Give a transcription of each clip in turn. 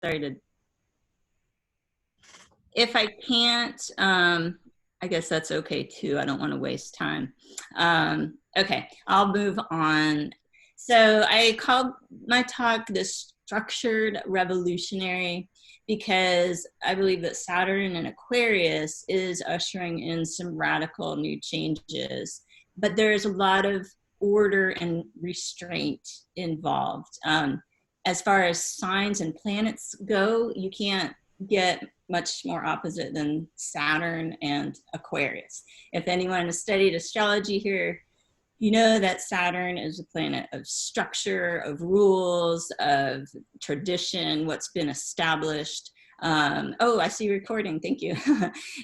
started. If I can't, I guess that's okay too. I don't want to waste time. Okay, I'll move on. So I called my talk the Structured Revolutionary because I believe that Saturn in Aquarius is ushering in some radical new changes, but there's a lot of order and restraint involved. As far as signs and planets go, you can't get much more opposite than Saturn and Aquarius. If anyone has studied astrology here, you know that Saturn is a planet of structure, of rules, of tradition, what's been established. Oh, I see recording, thank you.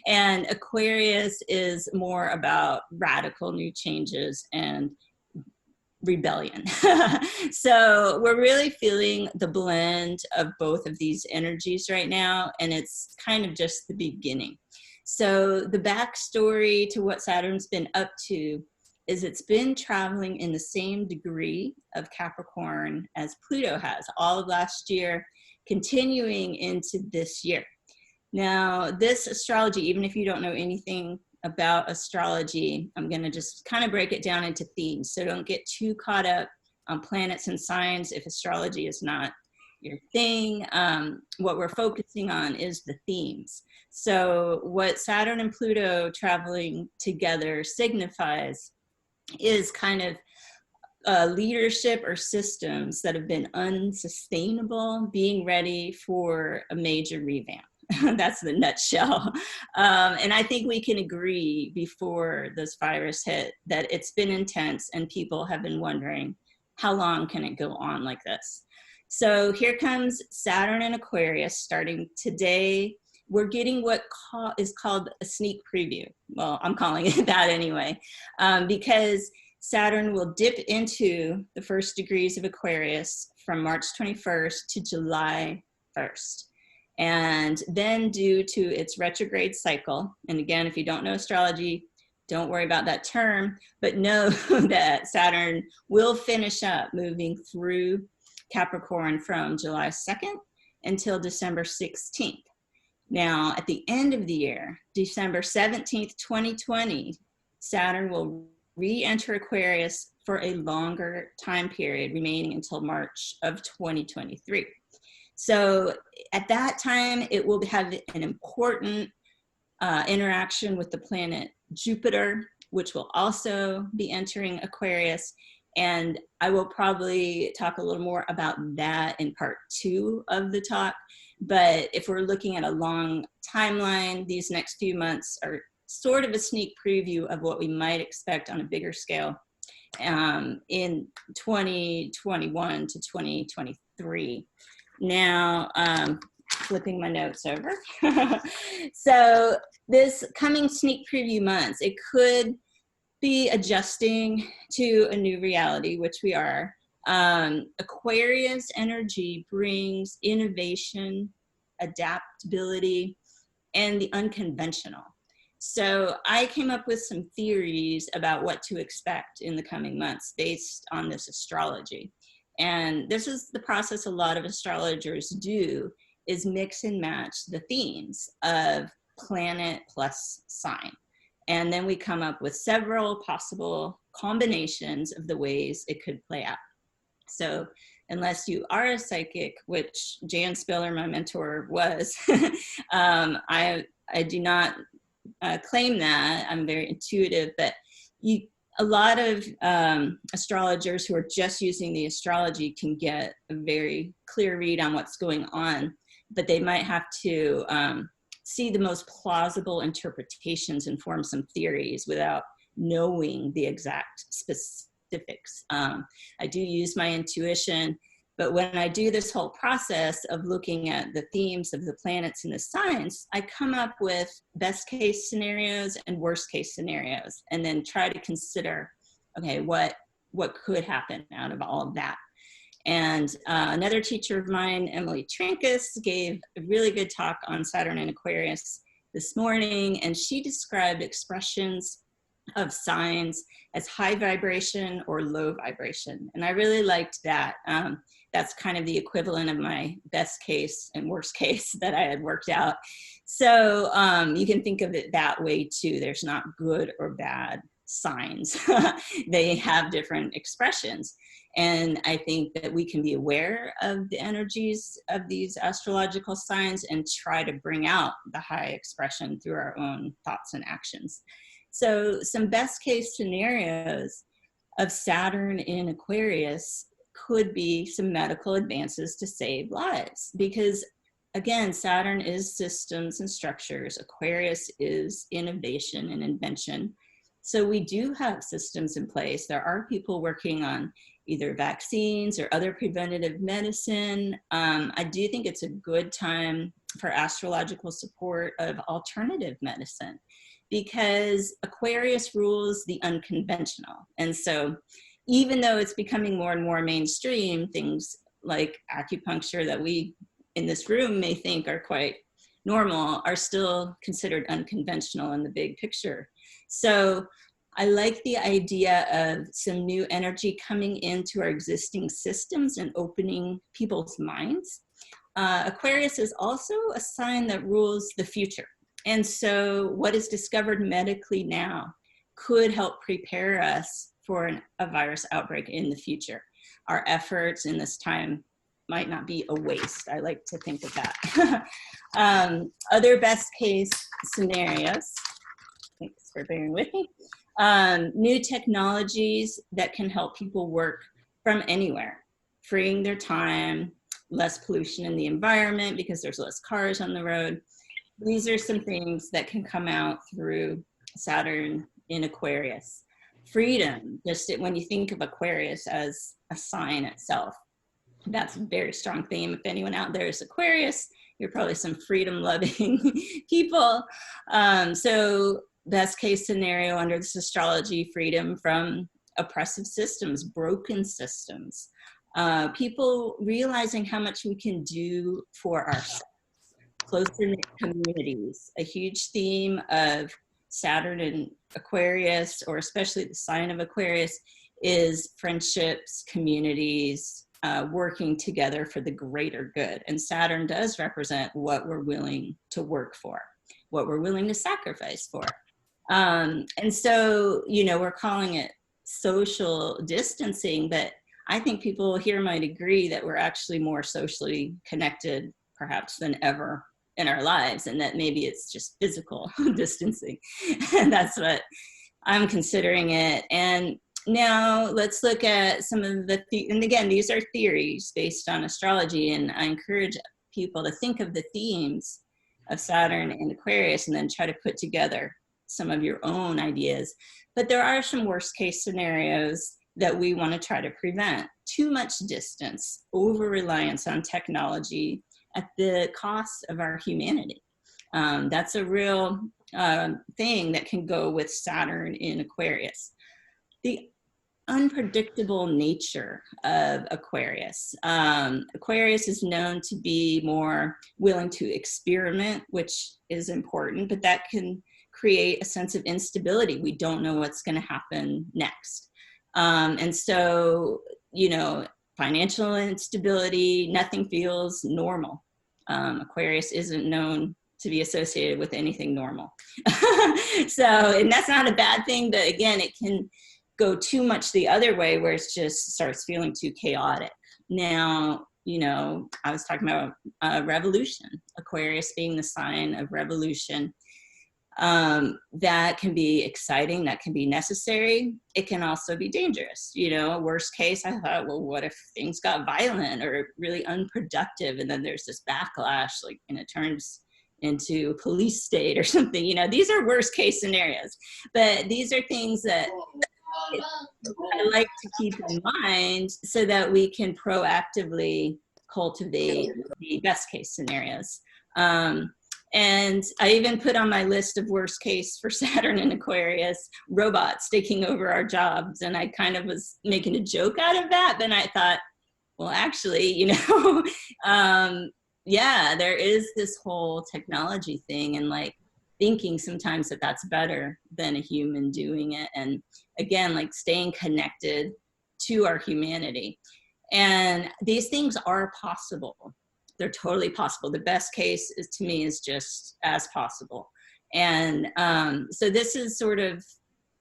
And Aquarius is more about radical new changes and rebellion. So we're really feeling the blend of both of these energies right now, and it's kind of just the beginning. So the backstory to what Saturn's been up to is it's been traveling in the same degree of Capricorn as Pluto has all of last year, continuing into this year. Now, this astrology, even if you don't know anything about astrology, I'm going to just kind of break it down into themes. So don't get too caught up on planets and signs if astrology is not your thing. What we're focusing on is the themes. So what Saturn and Pluto traveling together signifies is kind of leadership or systems that have been unsustainable being ready for a major revamp. That's the nutshell. And I think we can agree before this virus hit that it's been intense and people have been wondering, how long can it go on like this? So here comes Saturn in Aquarius starting today. We're getting what is called a sneak preview. Well, I'm calling it that anyway, because Saturn will dip into the first degrees of Aquarius from March 21st to July 1st. And then due to its retrograde cycle, and again, if you don't know astrology, don't worry about that term, but know that Saturn will finish up moving through Capricorn from July 2nd until December 16th. Now, at the end of the year, December 17th, 2020, Saturn will re-enter Aquarius for a longer time period, remaining until March of 2023. So at that time, it will have an important interaction with the planet Jupiter, which will also be entering Aquarius. And I will probably talk a little more about that in part 2 of the talk. But if we're looking at a long timeline, these next few months are sort of a sneak preview of what we might expect on a bigger scale in 2021 to 2023. Now, flipping my notes over. So this coming sneak preview months, it could be adjusting to a new reality, which we are. Aquarius energy brings innovation, adaptability, and the unconventional. So I came up with some theories about what to expect in the coming months based on this astrology. And this is the process a lot of astrologers do, is mix and match the themes of planet plus sign. And then we come up with several possible combinations of the ways it could play out. So unless you are a psychic, which Jan Spiller, my mentor, was, I do not claim that. I'm very intuitive, but a lot of astrologers who are just using the astrology can get a very clear read on what's going on, but they might have to see the most plausible interpretations and form some theories without knowing the exact specifics. I do use my intuition, but when I do this whole process of looking at the themes of the planets and the signs, I come up with best case scenarios and worst case scenarios, and then try to consider, okay, what could happen out of all of that. And another teacher of mine, Emily Trinkus, gave a really good talk on Saturn and Aquarius this morning, and she described expressions of signs as high vibration or low vibration. And I really liked that. that's kind of the equivalent of my best case and worst case that I had worked out. So you can think of it that way too. There's not good or bad signs. They have different expressions. And I think that we can be aware of the energies of these astrological signs and try to bring out the high expression through our own thoughts and actions. So some best case scenarios of Saturn in Aquarius could be some medical advances to save lives, because again, Saturn is systems and structures. Aquarius is innovation and invention. So we do have systems in place. There are people working on either vaccines or other preventative medicine. I do think it's a good time for astrological support of alternative medicine, because Aquarius rules the unconventional. And so even though it's becoming more and more mainstream, things like acupuncture that we in this room may think are quite normal are still considered unconventional in the big picture. So I like the idea of some new energy coming into our existing systems and opening people's minds. Aquarius is also a sign that rules the future. And so what is discovered medically now could help prepare us for a virus outbreak in the future. Our efforts in this time might not be a waste. I like to think of that. Other best case scenarios, thanks for bearing with me. New technologies that can help people work from anywhere, freeing their time, less pollution in the environment because there's less cars on the road. These are some things that can come out through Saturn in Aquarius. Freedom, just when you think of Aquarius as a sign itself, that's a very strong theme. If anyone out there is Aquarius, you're probably some freedom-loving people. So best case scenario under this astrology, freedom from oppressive systems, broken systems. People realizing how much we can do for ourselves. Closer-knit communities, a huge theme of Saturn and Aquarius, or especially the sign of Aquarius, is friendships, communities, working together for the greater good. And Saturn does represent what we're willing to work for, what we're willing to sacrifice for. And so, you know, we're calling it social distancing, but I think people here might agree that we're actually more socially connected perhaps than ever in our lives, and that maybe it's just physical distancing. And that's what I'm considering it. And now let's look at some of the, and again, these are theories based on astrology, and I encourage people to think of the themes of Saturn and Aquarius and then try to put together some of your own ideas. But there are some worst case scenarios that we want to try to prevent. Too much distance, over-reliance on technology at the cost of our humanity. That's a real thing that can go with Saturn in Aquarius. The unpredictable nature of Aquarius. Aquarius is known to be more willing to experiment, which is important, but that can create a sense of instability. We don't know what's going to happen next. And so, you know, financial instability, nothing feels normal. Aquarius isn't known to be associated with anything normal. So, and that's not a bad thing, but again, it can go too much the other way where it just starts feeling too chaotic. Now, you know, I was talking about revolution, Aquarius being the sign of revolution. That can be exciting, that can be necessary. It can also be dangerous. You know, worst case, I thought, well, what if things got violent or really unproductive? And then there's this backlash, like, and it turns into a police state or something. You know, these are worst case scenarios, but these are things that I like to keep in mind so that we can proactively cultivate the best case scenarios. And I even put on my list of worst case for Saturn and Aquarius, robots taking over our jobs. And I kind of was making a joke out of that. Then I thought, well, actually, you know, yeah, there is this whole technology thing, and like thinking sometimes that that's better than a human doing it. And again, like staying connected to our humanity. And these things are possible. They're totally possible. The best case is, to me, is just as possible. And so this is sort of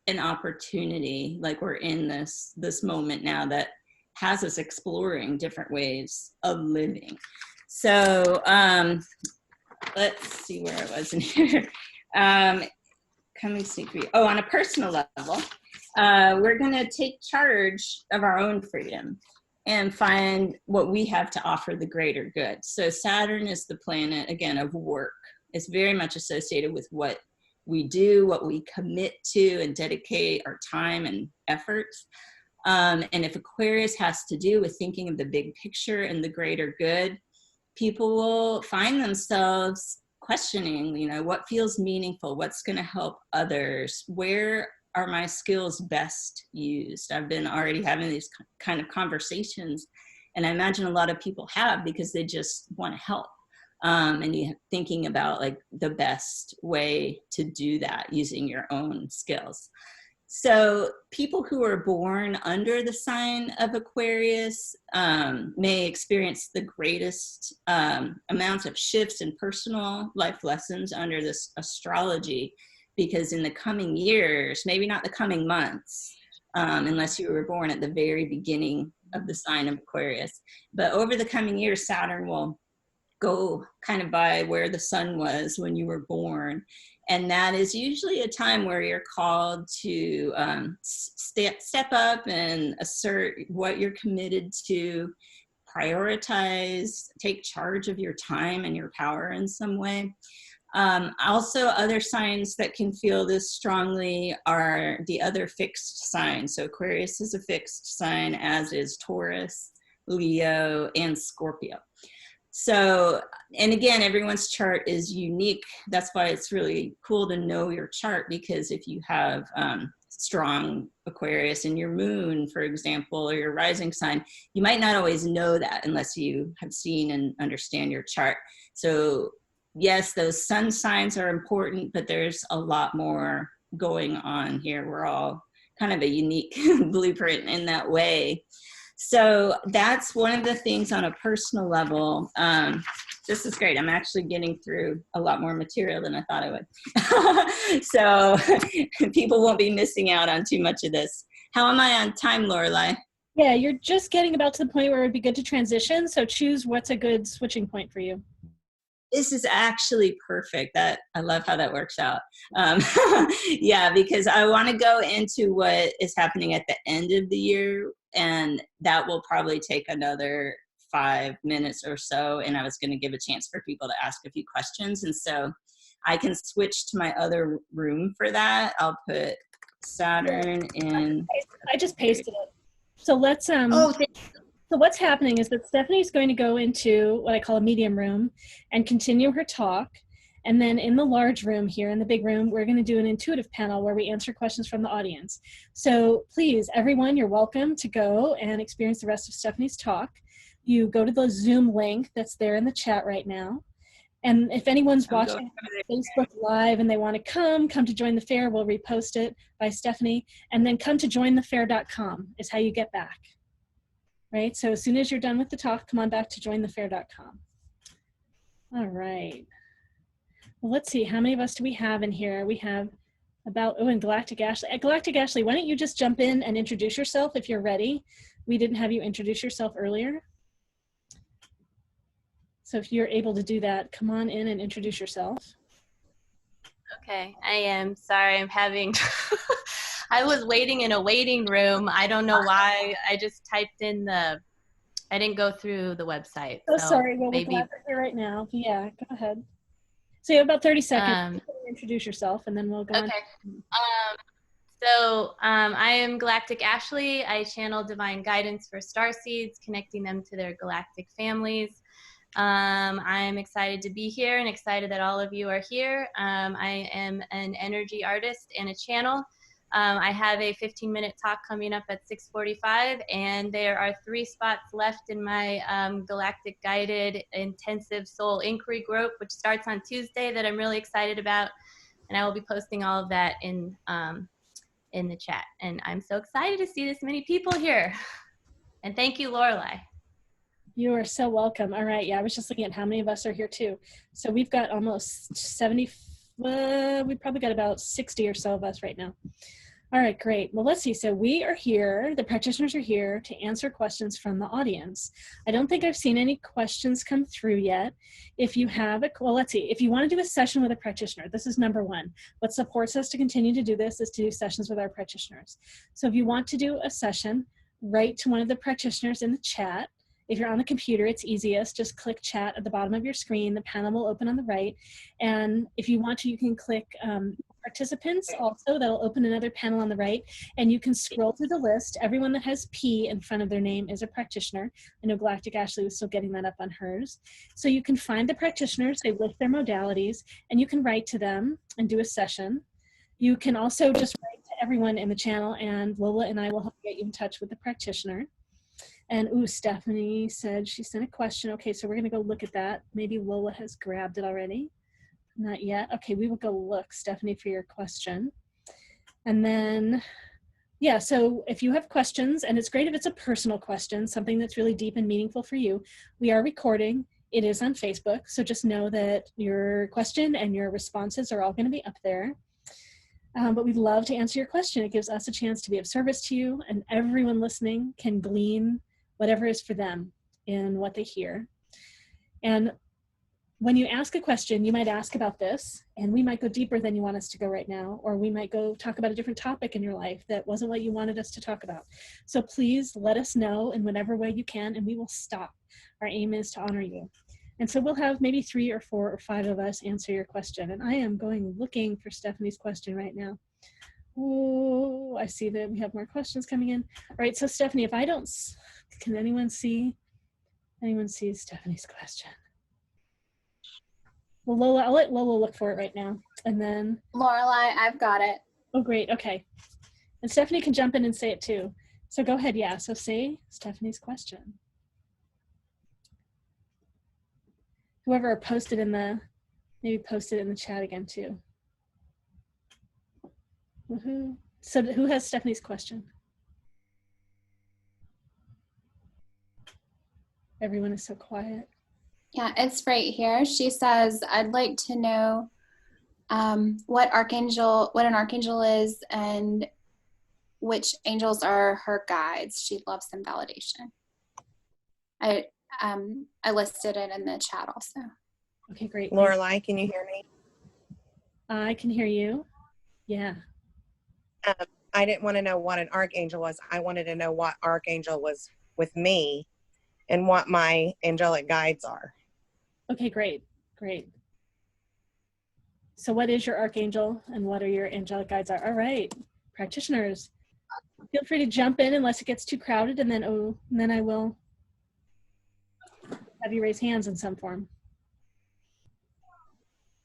an opportunity, like we're in this moment now that has us exploring different ways of living. So let's see where I was in here. Coming see for you. Oh, on a personal level, we're going to take charge of our own freedom and find what we have to offer the greater good. So Saturn is the planet, again, of work. It's very much associated with what we do, what we commit to and dedicate our time and efforts. And if Aquarius has to do with thinking of the big picture and the greater good, people will find themselves questioning, you know, what feels meaningful, what's going to help others, where are my skills best used? I've been already having these kind of conversations, and I imagine a lot of people have, because they just want to help. And you thinking about like the best way to do that using your own skills. So people who are born under the sign of Aquarius may experience the greatest amounts of shifts in personal life lessons under this astrology, because in the coming years, maybe not the coming months, unless you were born at the very beginning of the sign of Aquarius, but over the coming years, Saturn will go kind of by where the sun was when you were born. And that is usually a time where you're called to step up and assert what you're committed to, prioritize, take charge of your time and your power in some way. Also, other signs that can feel this strongly are the other fixed signs. So Aquarius is a fixed sign, as is Taurus, Leo, and Scorpio. So, and again, everyone's chart is unique. That's why it's really cool to know your chart, because if you have strong Aquarius in your moon, for example, or your rising sign, you might not always know that unless you have seen and understand your chart. So yes, those sun signs are important, but there's a lot more going on here. We're all kind of a unique blueprint in that way. So that's one of the things on a personal level. This is great. I'm actually getting through a lot more material than I thought I would. So people won't be missing out on too much of this. How am I on time, Lorelei? Yeah, you're just getting about to the point where it would be good to transition. So choose what's a good switching point for you. This is actually perfect. That I love how that works out. Yeah, because I want to go into what is happening at the end of the year, and that will probably take another 5 minutes or so. And I was going to give a chance for people to ask a few questions, and so I can switch to my other room for that. I'll put Saturn in. I just pasted it. So let's So what's happening is that Stephanie's going to go into what I call a medium room and continue her talk. And then in the large room here, in the big room, we're going to do an intuitive panel where we answer questions from the audience. So please, everyone, you're welcome to go and experience the rest of Stephanie's talk. You go to the Zoom link that's there in the chat right now. And if anyone's watching Facebook Live and they want to come to join the fair, we'll repost it by Stephanie. And then come to jointhefair.com is how you get back. Right, so as soon as you're done with the talk, come on back to jointhefair.com. All right. Well, let's see, how many of us do we have in here? We have about, and Galactic Ashley. Galactic Ashley, why don't you just jump in and introduce yourself if you're ready? We didn't have you introduce yourself earlier. So if you're able to do that, come on in and introduce yourself. Okay, I am sorry, I'm having, I was waiting in a waiting room. I don't know why. I just typed in I didn't go through the website. Oh, so sorry. Well, we're glad you're here right now. Yeah, go ahead. So you have about 30 seconds to introduce yourself, and then we'll go on. I am Galactic Ashley. I channel divine guidance for starseeds, connecting them to their galactic families. I'm excited to be here and excited that all of you are here. I am an energy artist and a channel. I have a 15-minute talk coming up at 6:45, and there are 3 spots left in my Galactic Guided Intensive Soul Inquiry group, which starts on Tuesday, that I'm really excited about, and I will be posting all of that in the chat. And I'm so excited to see this many people here. And thank you, Lorelei. You are so welcome. All right. Yeah, I was just looking at how many of us are here too. So we've got almost 70, we probably got about 60 or so of us right now. All right, great. Well, let's see. So we are here, the practitioners are here to answer questions from the audience. I don't think I've seen any questions come through yet. If you have a, well, let's see. If you want to do a session with a practitioner, this is number one. What supports us to continue to do this is to do sessions with our practitioners. So if you want to do a session, write to one of the practitioners in the chat. If you're on the computer, it's easiest. Just click chat at the bottom of your screen. The panel will open on the right. And if you want to, you can click participants also. That'll open another panel on the right. And you can scroll through the list. Everyone that has P in front of their name is a practitioner. I know Galactic Ashley was still getting that up on hers. So you can find the practitioners. They list their modalities. And you can write to them and do a session. You can also just write to everyone in the channel. And Lola and I will help get you in touch with the practitioner. And ooh, Stephanie said she sent a question. Okay, so we're gonna go look at that. Maybe Lola has grabbed it already. Not yet. Okay, we will go look, Stephanie, for your question. And then, yeah, so if you have questions, and it's great if it's a personal question, something that's really deep and meaningful for you, we are recording. It is on Facebook, so just know that your question and your responses are all gonna be up there. But we'd love to answer your question. It gives us a chance to be of service to you, and everyone listening can glean whatever is for them in what they hear. And when you ask a question, you might ask about this, and we might go deeper than you want us to go right now, or we might go talk about a different topic in your life that wasn't what you wanted us to talk about. So please let us know in whatever way you can, and we will stop. Our aim is to honor you. And so we'll have maybe 3 or 4 or 5 of us answer your question. And I am looking for Stephanie's question right now. Oh, I see that we have more questions coming in. All right, so Stephanie, if I don't, can anyone see Stephanie's question? Well, Lola, I'll let Lola look for it right now. And then Lorelei, I've got it. Oh, great, okay. And Stephanie can jump in and say it too. So go ahead, yeah, so say Stephanie's question. Whoever posted in the, maybe post it in the chat again too. Woohoo. So who has Stephanie's question? Everyone is so quiet. Yeah, it's right here. She says, I'd like to know what an archangel is and which angels are her guides. She loves some validation. I listed it in the chat also. Okay, great. Lorelei, can you hear me? I can hear you. Yeah. I didn't want to know what an archangel was. I wanted to know what archangel was with me and what my angelic guides are. Okay, great, great. So what is your archangel and what are your angelic guides are? All right, practitioners, feel free to jump in unless it gets too crowded, and then I will have you raise hands in some form.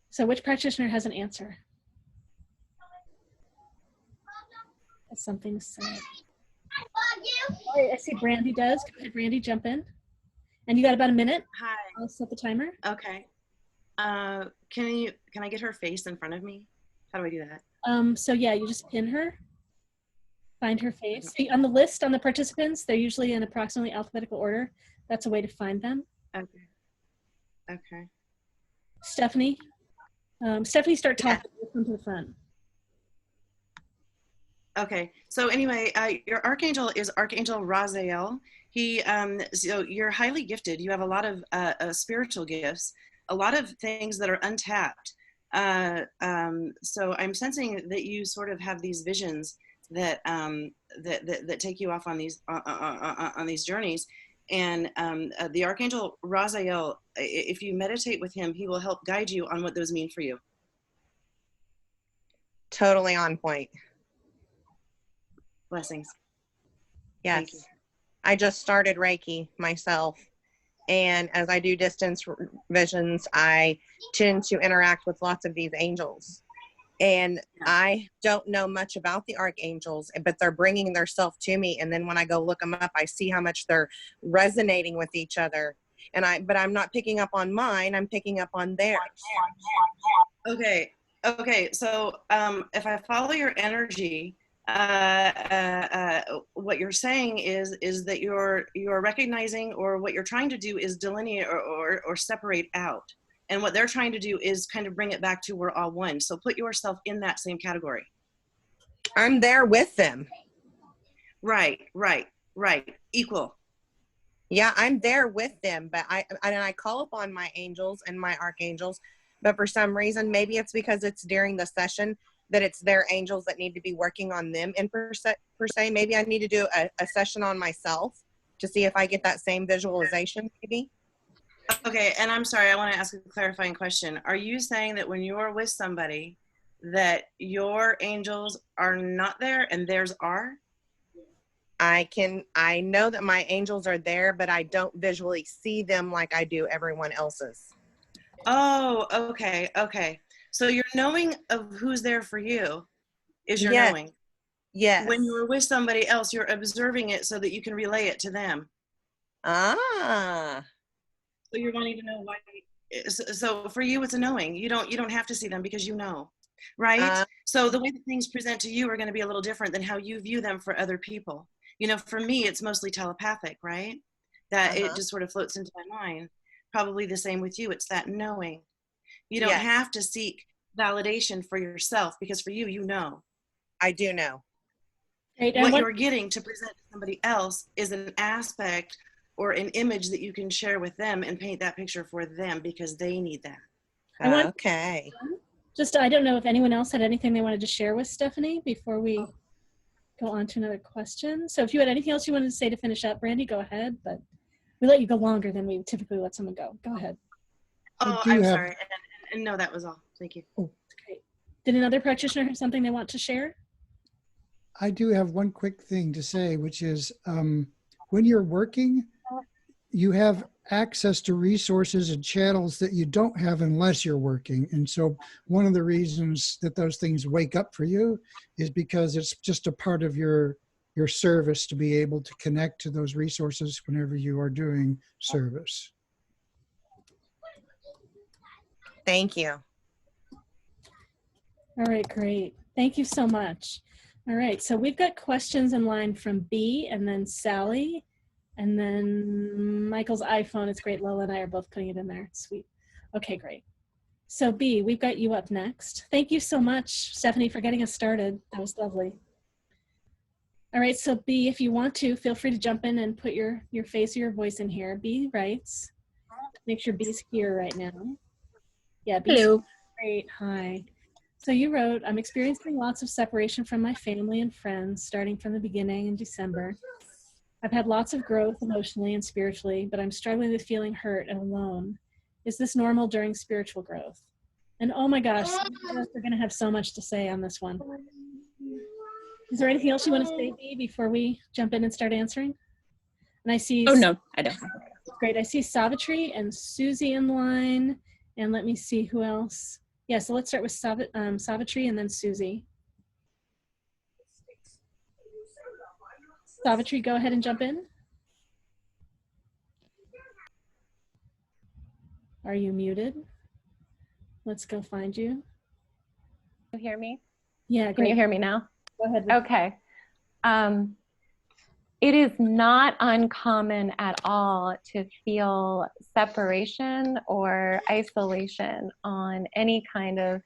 So which practitioner has an answer? Something to say. I see Brandy does. Go ahead, Brandy, jump in. And you got about a minute. Hi. I'll set the timer. Okay. Can I get her face in front of me? How do I do that? So yeah, you just pin her. Find her face. See, on the list, on the participants, they're usually in approximately alphabetical order. That's a way to find them. Okay. Okay. Stephanie. Stephanie, start talking. Come to the front. Okay. So anyway, your archangel is Archangel Raziel. So you're highly gifted. You have a lot of spiritual gifts, a lot of things that are untapped. So I'm sensing that you sort of have these visions that that take you off on these journeys. And the Archangel Raziel, if you meditate with him, he will help guide you on what those mean for you. Totally on point. Blessings. Yes. I just started Reiki myself. And as I do distance visions, I tend to interact with lots of these angels. And I don't know much about the archangels, but they're bringing their self to me. And then when I go look them up, I see how much they're resonating with each other. But I'm not picking up on mine, I'm picking up on theirs. Okay. So if I follow your energy, what you're saying is that you're recognizing, or what you're trying to do is delineate or separate out. And what they're trying to do is kind of bring it back to we're all one. So put yourself in that same category. I'm there with them. Right. Equal. Yeah, I'm there with them, but I call upon my angels and my archangels, but for some reason, maybe it's because it's during the session that it's their angels that need to be working on them in per se. Maybe I need to do a session on myself to see if I get that same visualization, maybe. Okay, and I'm sorry, I want to ask a clarifying question. Are you saying that when you're with somebody that your angels are not there and theirs are? I know that my angels are there, but I don't visually see them like I do everyone else's. Oh, okay. So your knowing of who's there for you is your knowing. Yes. When you're with somebody else, you're observing it so that you can relay it to them. Ah. So you're wanting to know why. So for you, it's a knowing. You don't have to see them because you know, right? So the way that things present to you are going to be a little different than how you view them for other people. You know, for me, it's mostly telepathic, right? That it just sort of floats into my mind. Probably the same with you. It's that knowing. You don't have to seek validation for yourself because for you, you know. I do know. Right, what you're getting to present to somebody else is an aspect or an image that you can share with them and paint that picture for them because they need that. Okay. Just, I don't know if anyone else had anything they wanted to share with Stephanie before we go on to another question. So if you had anything else you wanted to say to finish up, Brandy, go ahead, but we let you go longer than we typically let someone go. Go ahead. Oh, I'm sorry. And no, that was all. Thank you. Oh, great. Did another practitioner have something they want to share? I do have one quick thing to say, which is when you're working, you have access to resources and channels that you don't have unless you're working. And so one of the reasons that those things wake up for you is because it's just a part of your service to be able to connect to those resources whenever you are doing service. Thank you. All right, great. Thank you so much. All right, so we've got questions in line from B and then Sally and then Michael's iPhone. It's great. Lola and I are both putting it in there. Sweet. Okay, great. So B, we've got you up next. Thank you so much, Stephanie, for getting us started. That was lovely. All right, so B, if you want to, feel free to jump in and put your face or your voice in here. B writes, make sure B's here right now. Yeah, B's Hello. Great, hi. So you wrote, I'm experiencing lots of separation from my family and friends starting from the beginning in December. I've had lots of growth emotionally and spiritually, but I'm struggling with feeling hurt and alone. Is this normal during spiritual growth? And oh my gosh, we're going to have so much to say on this one. Is there anything else you want to say, Bea, before we jump in and start answering? And I see. Oh, no, I don't. Great. I see Savitri and Susie in line. And let me see who else. Yeah, so let's start with Savitri and then Susie. Savitri, go ahead and jump in. Are you muted? Let's go find you. You hear me? Yeah, great. Can you hear me now? Go ahead. Okay. It is not uncommon at all to feel separation or isolation on any kind of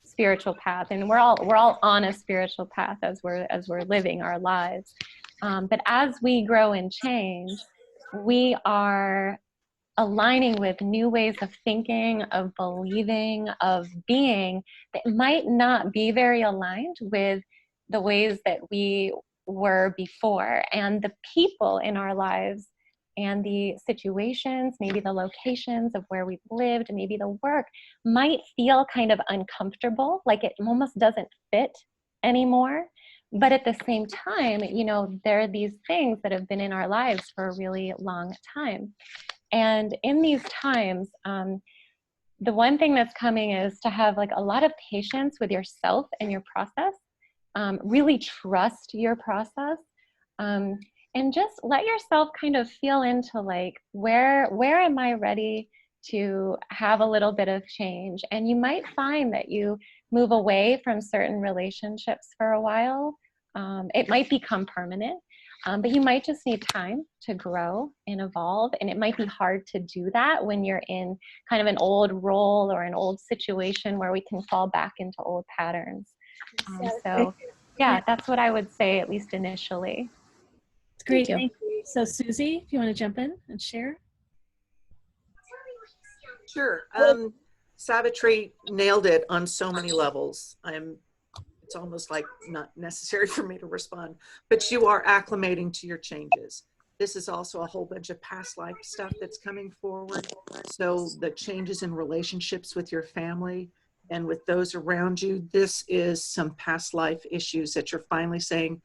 spiritual path, and we're all on a spiritual path as we're living our lives. But as we grow and change, we are aligning with new ways of thinking, of believing, of being that might not be very aligned with the ways that we were before, and the people in our lives and the situations, maybe the locations of where we've lived, maybe the work might feel kind of uncomfortable, like it almost doesn't fit anymore. But at the same time, you know, there are these things that have been in our lives for a really long time. And in these times, the one thing that's coming is to have like a lot of patience with yourself and your process. Really trust your process, and just let yourself kind of feel into like, where am I ready to have a little bit of change? And you might find that you move away from certain relationships for a while, It might become permanent, but you might just need time to grow and evolve. And it might be hard to do that when you're in kind of an old role or an old situation where we can fall back into old patterns. So yeah, that's what I would say, at least initially. It's great. Thank you. So Susie, if you want to jump in and share. Sure. Savitri nailed it on so many levels. It's almost like not necessary for me to respond, but you are acclimating to your changes. This is also a whole bunch of past life stuff that's coming forward. So the changes in relationships with your family and with those around you, this is some past life issues that you're finally saying,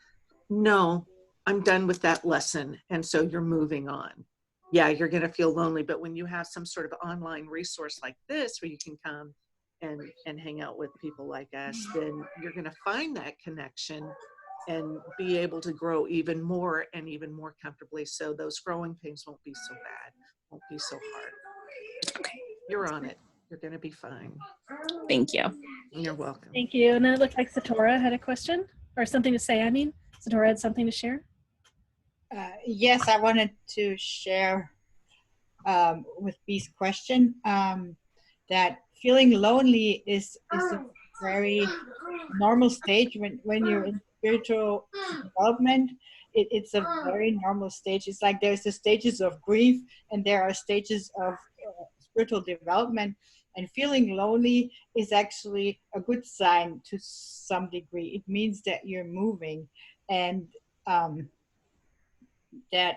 no, I'm done with that lesson. And so you're moving on. Yeah, you're going to feel lonely, but when you have some sort of online resource like this where you can come and hang out with people like us, then you're going to find that connection and be able to grow even more and even more comfortably. So those growing pains won't be so bad, won't be so hard. Okay. You're on it. You're going to be fine. Thank you. You're welcome. Thank you. And then it looked like Satora had a question or something to say. I mean, Satora had something to share. Yes, I wanted to share with B's question that feeling lonely is a very normal stage when you're in spiritual development. It's a very normal stage. It's like there's the stages of grief and there are stages of spiritual development, and feeling lonely is actually a good sign to some degree. It means that you're moving and that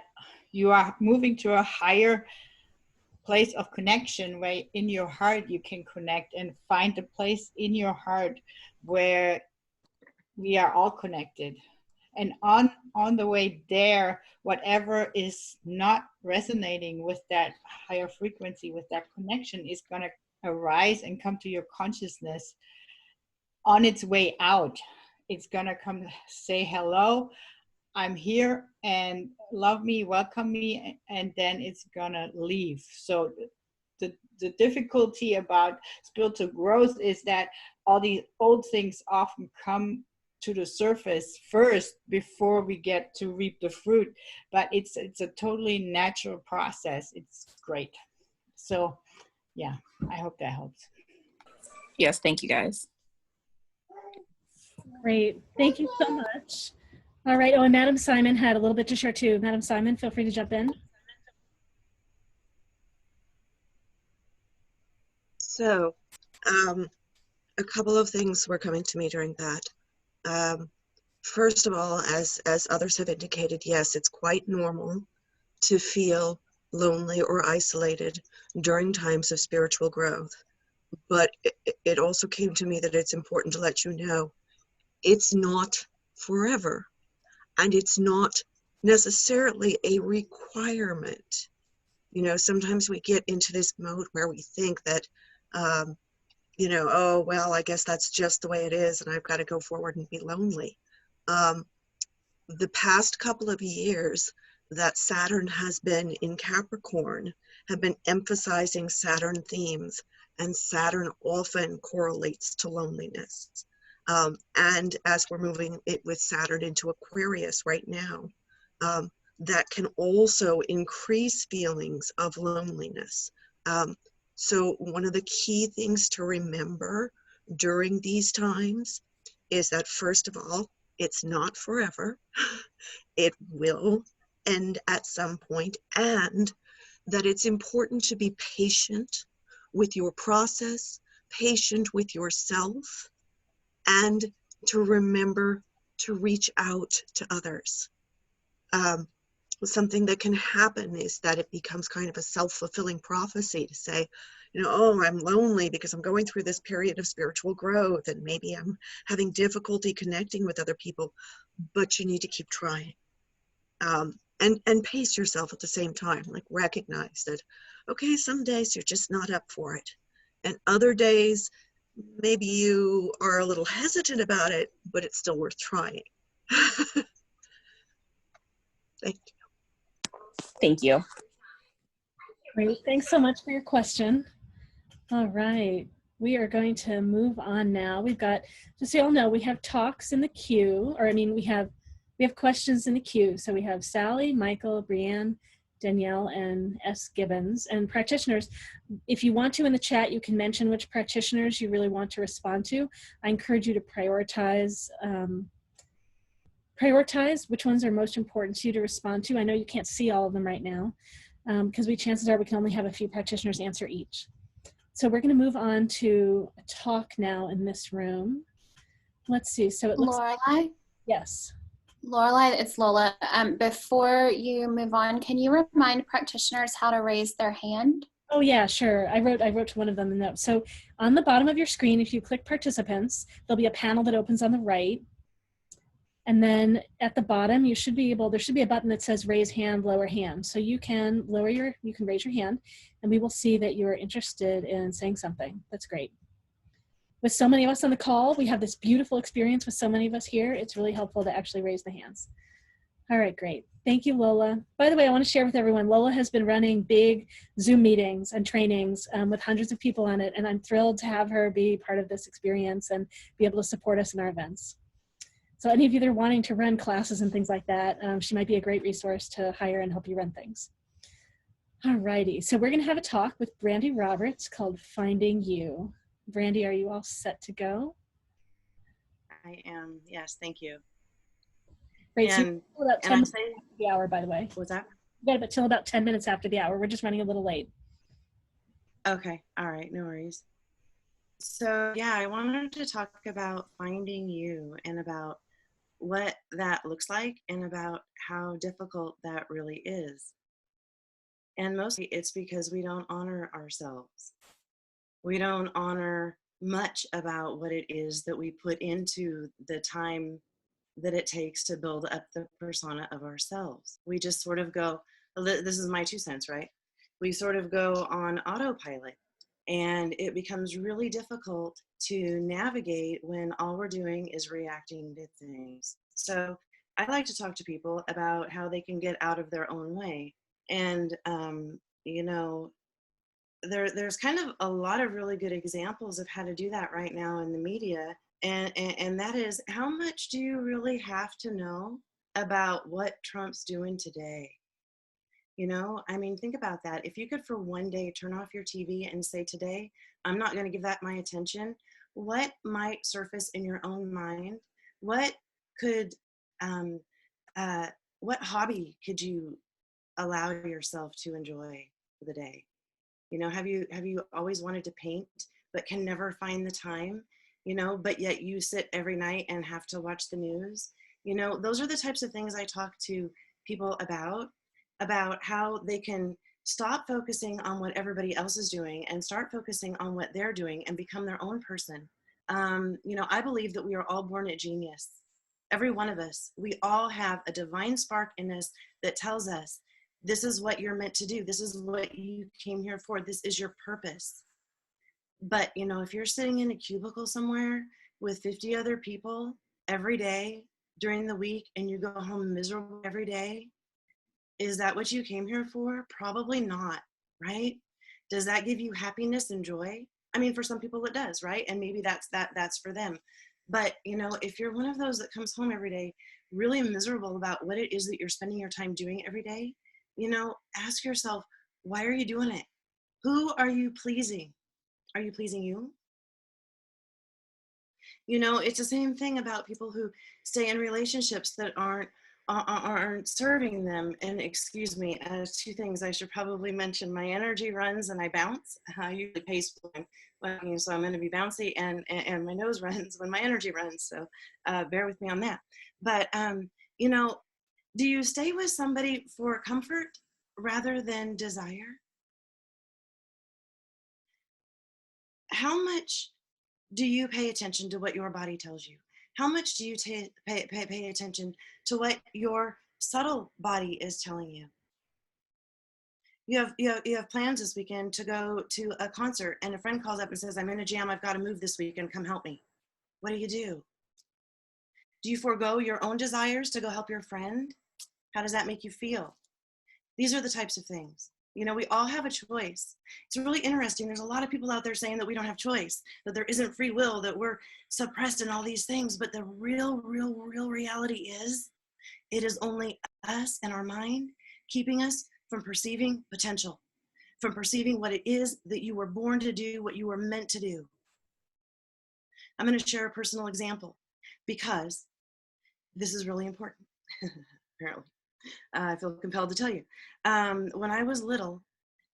you are moving to a higher place of connection where in your heart you can connect and find a place in your heart where we are all connected. And on the way there, whatever is not resonating with that higher frequency, with that connection, is going to arise and come to your consciousness. On its way out, it's going to come say hello, I'm here, and love me, welcome me, and then it's gonna leave. So the difficulty about spiritual growth is that all these old things often come to the surface first before we get to reap the fruit. But it's a totally natural process. It's great. So yeah, I hope that helps. Yes, thank you guys. Great, thank you so much. All right, oh, and Madam Simon had a little bit to share too. Madam Simon, feel free to jump in. So, a couple of things were coming to me during that. First of all, as others have indicated, yes, it's quite normal to feel lonely or isolated during times of spiritual growth. But it also came to me that it's important to let you know it's not forever. And it's not necessarily a requirement. You know, sometimes we get into this mode where we think that, you know, oh, well, I guess that's just the way it is and I've got to go forward and be lonely. The past couple of years that Saturn has been in Capricorn have been emphasizing Saturn themes, and Saturn often correlates to loneliness. And as we're moving it with Saturn into Aquarius right now, that can also increase feelings of loneliness. So one of the key things to remember during these times is that, first of all, it's not forever. It will end at some point, and that it's important to be patient with your process, patient with yourself, and to remember to reach out to others. Something that can happen is that it becomes kind of a self-fulfilling prophecy to say, you know, oh, I'm lonely because I'm going through this period of spiritual growth and maybe I'm having difficulty connecting with other people, but you need to keep trying. And pace yourself at the same time, like recognize that, okay, some days you're just not up for it. And other days, maybe you are a little hesitant about it, but it's still worth trying. Thank you. Thank you. Great, thanks so much for your question. All right, we are going to move on now. We've got, just so you all know, we have talks in the queue, or I mean, we have questions in the queue. So we have Sally, Michael, Brianne, Danielle, and S. Gibbons. And practitioners, if you want to in the chat, you can mention which practitioners you really want to respond to. I encourage you to prioritize which ones are most important to you to respond to. I know you can't see all of them right now because chances are we can only have a few practitioners answer each. So we're going to move on to a talk now in this room. Let's see. So it looks Lorelei? Yes. Lorelei, it's Lola. Before you move on, can you remind practitioners how to raise their hand? Oh yeah, sure. I wrote to one of them the note. So on the bottom of your screen, if you click participants, there'll be a panel that opens on the right. And then at the bottom, there should be a button that says raise hand, lower hand. So you can raise your hand and we will see that you're interested in saying something. That's great. With so many of us on the call, we have this beautiful experience with so many of us here. It's really helpful to actually raise the hands. All right, great. Thank you, Lola. By the way, I want to share with everyone, Lola has been running big Zoom meetings and trainings with hundreds of people on it, and I'm thrilled to have her be part of this experience and be able to support us in our events. So any of you that are wanting to run classes and things like that, she might be a great resource to hire and help you run things. All righty, so we're gonna have a talk with Brandy Roberts called Finding You. Brandy, are you all set to go? I am, yes, thank you. Great, so about 10 minutes after the hour, by the way. What's that? We got till about 10 minutes after the hour. We're just running a little late. Okay, all right, no worries. So yeah, I wanted to talk about finding you and about what that looks like and about how difficult that really is. And mostly it's because we don't honor ourselves. We don't honor much about what it is that we put into the time that it takes to build up the persona of ourselves. We just sort of go, this is my 2 cents, right? We sort of go on autopilot, and it becomes really difficult to navigate when all we're doing is reacting to things. So I like to talk to people about how they can get out of their own way. And, you know, there's kind of a lot of really good examples of how to do that right now in the media. And that is, how much do you really have to know about what Trump's doing today? You know, I mean, think about that. If you could for one day turn off your TV and say, today, I'm not going to give that my attention, what might surface in your own mind? What could, what hobby could you allow yourself to enjoy for the day? You know, have you always wanted to paint, but can never find the time, you know, but yet you sit every night and have to watch the news? You know, those are the types of things I talk to people about how they can stop focusing on what everybody else is doing and start focusing on what they're doing and become their own person. You know, I believe that we are all born a genius. Every one of us, we all have a divine spark in us that tells us, this is what you're meant to do. This is what you came here for. This is your purpose. But, you know, if you're sitting in a cubicle somewhere with 50 other people every day during the week and you go home miserable every day, is that what you came here for? Probably not, right? Does that give you happiness and joy? I mean, for some people it does, right? And maybe that's for them. But, you know, if you're one of those that comes home every day really miserable about what it is that you're spending your time doing every day, you know, ask yourself, why are you doing it? Who are you pleasing? Are you pleasing you? You know, it's the same thing about people who stay in relationships that aren't serving them. And excuse me, 2 things I should probably mention. My energy runs and I bounce. I usually pace when, so I'm going to be bouncy, and my nose runs when my energy runs. So bear with me on that. But, you know, do you stay with somebody for comfort rather than desire? How much do you pay attention to what your body tells you? How much do you pay attention to what your subtle body is telling you? You have plans this weekend to go to a concert, and a friend calls up and says, I'm in a jam, I've got to move this weekend, come help me. What do? Do you forego your own desires to go help your friend? How does that make you feel? These are the types of things. You know, we all have a choice. It's really interesting. There's a lot of people out there saying that we don't have choice, that there isn't free will, that we're suppressed in all these things. But the real reality is, it is only us and our mind keeping us from perceiving potential, from perceiving what it is that you were born to do, what you were meant to do. I'm going to share a personal example because this is really important, apparently. I feel compelled to tell you. When I was little,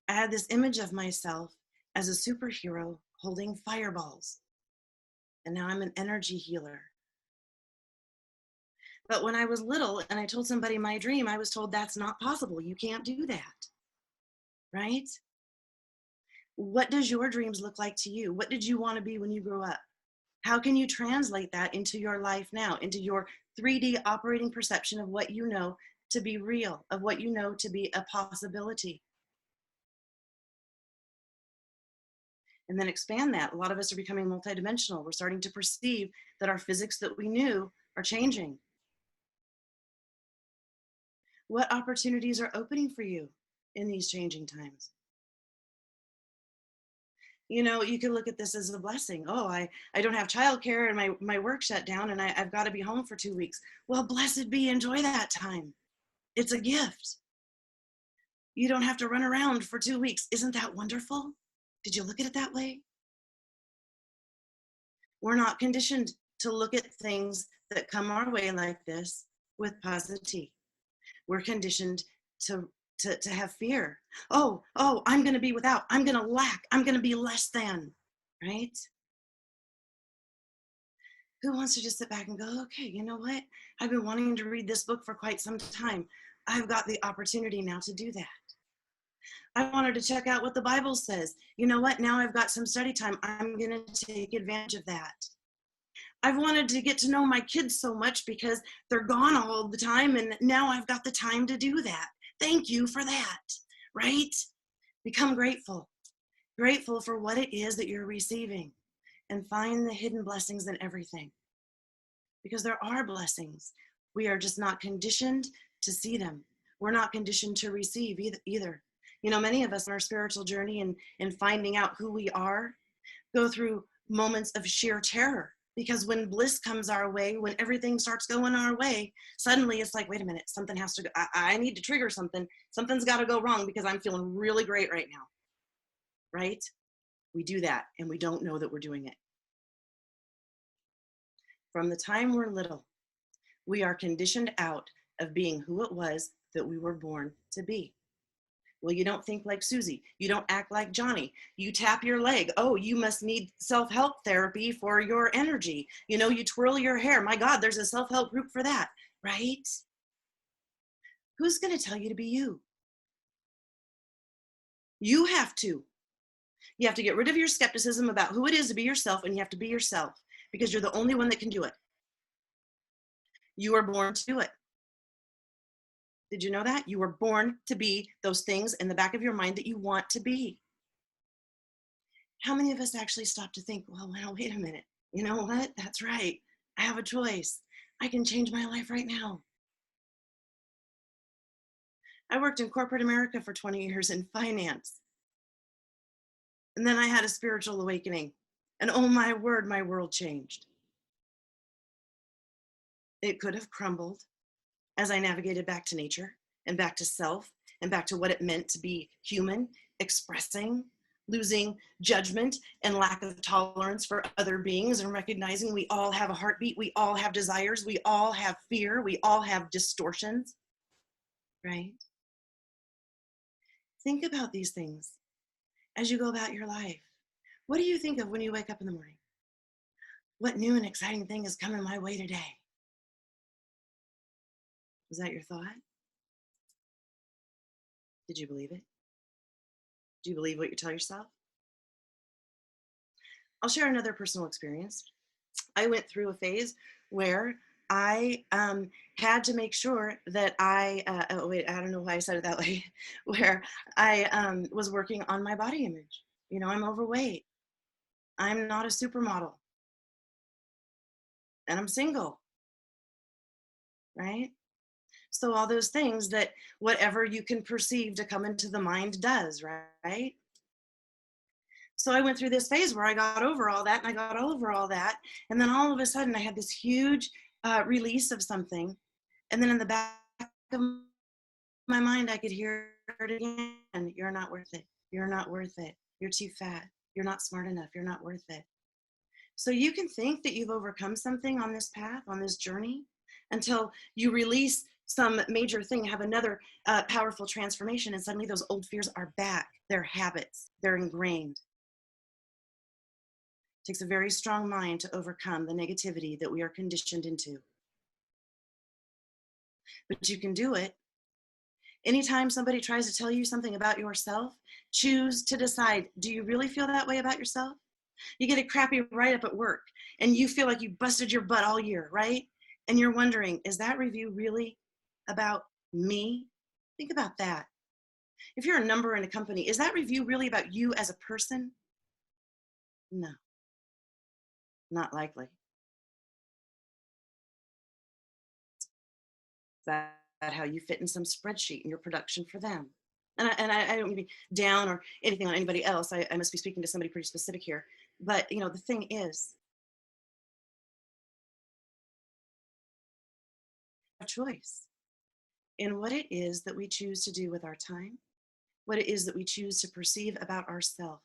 I had this image of myself as a superhero holding fireballs. And now I'm an energy healer. But when I was little and I told somebody my dream, I was told that's not possible. You can't do that. Right? What does your dreams look like to you? What did you want to be when you grew up? How can you translate that into your life now, into your 3D operating perception of what you know to be real, of what you know to be a possibility? And then expand that. A lot of us are becoming multidimensional. We're starting to perceive that our physics that we knew are changing. What opportunities are opening for you in these changing times? You know, you can look at this as a blessing. Oh, I don't have childcare and my work shut down and I've got to be home for 2 weeks. Well, blessed be, enjoy that time. It's a gift. You don't have to run around for 2 weeks. Isn't that wonderful? Did you look at it that way? We're not conditioned to look at things that come our way like this with positivity. We're conditioned to have fear. Oh, I'm going to be without. I'm going to lack. I'm going to be less than, right? Who wants to just sit back and go, okay, you know what? I've been wanting to read this book for quite some time. I've got the opportunity now to do that. I wanted to check out what the Bible says. You know what? Now I've got some study time. I'm going to take advantage of that. I've wanted to get to know my kids so much because they're gone all the time, and now I've got the time to do that. Thank you for that, right? Become grateful. Grateful for what it is that you're receiving, and find the hidden blessings in everything. Because there are blessings. We are just not conditioned to see them. We're not conditioned to receive either. You know, many of us on our spiritual journey and finding out who we are go through moments of sheer terror. Because when bliss comes our way, when everything starts going our way, suddenly it's like, wait a minute, something has to go. I need to trigger something. Something's got to go wrong because I'm feeling really great right now, right? We do that and we don't know that we're doing it. From the time we're little, we are conditioned out of being who it was that we were born to be. Well, you don't think like Susie. You don't act like Johnny. You tap your leg. Oh, you must need self-help therapy for your energy. You know, you twirl your hair. My God, there's a self-help group for that, right? Who's going to tell you to be you? You have to. You have to get rid of your skepticism about who it is to be yourself, and you have to be yourself because you're the only one that can do it. You are born to do it. Did you know that? You were born to be those things in the back of your mind that you want to be. How many of us actually stop to think, well, wait a minute. You know what? That's right. I have a choice. I can change my life right now. I worked in corporate America for 20 years in finance. And then I had a spiritual awakening. And oh my word, my world changed. It could have crumbled as I navigated back to nature and back to self and back to what it meant to be human, expressing, losing judgment and lack of tolerance for other beings, and recognizing we all have a heartbeat, we all have desires, we all have fear, we all have distortions, right? Think about these things as you go about your life. What do you think of when you wake up in the morning? What new and exciting thing is coming my way today? Was that your thought? Did you believe it? Do you believe what you tell yourself? I'll share another personal experience. I went through a phase where I had to make sure that I don't know why I said it that way, where I was working on my body image. You know, I'm overweight. I'm not a supermodel. And I'm single, right? So all those things that whatever you can perceive to come into the mind does, right? So I went through this phase where I got over all that and I got over all that. And then all of a sudden I had this huge release of something. And then in the back of my mind, I could hear it again. You're not worth it. You're not worth it. You're too fat. You're not smart enough. You're not worth it. So you can think that you've overcome something on this path, on this journey, until you release some major thing, have another powerful transformation, and suddenly those old fears are back. They're habits. They're ingrained. It takes a very strong mind to overcome the negativity that we are conditioned into. But you can do it. Anytime somebody tries to tell you something about yourself, choose to decide, do you really feel that way about yourself? You get a crappy write-up at work and you feel like you busted your butt all year, right? And you're wondering, is that review really about me? Think about that. If you're a number in a company, is that review really about you as a person? No, not likely. Is that how you fit in some spreadsheet in your production for them? And I don't mean to be down or anything on anybody else. I must be speaking to somebody pretty specific here. But, you know, the thing is, a choice in what it is that we choose to do with our time, what it is that we choose to perceive about ourselves.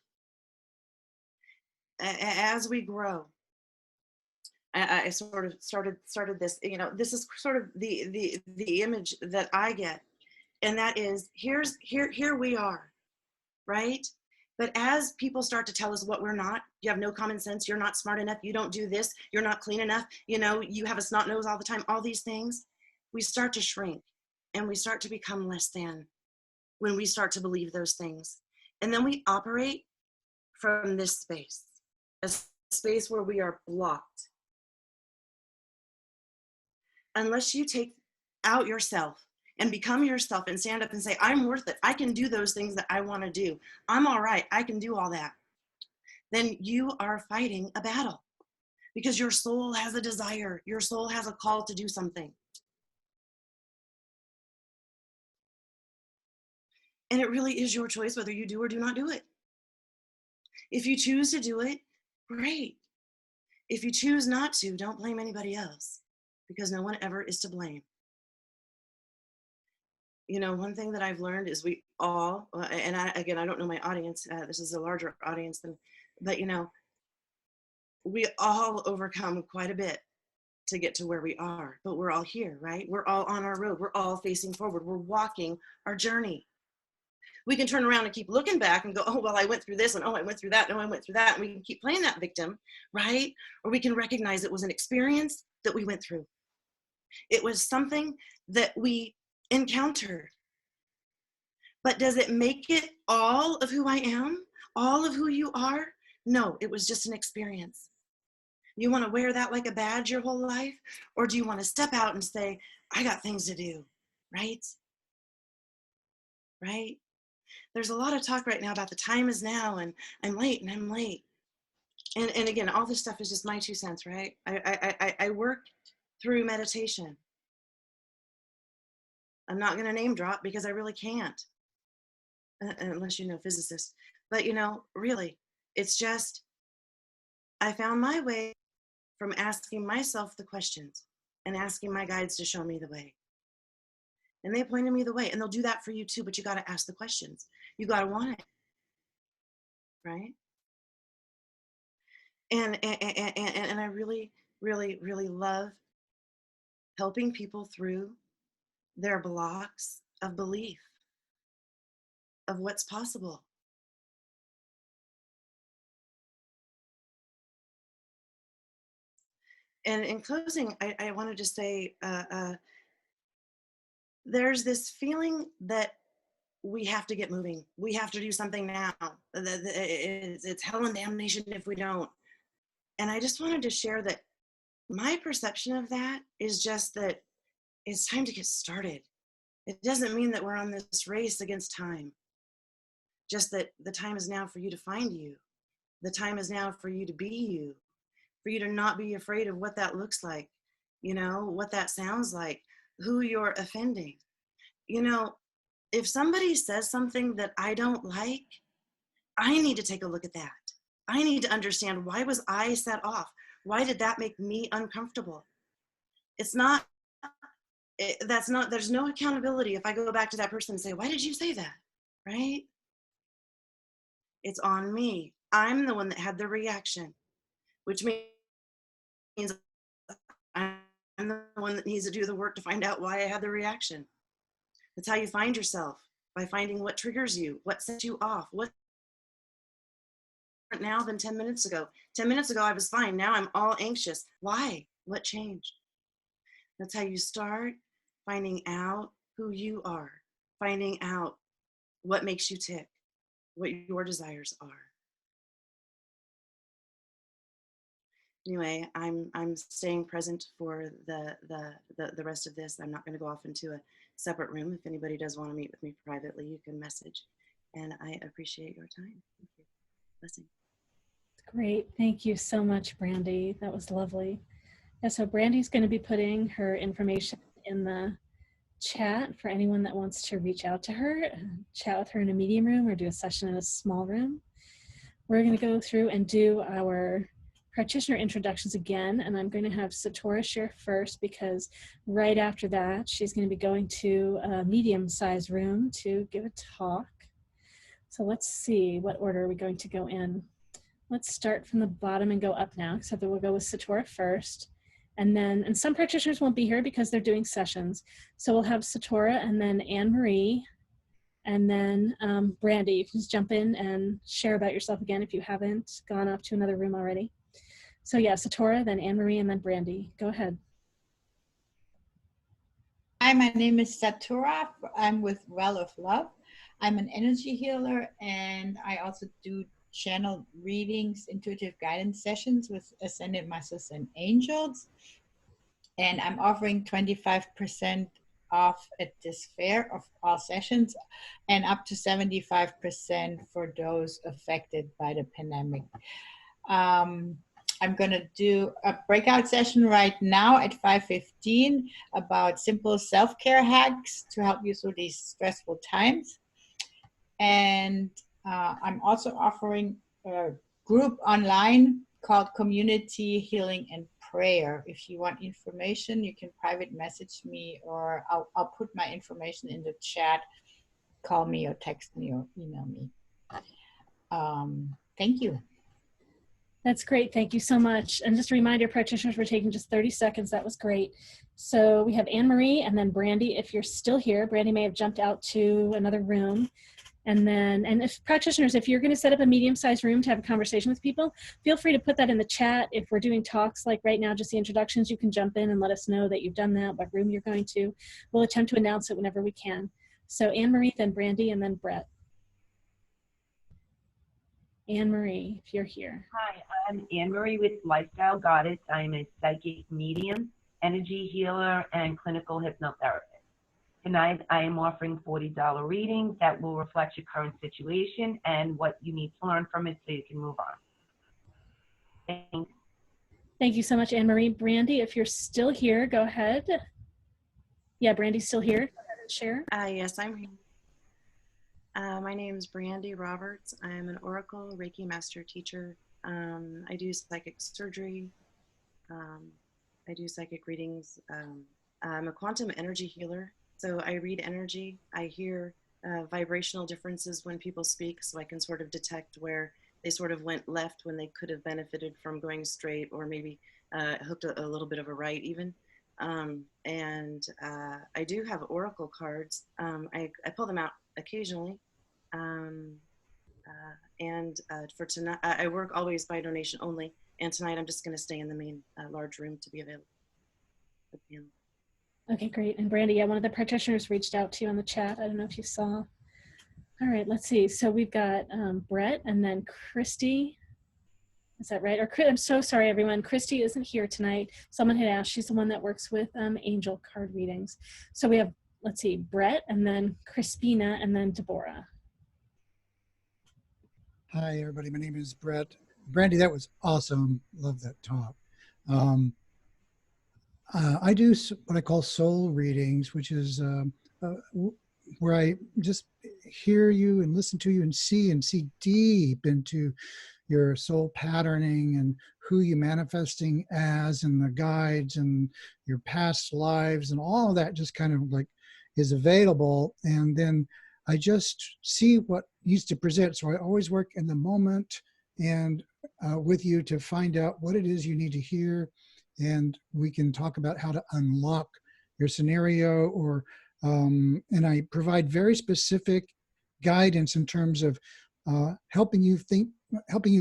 As we grow, I sort of started this, you know, this is sort of the image that I get, and that is here we are, right? But as people start to tell us what we're not, you have no common sense, you're not smart enough, you don't do this, you're not clean enough, you know, you have a snot nose all the time, all these things, we start to shrink and we start to become less than when we start to believe those things. And then we operate from this space, a space where we are blocked. Unless you take out yourself and become yourself and stand up and say, I'm worth it. I can do those things that I want to do. I'm all right. I can do all that. Then you are fighting a battle because your soul has a desire. Your soul has a call to do something. And it really is your choice whether you do or do not do it. If you choose to do it, great. If you choose not to, don't blame anybody else because no one ever is to blame. You know, one thing that I've learned is we all, and I don't know my audience, this is a larger audience than, but you know, we all overcome quite a bit to get to where we are, but we're all here, right? We're all on our road. We're all facing forward. We're walking our journey. We can turn around and keep looking back and go, oh, well, I went through this and oh, I went through that and oh, I went through that. And we can keep playing that victim, right? Or we can recognize it was an experience that we went through. It was something that we encountered. But does it make it all of who I am? All of who you are? No, it was just an experience. You want to wear that like a badge your whole life? Or do you want to step out and say, I got things to do, right? Right? There's a lot of talk right now about the time is now and I'm late and I'm late. And again, all this stuff is just my 2 cents, right? I work through meditation. I'm not going to name drop because I really can't. Unless you know physicists. But you know, really, it's just, I found my way from asking myself the questions and asking my guides to show me the way. And they pointed me the way, and they'll do that for you too, but you got to ask the questions. You got to want it, right? And I really, really, really love helping people through their blocks of belief, of what's possible. And in closing, I wanted to say, there's this feeling that we have to get moving. We have to do something now. It's hell and damnation if we don't. And I just wanted to share that my perception of that is just that it's time to get started. It doesn't mean that we're on this race against time. Just that the time is now for you to find you. The time is now for you to be you. For you to not be afraid of what that looks like, you know, what that sounds like, who you're offending. You know, if somebody says something that I don't like, I need to take a look at that. I need to understand, why was I set off? Why did that make me uncomfortable? It's not, there's no accountability if I go back to that person and say, why did you say that? Right? It's on me. I'm the one that had the reaction, which means I'm the one that needs to do the work to find out why I had the reaction. That's how you find yourself, by finding what triggers you, what sets you off, what now than 10 minutes ago. 10 minutes ago, I was fine. Now I'm all anxious. Why? What changed? That's how you start finding out who you are, finding out what makes you tick, what your desires are. Anyway, I'm staying present for the rest of this. I'm not going to go off into a separate room. If anybody does want to meet with me privately, you can message. And I appreciate your time. Thank you. Blessing. Great. Thank you so much, Brandy. That was lovely. Yeah, so Brandy's going to be putting her information in the chat for anyone that wants to reach out to her, chat with her in a medium room or do a session in a small room. We're going to go through and do our practitioner introductions again, and I'm going to have Satora share first, because right after that she's going to be going to a medium-sized room to give a talk. So let's see, what order are we going to go in? Let's start from the bottom and go up now, except that we'll go with Satora first. And some practitioners won't be here because they're doing sessions. So we'll have Satora and then Anne-Marie, and then Brandy. You can just jump in and share about yourself again if you haven't gone up to another room already. So yeah, Satora, then Anne-Marie, and then Brandy. Go ahead. Hi, my name is Satora. I'm with Well of Love. I'm an energy healer, and I also do channel readings, intuitive guidance sessions with Ascended Masters and Angels. And I'm offering 25% off at this fair of all sessions, and up to 75% for those affected by the pandemic. I'm going to do a breakout session right now at 5:15 about simple self-care hacks to help you through these stressful times. And I'm also offering a group online called Community Healing and Prayer. If you want information, you can private message me, or I'll put my information in the chat. Call me or text me or email me. Thank you. That's great. Thank you so much. And just a reminder, practitioners, we're taking just 30 seconds. That was great. So we have Anne-Marie and then Brandy. If you're still here, Brandy may have jumped out to another room. And if practitioners, if you're going to set up a medium-sized room to have a conversation with people, feel free to put that in the chat. If we're doing talks like right now, just the introductions, you can jump in and let us know that you've done that, what room you're going to. We'll attempt to announce it whenever we can. So Anne-Marie, then Brandy, and then Brett. Anne-Marie, if you're here. Hi, I'm Anne-Marie with Lifestyle Goddess. I'm a psychic medium, energy healer, and clinical hypnotherapist. Tonight, I am offering $40 readings that will reflect your current situation and what you need to learn from it so you can move on. Thanks. Thank you so much, Anne-Marie. Brandy, if you're still here, go ahead. Yeah, Brandy's still here. Go ahead and share. Yes, I'm here. My name is Brandy Roberts. I'm an Oracle Reiki Master Teacher. I do psychic surgery. I do psychic readings. I'm a quantum energy healer. So I read energy. I hear vibrational differences when people speak, so I can sort of detect where they sort of went left when they could have benefited from going straight, or maybe hooked a little bit of a right even. I do have oracle cards. I pull them out occasionally. For tonight, I work always by donation only. And tonight I'm just going to stay in the main large room to be available. Okay, great. And Brandy, yeah, one of the practitioners reached out to you on the chat. I don't know if you saw. All right, let's see. So we've got Brett and then Christy. Is that right? Or I'm so sorry, everyone. Christy isn't here tonight. Someone had asked. She's the one that works with angel card readings. So we have, let's see, Brett and then Crispina and then Deborah. Hi, everybody. My name is Brett. Brandy, that was awesome. Love that talk. I do what I call soul readings, which is where I just hear you and listen to you and see deep into your soul patterning and who you're manifesting as, and the guides and your past lives and all of that just kind of like is available. And then I just see what needs to present. So I always work in the moment and with you to find out what it is you need to hear. And we can talk about how to unlock your scenario, or and I provide very specific guidance in terms of helping you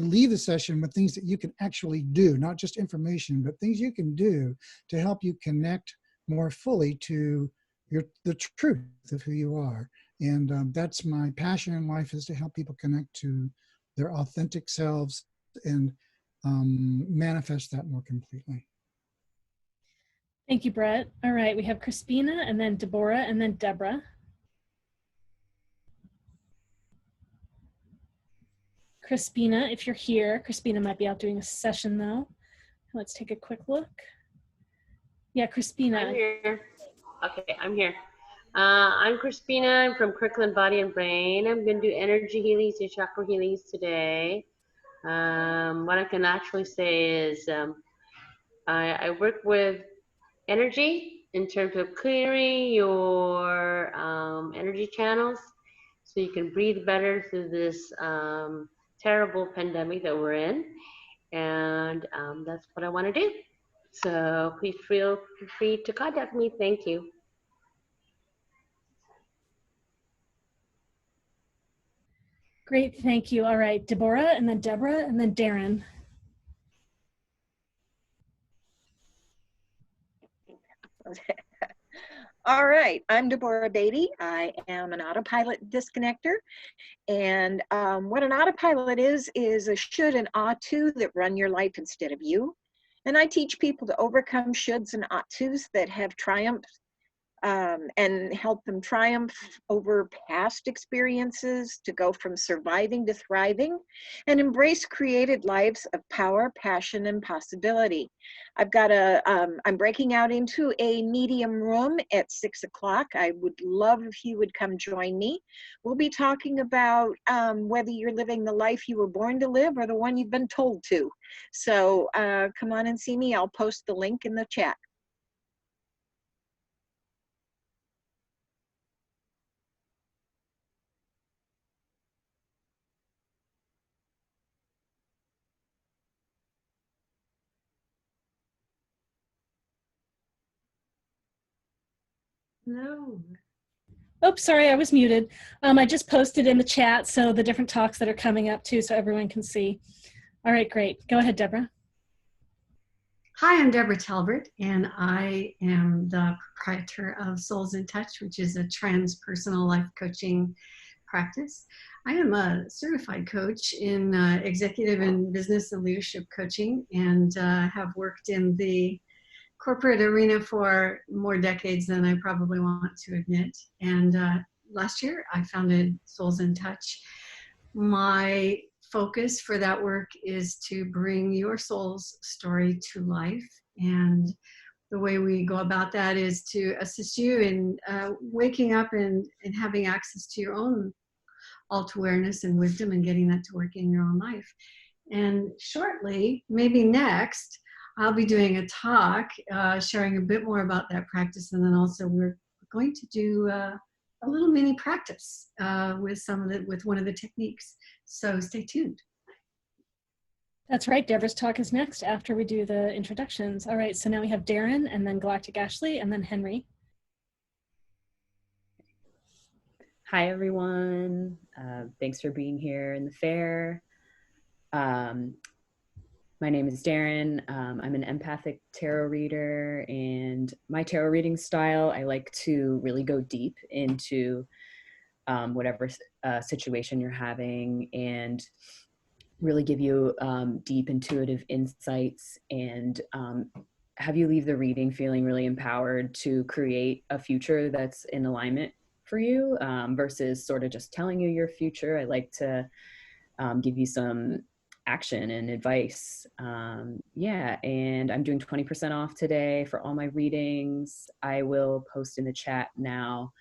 leave the session with things that you can actually do, not just information, but things you can do to help you connect more fully to the truth of who you are. And that's my passion in life, is to help people connect to their authentic selves and manifest that more completely. Thank you, Brett. All right, we have Crispina, and then Deborah, and then Deborah. Crispina, if you're here. Crispina might be out doing a session though. Let's take a quick look. Yeah, Crispina. I'm here. Okay, I'm here. I'm Crispina. I'm from Kirkland Body and Brain. I'm going to do energy healings and chakra healings today. What I can actually say is I work with energy in terms of clearing your energy channels so you can breathe better through this terrible pandemic that we're in. And that's what I want to do. So please feel free to contact me. Thank you. Great, thank you. All right, Deborah, and then Deborah, and then Darren. All right, I'm Deborah Beatty. I am an autopilot disconnector. And what an autopilot is a should and ought to that run your life instead of you. And I teach people to overcome shoulds and ought tos that have triumphed and help them triumph over past experiences, to go from surviving to thriving, and embrace created lives of power, passion, and possibility. I've got I'm breaking out into a medium room at 6 o'clock. I would love if you would come join me. We'll be talking about whether you're living the life you were born to live or the one you've been told to. So come on and see me. I'll post the link in the chat. No. Oops, sorry, I was muted. I just posted in the chat so the different talks that are coming up too, so everyone can see. All right, great. Go ahead, Deborah. Hi, I'm Deborah Talbert, and I am the proprietor of Souls in Touch, which is a transpersonal life coaching practice. I am a certified coach in executive and business and leadership coaching, and have worked in the corporate arena for more decades than I probably want to admit. And last year I founded Souls in Touch. My focus for that work is to bring your soul's story to life. And the way we go about that is to assist you in waking up and having access to your own alt awareness and wisdom and getting that to work in your own life. And shortly, maybe next, I'll be doing a talk sharing a bit more about that practice, and then also we're going to do a little mini practice with one of the techniques. So stay tuned. That's right. Deborah's talk is next after we do the introductions. All right, so now we have Darren, and then Galactic Ashley, and then Henry. Hi, everyone. Thanks for being here in the fair. My name is Darren. I'm an empathic tarot reader, and my tarot reading style, I like to really go deep into whatever situation you're having and really give you deep intuitive insights and have you leave the reading feeling really empowered to create a future that's in alignment for you versus sort of just telling you your future. I like to give you some action and advice. Yeah, and I'm doing 20% off today for all my readings. I will post in the chat now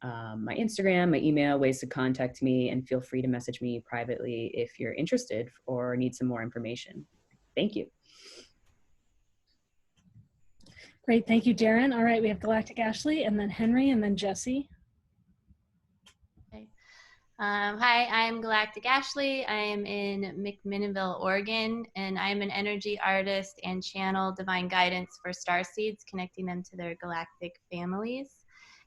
my Instagram, my email, ways to contact me, and feel free to message me privately if you're interested or need some more information. Thank you. Great, thank you, Darren. All right, we have Galactic Ashley, and then Henry, and then Jessie. Okay. Hi, I'm Galactic Ashley. I am in McMinnville, Oregon, and I am an energy artist and channel divine guidance for starseeds, connecting them to their galactic families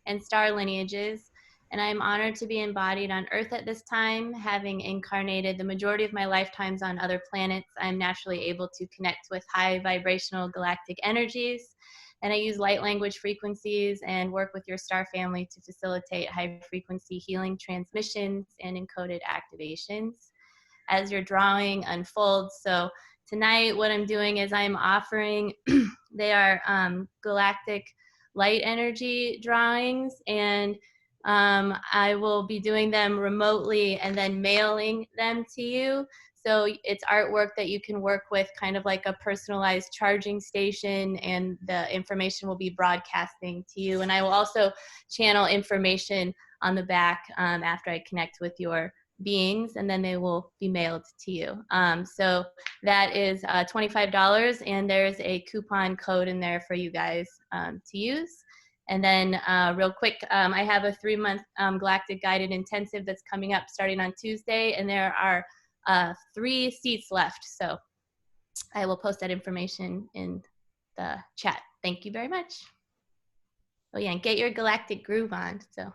and star lineages. And I'm honored to be embodied on Earth at this time. Having incarnated the majority of my lifetimes on other planets, I'm naturally able to connect with high vibrational galactic energies. And I use light language frequencies and work with your star family to facilitate high frequency healing transmissions and encoded activations as your drawing unfolds. So tonight what I'm doing is I'm offering, they are galactic light energy drawings, and I will be doing them remotely and then mailing them to you. So it's artwork that you can work with, kind of like a personalized charging station, and the information will be broadcasting to you. And I will also channel information on the back after I connect with your beings, and then they will be mailed to you. So that is $25, and there's a coupon code in there for you guys to use. And then real quick, I have a 3-month Galactic Guided Intensive that's coming up starting on Tuesday, and there are 3 seats left. So I will post that information in the chat. Thank you very much. Oh yeah, and get your galactic groove on. So.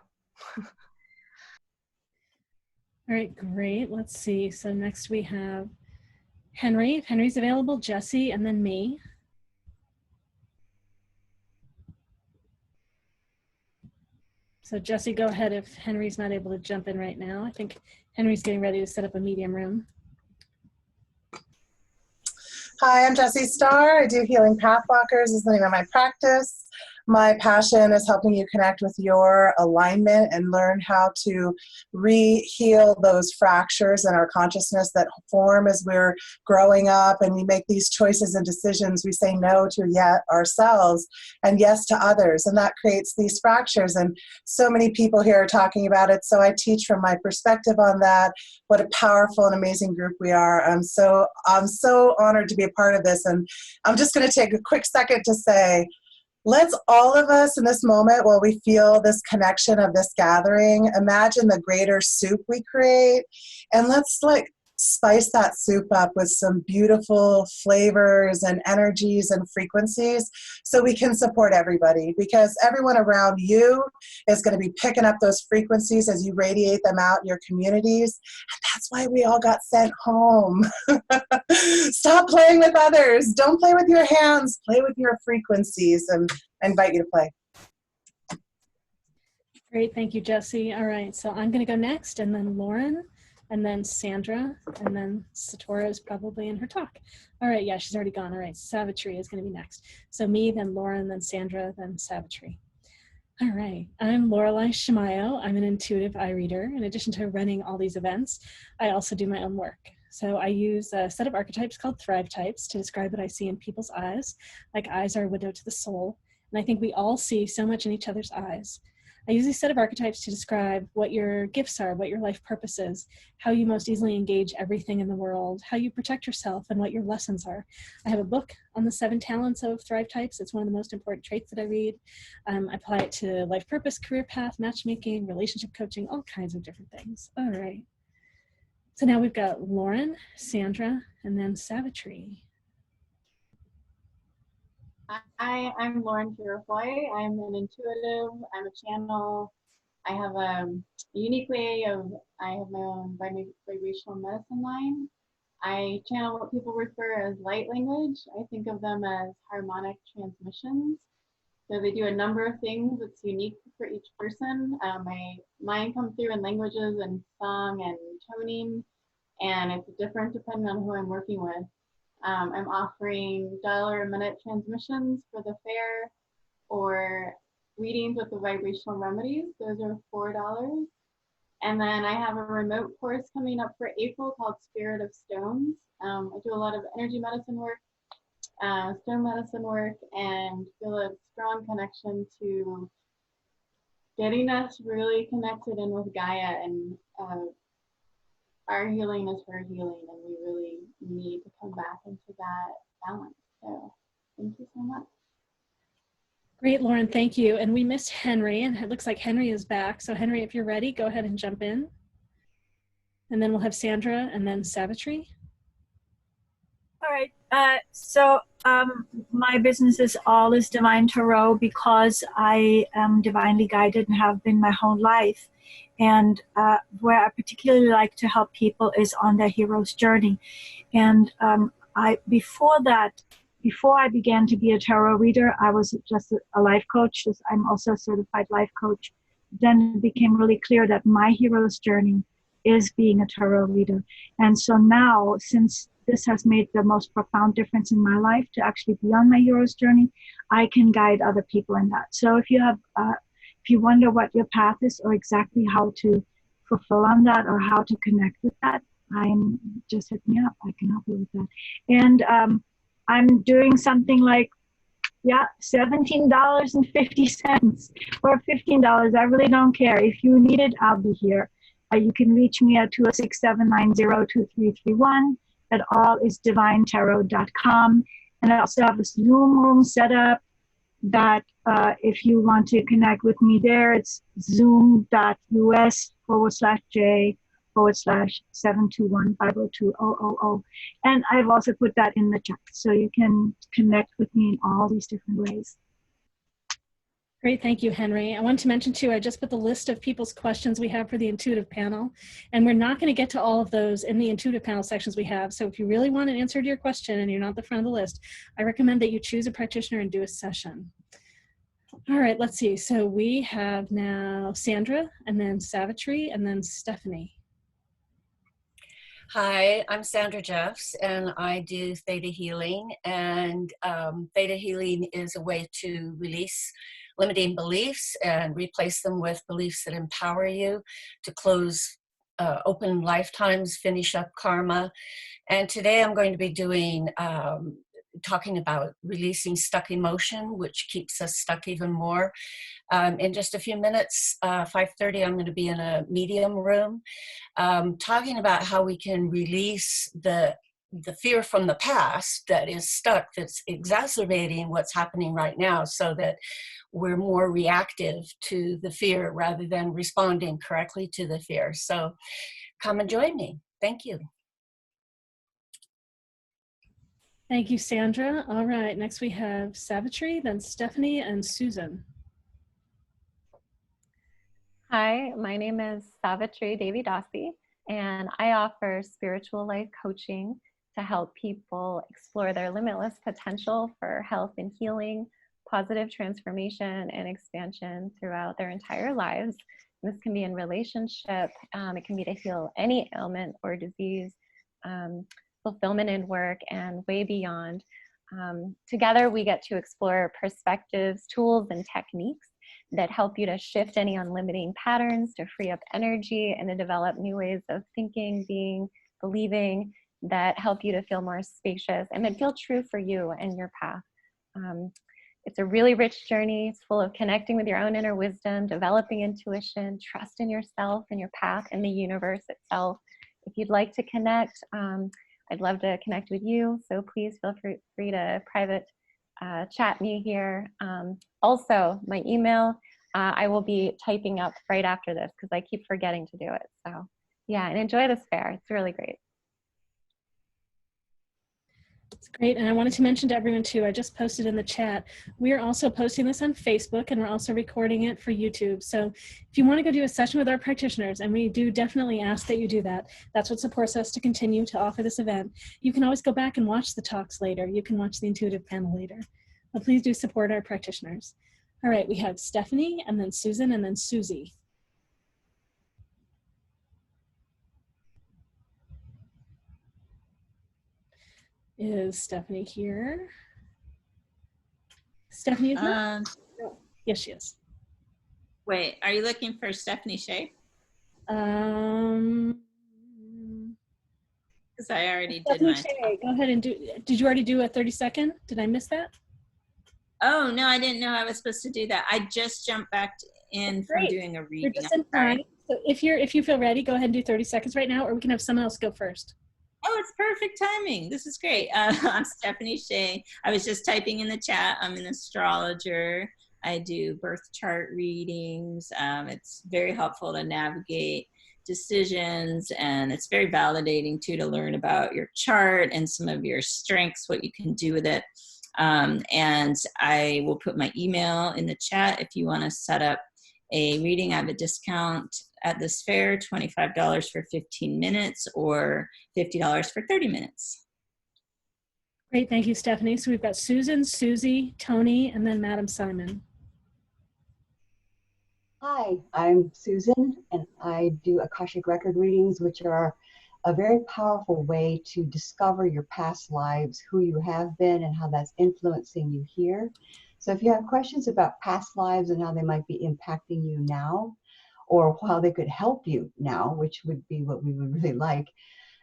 All right, great. Let's see. So next we have Henry. If Henry's available, Jessie, and then me. So Jessie, go ahead if Henry's not able to jump in right now. I think Henry's getting ready to set up a medium room. Hi, I'm Jessie Starr. I do Healing Pathwalkers is the name of my practice. My passion is helping you connect with your alignment and learn how to re-heal those fractures in our consciousness that form as we're growing up and we make these choices and decisions. We say no to yet ourselves and yes to others, and that creates these fractures. And so many people here are talking about it, so I teach from my perspective on that. What a powerful and amazing group we are. I'm so honored to be a part of this, and I'm just going to take a quick second to say, let's all of us in this moment, while we feel this connection of this gathering, imagine the greater soup we create, and let's like spice that soup up with some beautiful flavors and energies and frequencies so we can support everybody, because everyone around you is going to be picking up those frequencies as you radiate them out in your communities. And that's why we all got sent home. Stop playing with others. Don't play with your hands. Play with your frequencies, and I invite you to play. Great, thank you, Jessie. All right, so I'm going to go next, and then Lauren, and then Sandra, and then Satora is probably in her talk. All right, yeah, she's already gone. All right, Savitri is going to be next. So me, then Lauren, then Sandra, then Savitri. All right, I'm Lorelei Schmao. I'm an intuitive eye reader. In addition to running all these events, I also do my own work. So I use a set of archetypes called Thrive Types to describe what I see in people's eyes, like eyes are a window to the soul. And I think we all see so much in each other's eyes. I use these set of archetypes to describe what your gifts are, what your life purpose is, how you most easily engage everything in the world, how you protect yourself, and what your lessons are. I have a book on the 7 talents of Thrive Types. It's one of the most important traits that I read. I apply it to life purpose, career path, matchmaking, relationship coaching, all kinds of different things. All right. So now we've got Lauren, Sandra, and then Savitri. Hi, I'm Lauren Purifoy. I'm an intuitive, I'm a channel. I have a unique way of, I have my own vibrational medicine line. I channel what people refer as light language. I think of them as harmonic transmissions. So they do a number of things that's unique for each person. Mine come through in languages and song and toning, and it's different depending on who I'm working with. I'm offering $1 a minute transmissions for the fair, or readings with the vibrational remedies. Those are $4. And then I have a remote course coming up for April called Spirit of Stones. I do a lot of energy medicine work, stone medicine work, and feel a strong connection to getting us really connected in with Gaia, and our healing is her healing, and we really need to come back into that balance. So thank you so much. Great, Lauren, thank you. And we missed Henry, and it looks like Henry is back. So Henry, if you're ready, go ahead and jump in. And then we'll have Sandra and then Savitri. All right, my business is All is Divine Tarot because I am divinely guided and have been my whole life. And where I particularly like to help people is on their hero's journey. And before I began to be a tarot reader, I was just a life coach. I'm also a certified life coach. Then it became really clear that my hero's journey is being a tarot reader. And so now, since this has made the most profound difference in my life to actually be on my hero's journey, I can guide other people in that. So if you have, if you wonder what your path is or exactly how to fulfill on that or how to connect with that, just hit me up. I can help you with that. And I'm doing something like, $17.50 or $15. I really don't care. If you need it, I'll be here. You can reach me at 206-790-2331 at allisdivinetarot.com. And I also have a Zoom room set up that if you want to connect with me there, it's zoom.us/J/721-502-000. And I've also put that in the chat, so you can connect with me in all these different ways. Great, thank you, Henry. I want to mention too, I just put the list of people's questions we have for the intuitive panel, and we're not going to get to all of those in the intuitive panel sections we have. So if you really want an answer to your question and you're not at the front of the list, I recommend that you choose a practitioner and do a session. All right, let's see. So we have now Sandra, and then Savitri, and then Stephanie. Hi, I'm Sandra Jeffs, and I do Theta Healing. And Theta Healing is a way to release limiting beliefs and replace them with beliefs that empower you to close open lifetimes, finish up karma. And today I'm going to be doing talking about releasing stuck emotion, which keeps us stuck even more. In just a few minutes, 5:30, I'm going to be in a medium room talking about how we can release the fear from the past that is stuck, that's exacerbating what's happening right now, so that we're more reactive to the fear rather than responding correctly to the fear. So come and join me. Thank you. Thank you, Sandra. All right, next we have Savitri, then Stephanie, and Susan. Hi, my name is Savitri Devi Dasi, and I offer spiritual life coaching to help people explore their limitless potential for health and healing, positive transformation and expansion throughout their entire lives. This can be in relationship, it can be to heal any ailment or disease, fulfillment in work, and way beyond. Together we get to explore perspectives, tools, and techniques that help you to shift any unlimiting patterns, to free up energy, and to develop new ways of thinking, being, believing, that help you to feel more spacious and that feel true for you and your path. It's a really rich journey. It's full of connecting with your own inner wisdom, developing intuition, trust in yourself and your path and the universe itself. If you'd like to connect, I'd love to connect with you. So please feel free to private chat me here. Also, my email, I will be typing up right after this because I keep forgetting to do it. So yeah, and enjoy this fair. It's really great. It's great, and I wanted to mention to everyone too, I just posted in the chat, we are also posting this on Facebook, and we're also recording it for YouTube. So if you want to go do a session with our practitioners, and we do definitely ask that you do that, that's what supports us to continue to offer this event. You can always go back and watch the talks later. You can watch the intuitive panel later. But please do support our practitioners. All right, we have Stephanie, and then Susan, and then Susie. Is Stephanie here? Stephanie is here? Yes, she is. Wait, are you looking for Stephanie Shea? Because I already did Stephanie my Shea, go ahead and did you already do a 30-second? Did I miss that? Oh, no, I didn't know I was supposed to do that. I just jumped back in from doing a You're reading. just in time. So if you feel ready, go ahead and do 30 seconds right now, or we can have someone else go first. Oh, it's perfect timing. This is great. I'm Stephanie Shea. I was just typing in the chat. I'm an astrologer. I do birth chart readings. It's very helpful to navigate decisions, and it's very validating too to learn about your chart and some of your strengths, what you can do with it. And I will put my email in the chat if you want to set up a reading. I have a discount at this fair, $25 for 15 minutes or $50 for 30 minutes. Great, thank you, Stephanie. So we've got Susan, Susie, Tony, and then Madam Simon. Hi, I'm Susan, and I do Akashic record readings, which are a very powerful way to discover your past lives, who you have been, and how that's influencing you here. So if you have questions about past lives and how they might be impacting you now, or how they could help you now, which would be what we would really like,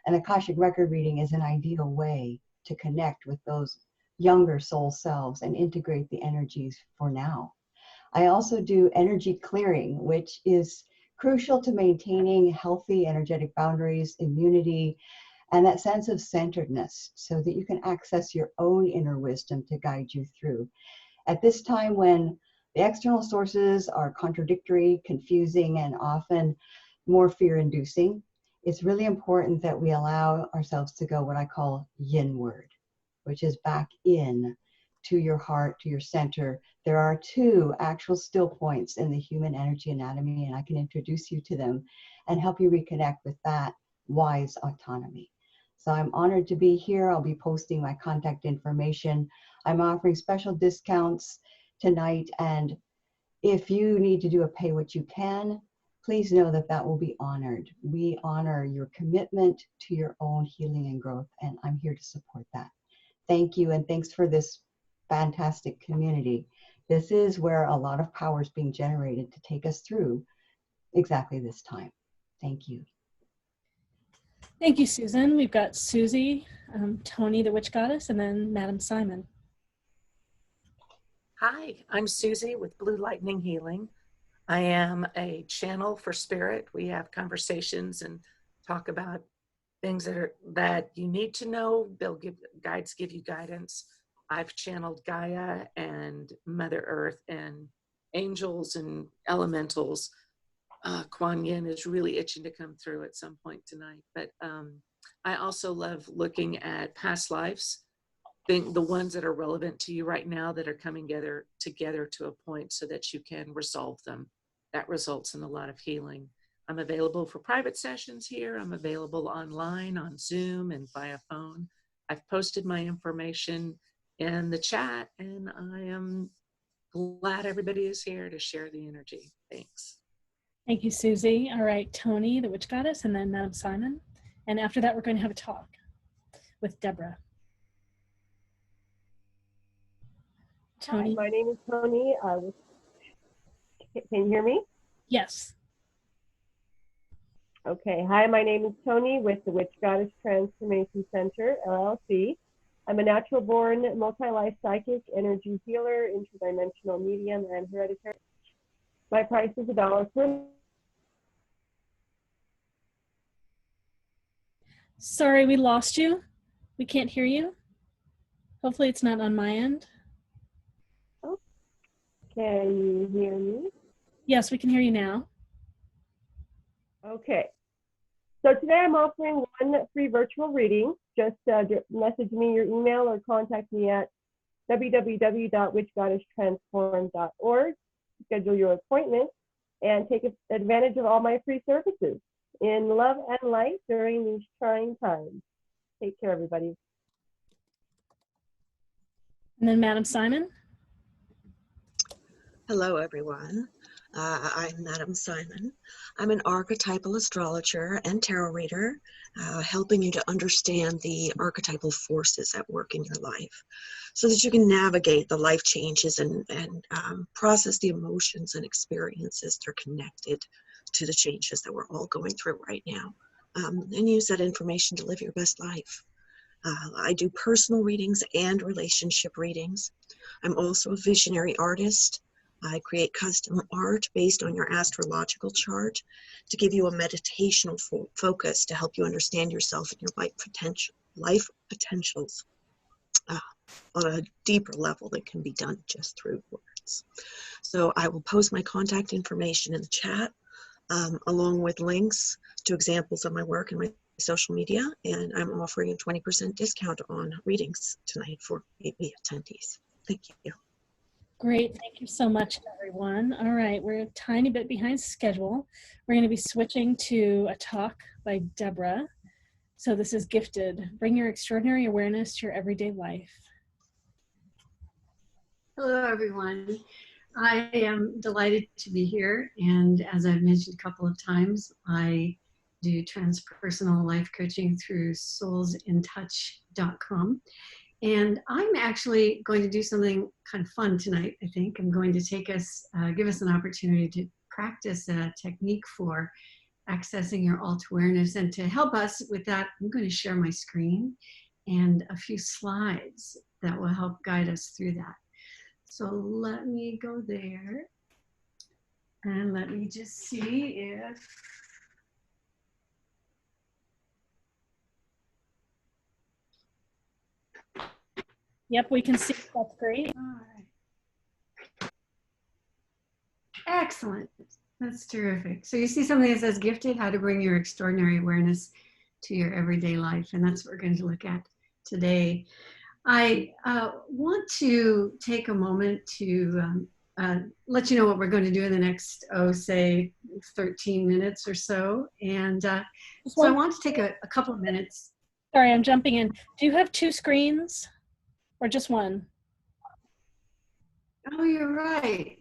an Akashic record reading is an ideal way to connect with those younger soul selves and integrate the energies for now. I also do energy clearing, which is crucial to maintaining healthy energetic boundaries, immunity, and that sense of centeredness so that you can access your own inner wisdom to guide you through. At this time when the external sources are contradictory, confusing, and often more fear-inducing, it's really important that we allow ourselves to go what I call yinward, which is back in to your heart, to your center. There are 2 actual still points in the human energy anatomy, and I can introduce you to them and help you reconnect with that wise autonomy. So I'm honored to be here. I'll be posting my contact information. I'm offering special discounts tonight, and if you need to do a pay what you can, please know that that will be honored. We honor your commitment to your own healing and growth, and I'm here to support that. Thank you, and thanks for this fantastic community. This is where a lot of power is being generated to take us through exactly this time. Thank you. Thank you, Susan. We've got Susie, Tony, the Witch Goddess, and then Madam Simon. Hi, I'm Susie with Blue Lightning Healing. I am a channel for spirit. We have conversations and talk about things that you need to know. Guides give you guidance. I've channeled Gaia and Mother Earth and angels and elementals. Kuan Yin is really itching to come through at some point tonight. But I also love looking at past lives, the ones that are relevant to you right now that are coming together to a point so that you can resolve them. That results in a lot of healing. I'm available for private sessions here. I'm available online on Zoom and via phone. I've posted my information in the chat, and I am glad everybody is here to share the energy. Thanks. Thank you, Susie. All right, Tony, the Witch Goddess, and then Madam Simon. And after that, we're going to have a talk with Deborah. Tony. Hi, my name is Tony. Can you hear me? Yes. Okay. Hi, my name is Tony with the Witch Goddess Transformation Center, LLC. I'm a natural-born, multi-life psychic, energy healer, interdimensional medium, and hereditary. My price is $1 per. Sorry, we lost you. We can't hear you. Hopefully it's not on my end. Oh, can you hear me? Yes, we can hear you now. Okay. So today I'm offering one free virtual reading. Just message me your email or contact me at www.witchgoddesstransform.org. Schedule your appointment and take advantage of all my free services in love and light during these trying times. Take care, everybody. And then Madam Simon. Hello, everyone. I'm Madam Simon. I'm an archetypal astrologer and tarot reader, helping you to understand the archetypal forces at work in your life so that you can navigate the life changes and process the emotions and experiences that are connected to the changes that we're all going through right now, and use that information to live your best life. I do personal readings and relationship readings. I'm also a visionary artist. I create custom art based on your astrological chart to give you a meditational focus to help you understand yourself and your life potentials on a deeper level that can be done just through words. So I will post my contact information in the chat, along with links to examples of my work and my social media, and I'm offering a 20% discount on readings tonight for me attendees. Thank you. Great, thank you so much, everyone. All right, we're a tiny bit behind schedule. We're going to be switching to a talk by Deborah. So this is Gifted. Bring your extraordinary awareness to your everyday life. Hello, everyone. I am delighted to be here, and as I've mentioned a couple of times, I do transpersonal life coaching through soulsintouch.com. And I'm actually going to do something kind of fun tonight, I think. I'm going to take us, give us an opportunity to practice a technique for accessing your alt awareness. And to help us with that, I'm going to share my screen and a few slides that will help guide us through that. So let me go there. And let me just see if... Yep, we can see. That's great. All right. Excellent. That's terrific. So you see something that says Gifted, how to bring your extraordinary awareness to your everyday life. And that's what we're going to look at today. I want to take a moment to let you know what we're going to do in the next, say 13 minutes or so. And so I want to take a couple of minutes. Sorry, I'm jumping in. Do you have two screens? Or just one? Oh, you're right.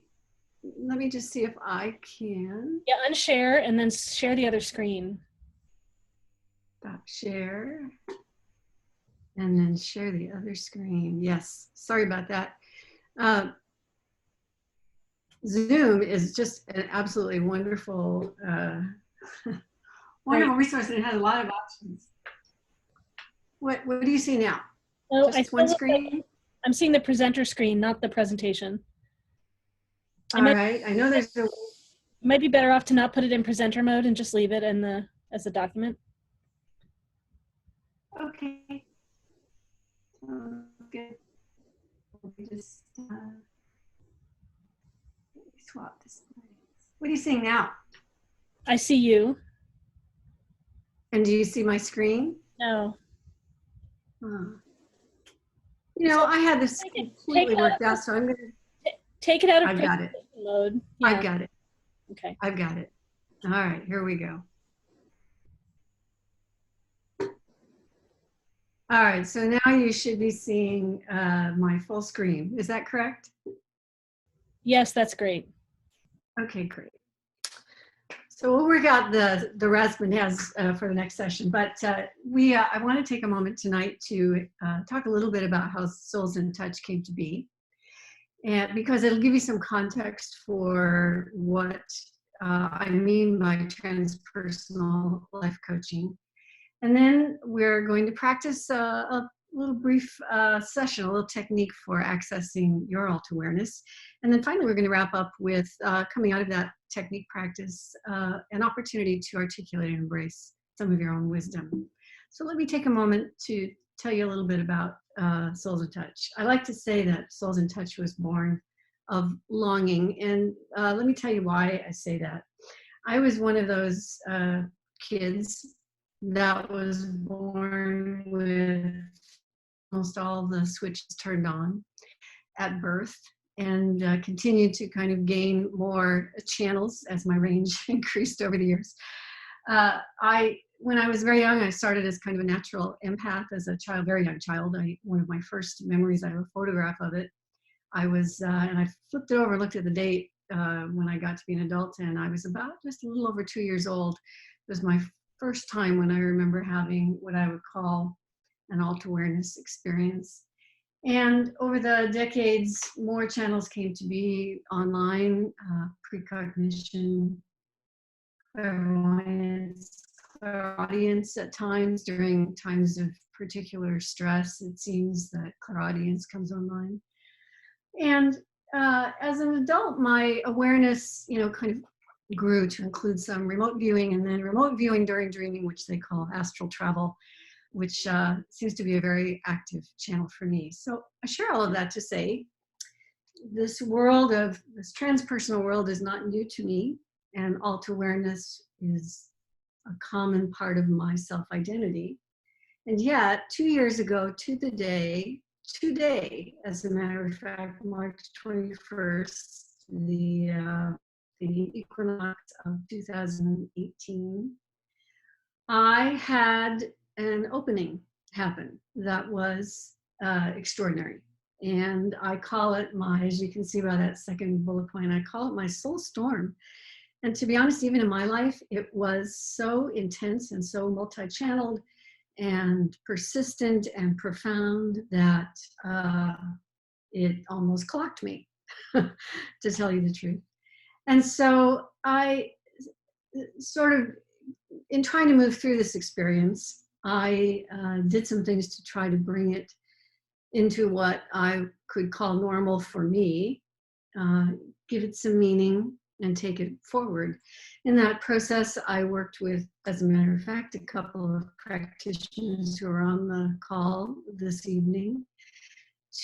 Let me just see if I can. Yeah, unshare and then share the other screen. Stop share. And then share the other screen. Yes, sorry about that. Zoom is just an absolutely wonderful, wonderful resource, and it has a lot of options. What do you see now? Oh, just one screen? Like I'm seeing the presenter screen, not the presentation. All right, I know there's a... It might be better off to not put it in presenter mode and just leave it in as a document. Okay. Good. Let me just swap this. What are you seeing now? I see you. And do you see my screen? No. Huh. You know, I had this completely worked out, so I'm going to take it out of presentation mode. Yeah. I've got it. Okay. I've got it. All right, here we go. All right, so now you should be seeing my full screen. Is that correct? Yes, that's great. Okay, great. So we'll work out the rest has for the next session, but I want to take a moment tonight to talk a little bit about how Souls in Touch came to be, and because it'll give you some context for what I mean by transpersonal life coaching. And then we're going to practice a little brief session, a little technique for accessing your alt awareness. And then finally, we're going to wrap up with coming out of that technique practice, an opportunity to articulate and embrace some of your own wisdom. So let me take a moment to tell you a little bit about Souls in Touch. I like to say that Souls in Touch was born of longing, and let me tell you why I say that. I was one of those kids that was born with almost all the switches turned on at birth, and continued to kind of gain more channels as my range increased over the years. When I was very young, I started as kind of a natural empath as a child, very young child. One of my first memories, I have a photograph of it. I was, and I flipped it over and looked at the date when I got to be an adult, and I was about just a little over 2 years old. It was my first time when I remember having what I would call an alt awareness experience. And over the decades, more channels came to be online, precognition, clairvoyance, clairaudience at times. During times of particular stress, it seems that clairaudience comes online. And as an adult, my awareness, kind of grew to include some remote viewing, and then remote viewing during dreaming, which they call astral travel, which seems to be a very active channel for me. So I share all of that to say, this transpersonal world is not new to me, and alt awareness is a common part of my self-identity. And yet, 2 years ago to the day, today, as a matter of fact, March 21st, the equinox of 2018, I had an opening happen that was extraordinary. And I call it as you can see by that second bullet point, I call it my soul storm. And to be honest, even in my life, it was so intense and so multi-channeled and persistent and profound that it almost clocked me, to tell you the truth. And so I sort of, in trying to move through this experience, I did some things to try to bring it into what I could call normal for me, give it some meaning, and take it forward. In that process, I worked with, as a matter of fact, a couple of practitioners who are on the call this evening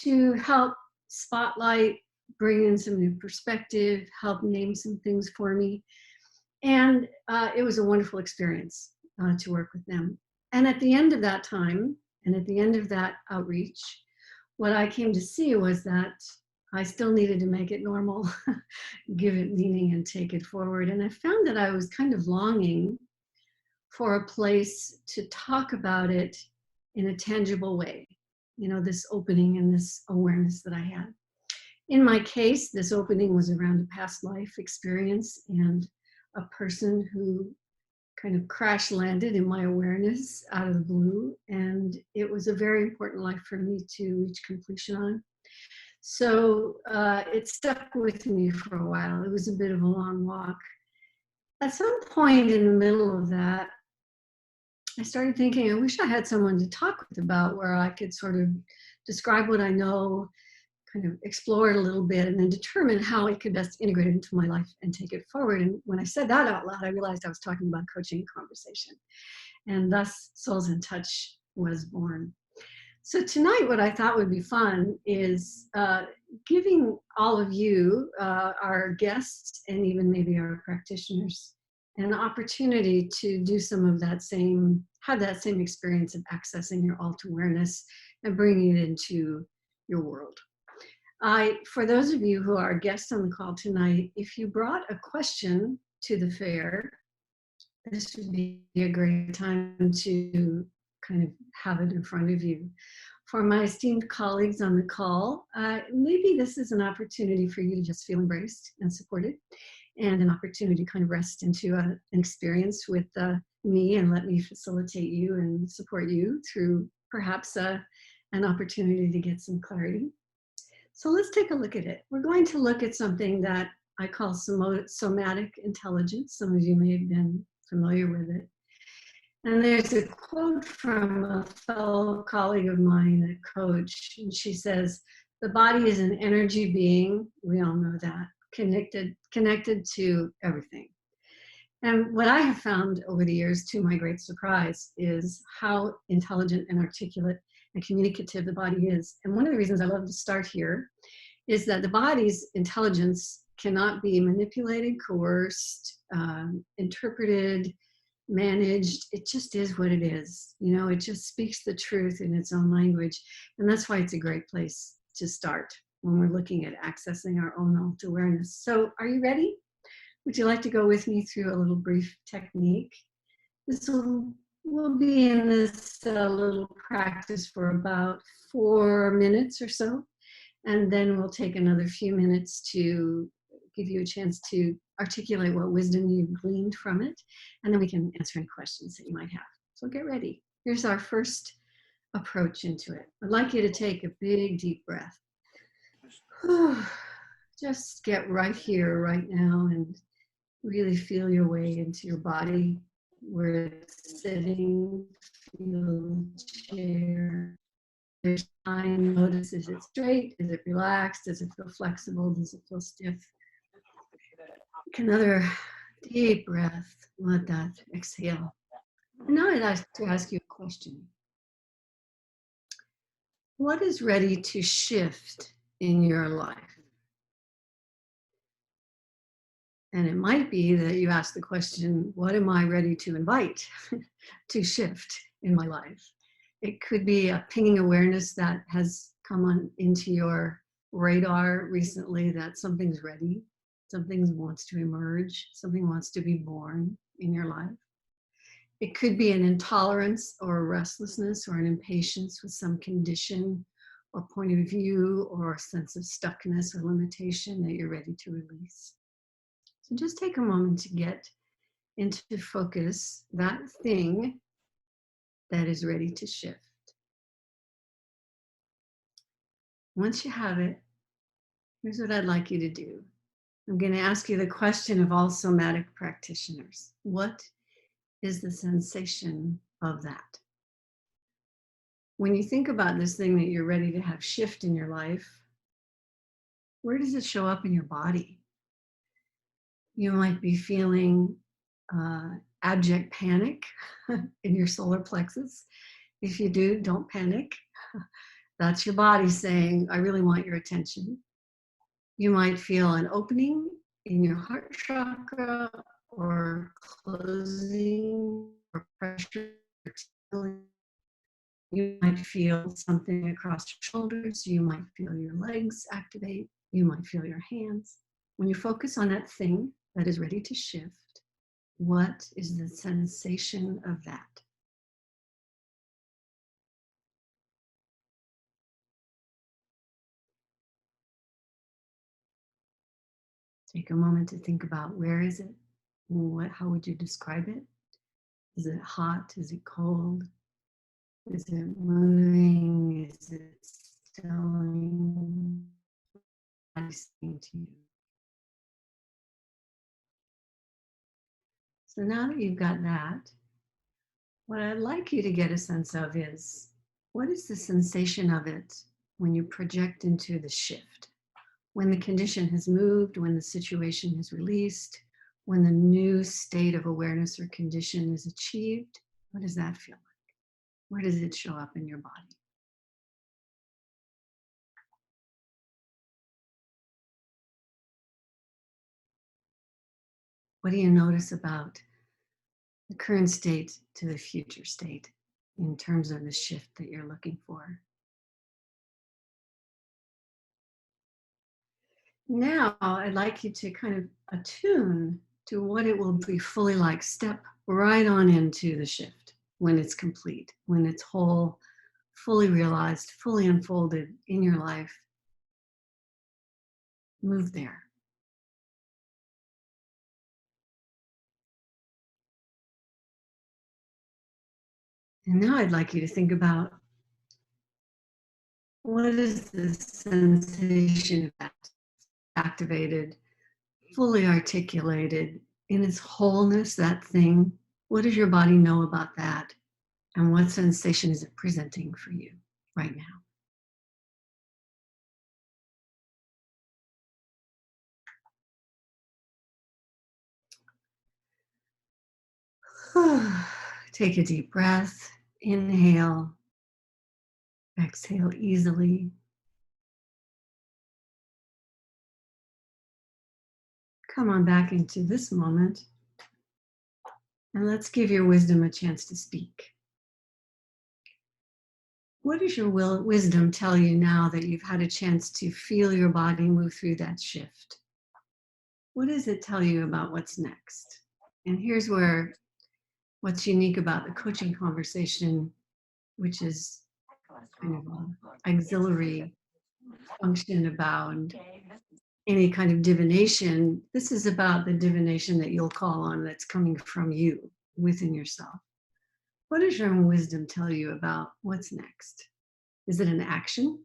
to help spotlight, bring in some new perspective, help name some things for me. And it was a wonderful experience to work with them. And at the end of that time, and at the end of that outreach, what I came to see was that I still needed to make it normal, give it meaning, and take it forward. And I found that I was kind of longing for a place to talk about it in a tangible way, this opening and this awareness that I had. In my case, this opening was around a past life experience and a person who kind of crash landed in my awareness out of the blue. And it was a very important life for me to reach completion on. So it stuck with me for a while. It was a bit of a long walk. At some point in the middle of that, I started thinking, I wish I had someone to talk with about, where I could sort of describe what I know, kind of explore it a little bit, and then determine how I could best integrate it into my life and take it forward. And when I said that out loud, I realized I was talking about coaching conversation. And thus Souls in Touch was born. So tonight, what I thought would be fun is giving all of you, our guests, and even maybe our practitioners, an opportunity to do some of that have that same experience of accessing your alt awareness and bringing it into your world. For those of you who are guests on the call tonight, if you brought a question to the fair, this would be a great time to kind of have it in front of you. For my esteemed colleagues on the call, maybe this is an opportunity for you to just feel embraced and supported, and an opportunity to kind of rest into an experience with me and let me facilitate you and support you through perhaps an opportunity to get some clarity. So let's take a look at it. We're going to look at something that I call somatic intelligence. Some of you may have been familiar with it. And there's a quote from a fellow colleague of mine, a coach, and she says, "The body is an energy being," we all know that, connected to everything. And what I have found over the years, to my great surprise, is how intelligent and articulate and communicative the body is. And one of the reasons I love to start here is that the body's intelligence cannot be manipulated, coerced, interpreted, managed. It just is what it is. It just speaks the truth in its own language. And that's why it's a great place to start when we're looking at accessing our own alt awareness. So are you ready? Would you like to go with me through a little brief technique? We'll be in this little practice for about 4 minutes or so. And then we'll take another few minutes to give you a chance to articulate what wisdom you've gleaned from it. And then we can answer any questions that you might have. So get ready. Here's our first approach into it. I'd like you to take a big, deep breath. Just get right here, right now, and Really feel your way into your body, where it's sitting, feel the chair. There's time, notice, is it straight? Is it relaxed? Does it feel flexible? Does it feel stiff? Take another deep breath, let that exhale. And now I'd like to ask you a question. What is ready to shift in your life? And it might be that you ask the question, what am I ready to invite to shift in my life? It could be a pinging awareness that has come on into your radar recently that something's ready, something wants to emerge, something wants to be born in your life. It could be an intolerance or a restlessness or an impatience with some condition or point of view or a sense of stuckness or limitation that you're ready to release. So just take a moment to get into focus that thing that is ready to shift. Once you have it, here's what I'd like you to do. I'm going to ask you the question of all somatic practitioners. What is the sensation of that? When you think about this thing that you're ready to have shift in your life, where does it show up in your body? You might be feeling abject panic in your solar plexus. If you do, don't panic. That's your body saying, I really want your attention. You might feel an opening in your heart chakra or closing or pressure. You might feel something across your shoulders. You might feel your legs activate. You might feel your hands. When you focus on that thing that is ready to shift, what is the sensation of that? Take a moment to think about where is it? How would you describe it? Is it hot? Is it cold? Is it moving? Is it stilling? What is it saying to you? So now that you've got that, what I'd like you to get a sense of is, what is the sensation of it when you project into the shift? When the condition has moved, when the situation is released, when the new state of awareness or condition is achieved, what does that feel like? Where does it show up in your body? What do you notice about the current state to the future state in terms of the shift that you're looking for? Now, I'd like you to kind of attune to what it will be fully like. Step right on into the shift when it's complete, when it's whole, fully realized, fully unfolded in your life. Move there. And now I'd like you to think about, what is the sensation of that activated, fully articulated in its wholeness, that thing? What does your body know about that? And what sensation is it presenting for you right now? Take a deep breath. Inhale. Exhale easily. Come on back into this moment. And let's give your wisdom a chance to speak. What does your wisdom tell you now that you've had a chance to feel your body move through that shift? What does it tell you about what's next? And here's where what's unique about the coaching conversation, which is kind of an auxiliary function about any kind of divination. This is about the divination that you'll call on that's coming from you within yourself. What does your own wisdom tell you about what's next? Is it an action?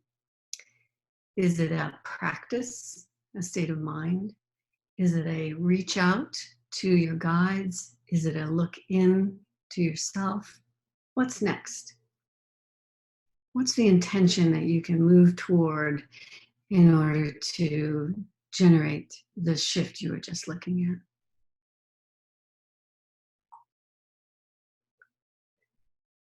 Is it a practice, a state of mind? Is it a reach out to your guides? Is it a look in to yourself? What's next? What's the intention that you can move toward in order to generate the shift you were just looking at?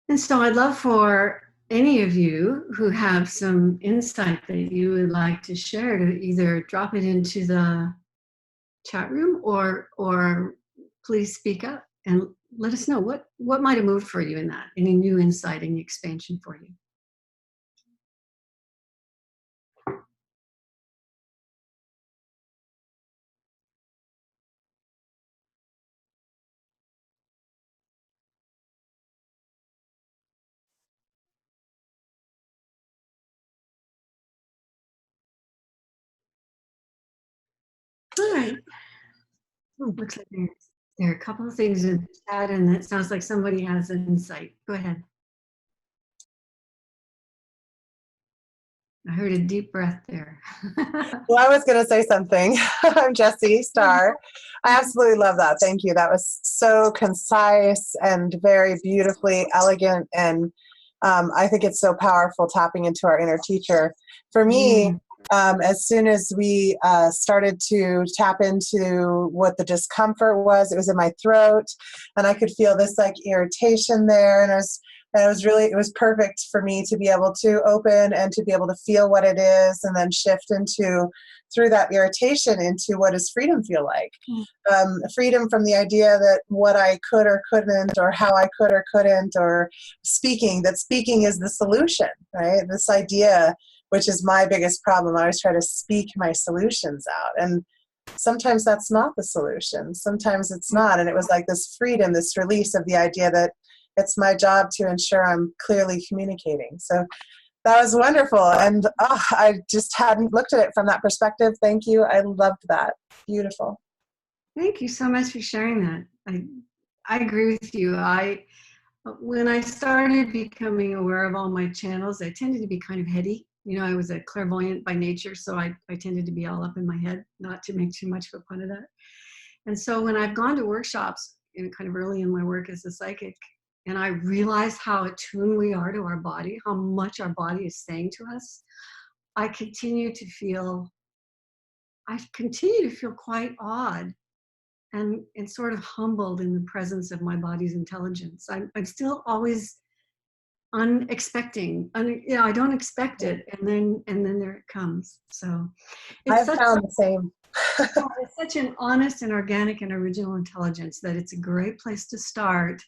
And so I'd love for any of you who have some insight that you would like to share to either drop it into the chat room or please speak up and let us know what might have moved for you in that, any new insight, any expansion for you. All right. Looks like there are a couple of things in the chat, and it sounds like somebody has an insight. Go ahead. I heard a deep breath there. Well, I was going to say something. I'm Jessie Starr. I absolutely love that. Thank you. That was so concise and very beautifully elegant. And I think it's so powerful tapping into our inner teacher. For me, as soon as we started to tap into what the discomfort was, it was in my throat, and I could feel this like irritation there. And it was perfect for me to be able to open and to be able to feel what it is, and then shift through that irritation into what does freedom feel like. Freedom from the idea that what I could or couldn't, or how I could or couldn't, or that speaking is the solution, right? This idea, which is my biggest problem. I always try to speak my solutions out. And sometimes that's not the solution. Sometimes it's not. And it was like this freedom, this release of the idea that it's my job to ensure I'm clearly communicating. So that was wonderful. And I just hadn't looked at it from that perspective. Thank you. I loved that. Beautiful. Thank you so much for sharing that. I agree with you. When I started becoming aware of all my channels, I tended to be kind of heady. You know, I was a clairvoyant by nature, so I tended to be all up in my head, not to make too much of a point of that. And so when I've gone to workshops, kind of early in my work as a psychic, and I realize how attuned we are to our body, how much our body is saying to us, I continue to feel quite awed and sort of humbled in the presence of my body's intelligence. I'm still always unexpecting. I don't expect it, and then there it comes. So I've found the same. It's such an honest and organic and original intelligence that it's a great place to start,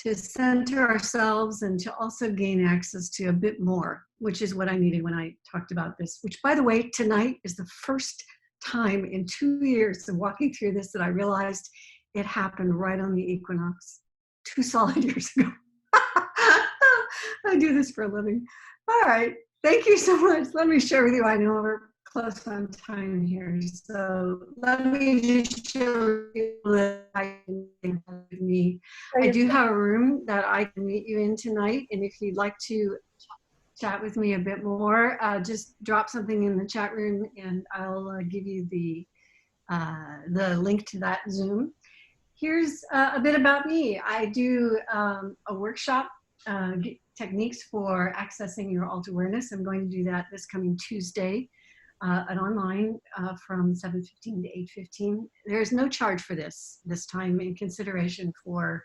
to center ourselves and to also gain access to a bit more, which is what I needed when I talked about this, which, by the way, tonight is the first time in 2 years of walking through this that I realized it happened right on the equinox, 2 solid years ago. I do this for a living. All right. Thank you so much. Let me share with you. I know we're close on time here. So let me just show you that I do have a room that I can meet you in tonight. And if you'd like to chat with me a bit more, just drop something in the chat room and I'll give you the link to that Zoom. Here's a bit about me. I do a workshop, techniques for accessing your alt awareness. I'm going to do that this coming Tuesday, at online from 7:15 to 8:15. There's no charge for this time in consideration for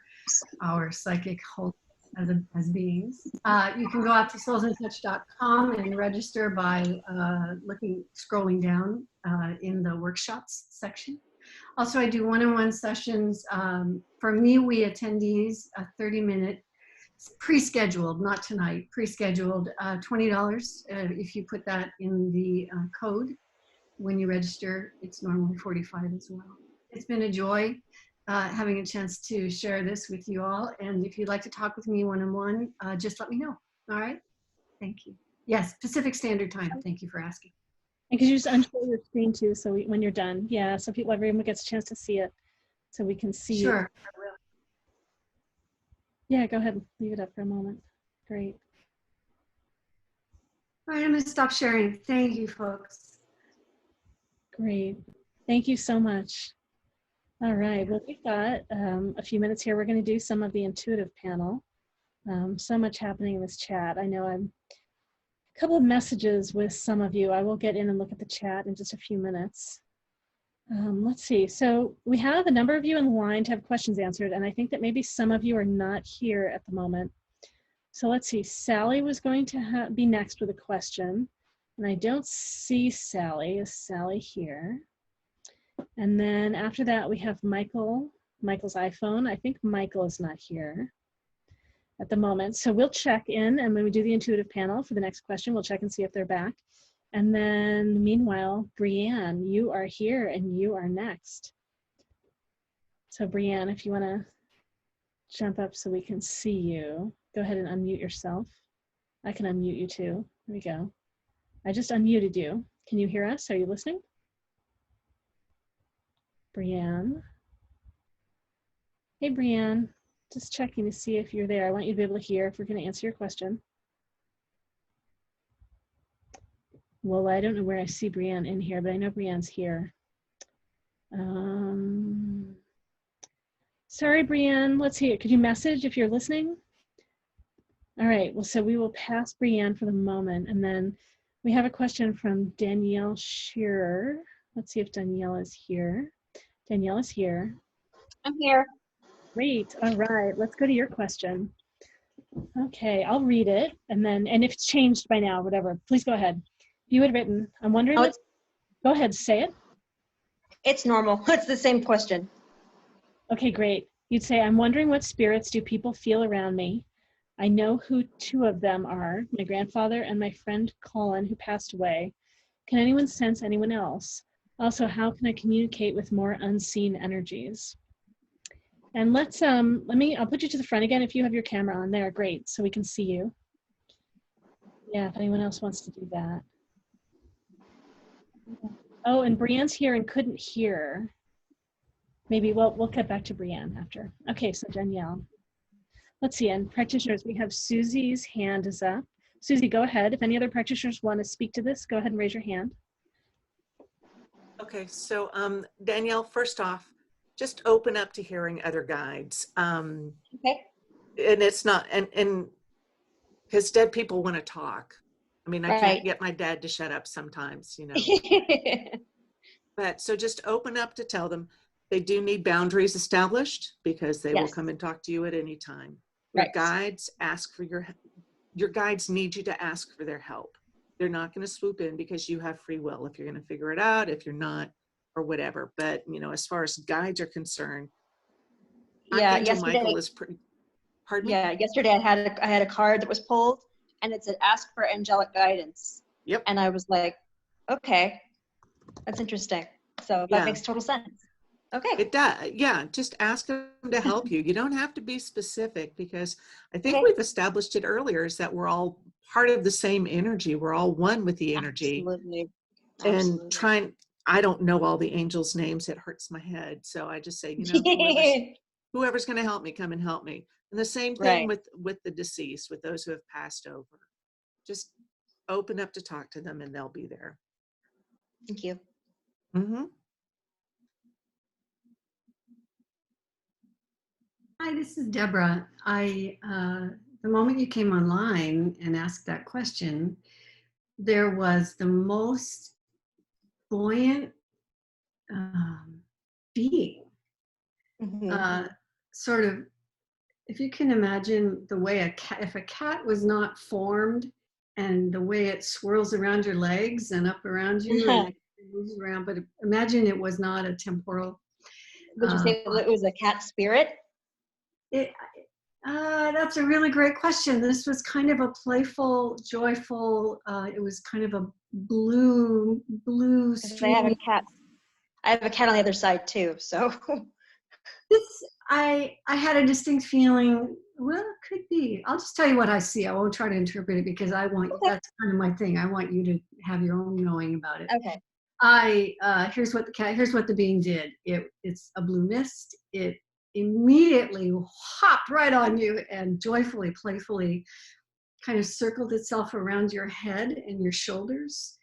our psychic whole as beings. You can go out to soulsintouch.com and register by scrolling down in the workshops section. Also, I do one-on-one sessions. For MeWe attendees, a 30-minute pre-scheduled, not tonight, pre-scheduled, $20. If you put that in the code when you register, it's normally $45 as well. It's been a joy having a chance to share this with you all. And if you'd like to talk with me one-on-one, just let me know. All right. Thank you. Yes, Pacific Standard Time. Thank you for asking. And could you just unshare your screen too, so when you're done, yeah, so everyone gets a chance to see it, so we can see. Sure. It. Yeah, go ahead. Leave it up for a moment. Great. All right, I'm going to stop sharing. Thank you, folks. Great. Thank you so much. All right, well, we've got a few minutes here. We're going to do some of the intuitive panel. So much happening in this chat. I know I'm a couple of messages with some of you. I will get in and look at the chat in just a few minutes. Let's see. So we have a number of you in the line to have questions answered, and I think that maybe some of you are not here at the moment. So let's see. Sally was going to be next with a question, and I don't see Sally. Is Sally here? And then after that, we have Michael's iPhone. I think Michael is not here at the moment. So we'll check in, and when we do the intuitive panel for the next question, we'll check and see if they're back. And then meanwhile, Brianne, you are here and you are next. So Brianne, if you want to jump up so we can see you, go ahead and unmute yourself. I can unmute you too. There we go. I just unmuted you. Can you hear us? Are you listening? Brianne. Hey, Brianne. Just checking to see if you're there. I want you to be able to hear if we're going to answer your question. Well, I don't know where I see Brianne in here, but I know Brianne's here. Sorry, Brianne. Let's see. Could you message if you're listening? All right. Well, so we will pass Brianne for the moment. And then we have a question from Danielle Shearer. Let's see if Danielle is here. Danielle is here. I'm here. Great. All right. Let's go to your question. Okay. I'll read it. And if it's changed by now, whatever, please go ahead. You had written, I'm wondering, go ahead, say it. It's normal. It's the same question. Okay, great. You'd say, I'm wondering what spirits do people feel around me? I know who two of them are, my grandfather and my friend Colin, who passed away. Can anyone sense anyone else? Also, how can I communicate with more unseen energies? And I'll put you to the front again if you have your camera on there. Great, so we can see you. Yeah, if anyone else wants to do that. Oh, and Brianne's here and couldn't hear. Maybe, well, we'll get back to Brianne after. Okay, so Danielle. Let's see, and practitioners, we have Susie's hand is up. Susie, go ahead. If any other practitioners want to speak to this, go ahead and raise your hand. Okay, so Danielle, first off, just open up to hearing other guides. Okay. And it's not, and because dead people want to talk. I mean, I can't get my dad to shut up sometimes, you know. But so just open up to tell them they do need boundaries established, because they will come and talk to you at any time. Your guides ask for your guides need you to ask for their help. They're not going to swoop in because you have free will. If you're going to figure it out, if you're not, or whatever. But you know, as far as guides are concerned, Archangel Michael is pretty. Pardon me? Yeah, yesterday I had a card that was pulled, and it said, "Ask for angelic guidance." Yep. And I was like, "Okay, that's interesting." So that makes total sense. Okay. It does. Yeah, just ask them to help you. You don't have to be specific, because I think we've established it earlier, is that we're all part of the same energy. We're all one with the energy. Absolutely. And I don't know all the angels' names. It hurts my head. So I just say, you know, whoever's going to help me, come and help me. And the same thing with the deceased, with those who have passed over. Just open up to talk to them and they'll be there. Thank you. Mm-hmm. Hi, this is Deborah. The moment you came online and asked that question, there was the most buoyant being. Sort of, if you can imagine the way if a cat was not formed, and the way it swirls around your legs and up around you and it moves around, but imagine it was not a temporal. Would you say it was a cat spirit? That's a really great question. This was kind of a playful, joyful, it was kind of a blue stream. I have a cat on the other side too, so. I had a distinct feeling, well, it could be. I'll just tell you what I see. I won't try to interpret it, because I want, that's kind of my thing. I want you to have your own knowing about it. Okay. Here's what the being did. It's a blue mist. It immediately hopped right on you and joyfully, playfully kind of circled itself around your head and your shoulders.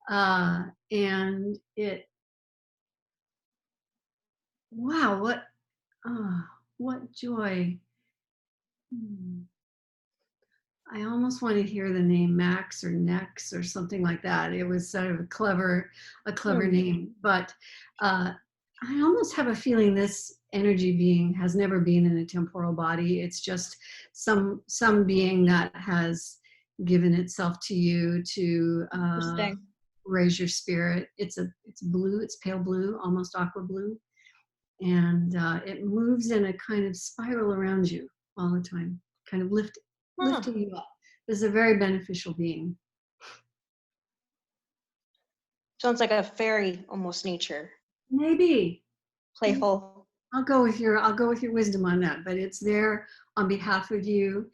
And it wow, what joy. I almost want to hear the name Max or Nex or something like that. It was sort of a clever name, but I almost have a feeling this energy being has never been in a temporal body. It's just some being that has given itself to you to raise your spirit. It's blue, it's pale blue, almost aqua blue. And it moves in a kind of spiral around you all the time, kind of lifting you up. This is a very beneficial being. Sounds like a fairy, almost nature. Maybe. Playful. I'll go with your wisdom on that, but it's there on behalf of you.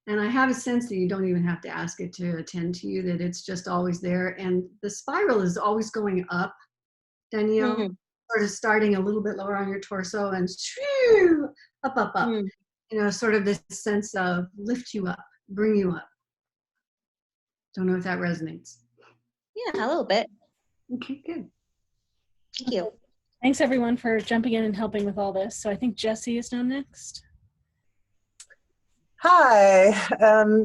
And I have a sense that you don't even have to ask it to attend to you, that it's just always there. And the spiral is always going up, Danielle, sort of starting a little bit lower on your torso and shoo, up, up, up. You know, sort of this sense of lift you up, bring you up. Don't know if that resonates. Yeah, a little bit. Okay, good. Thank you. Thanks everyone for jumping in and helping with all this. So I think Jessie is now next. Hi.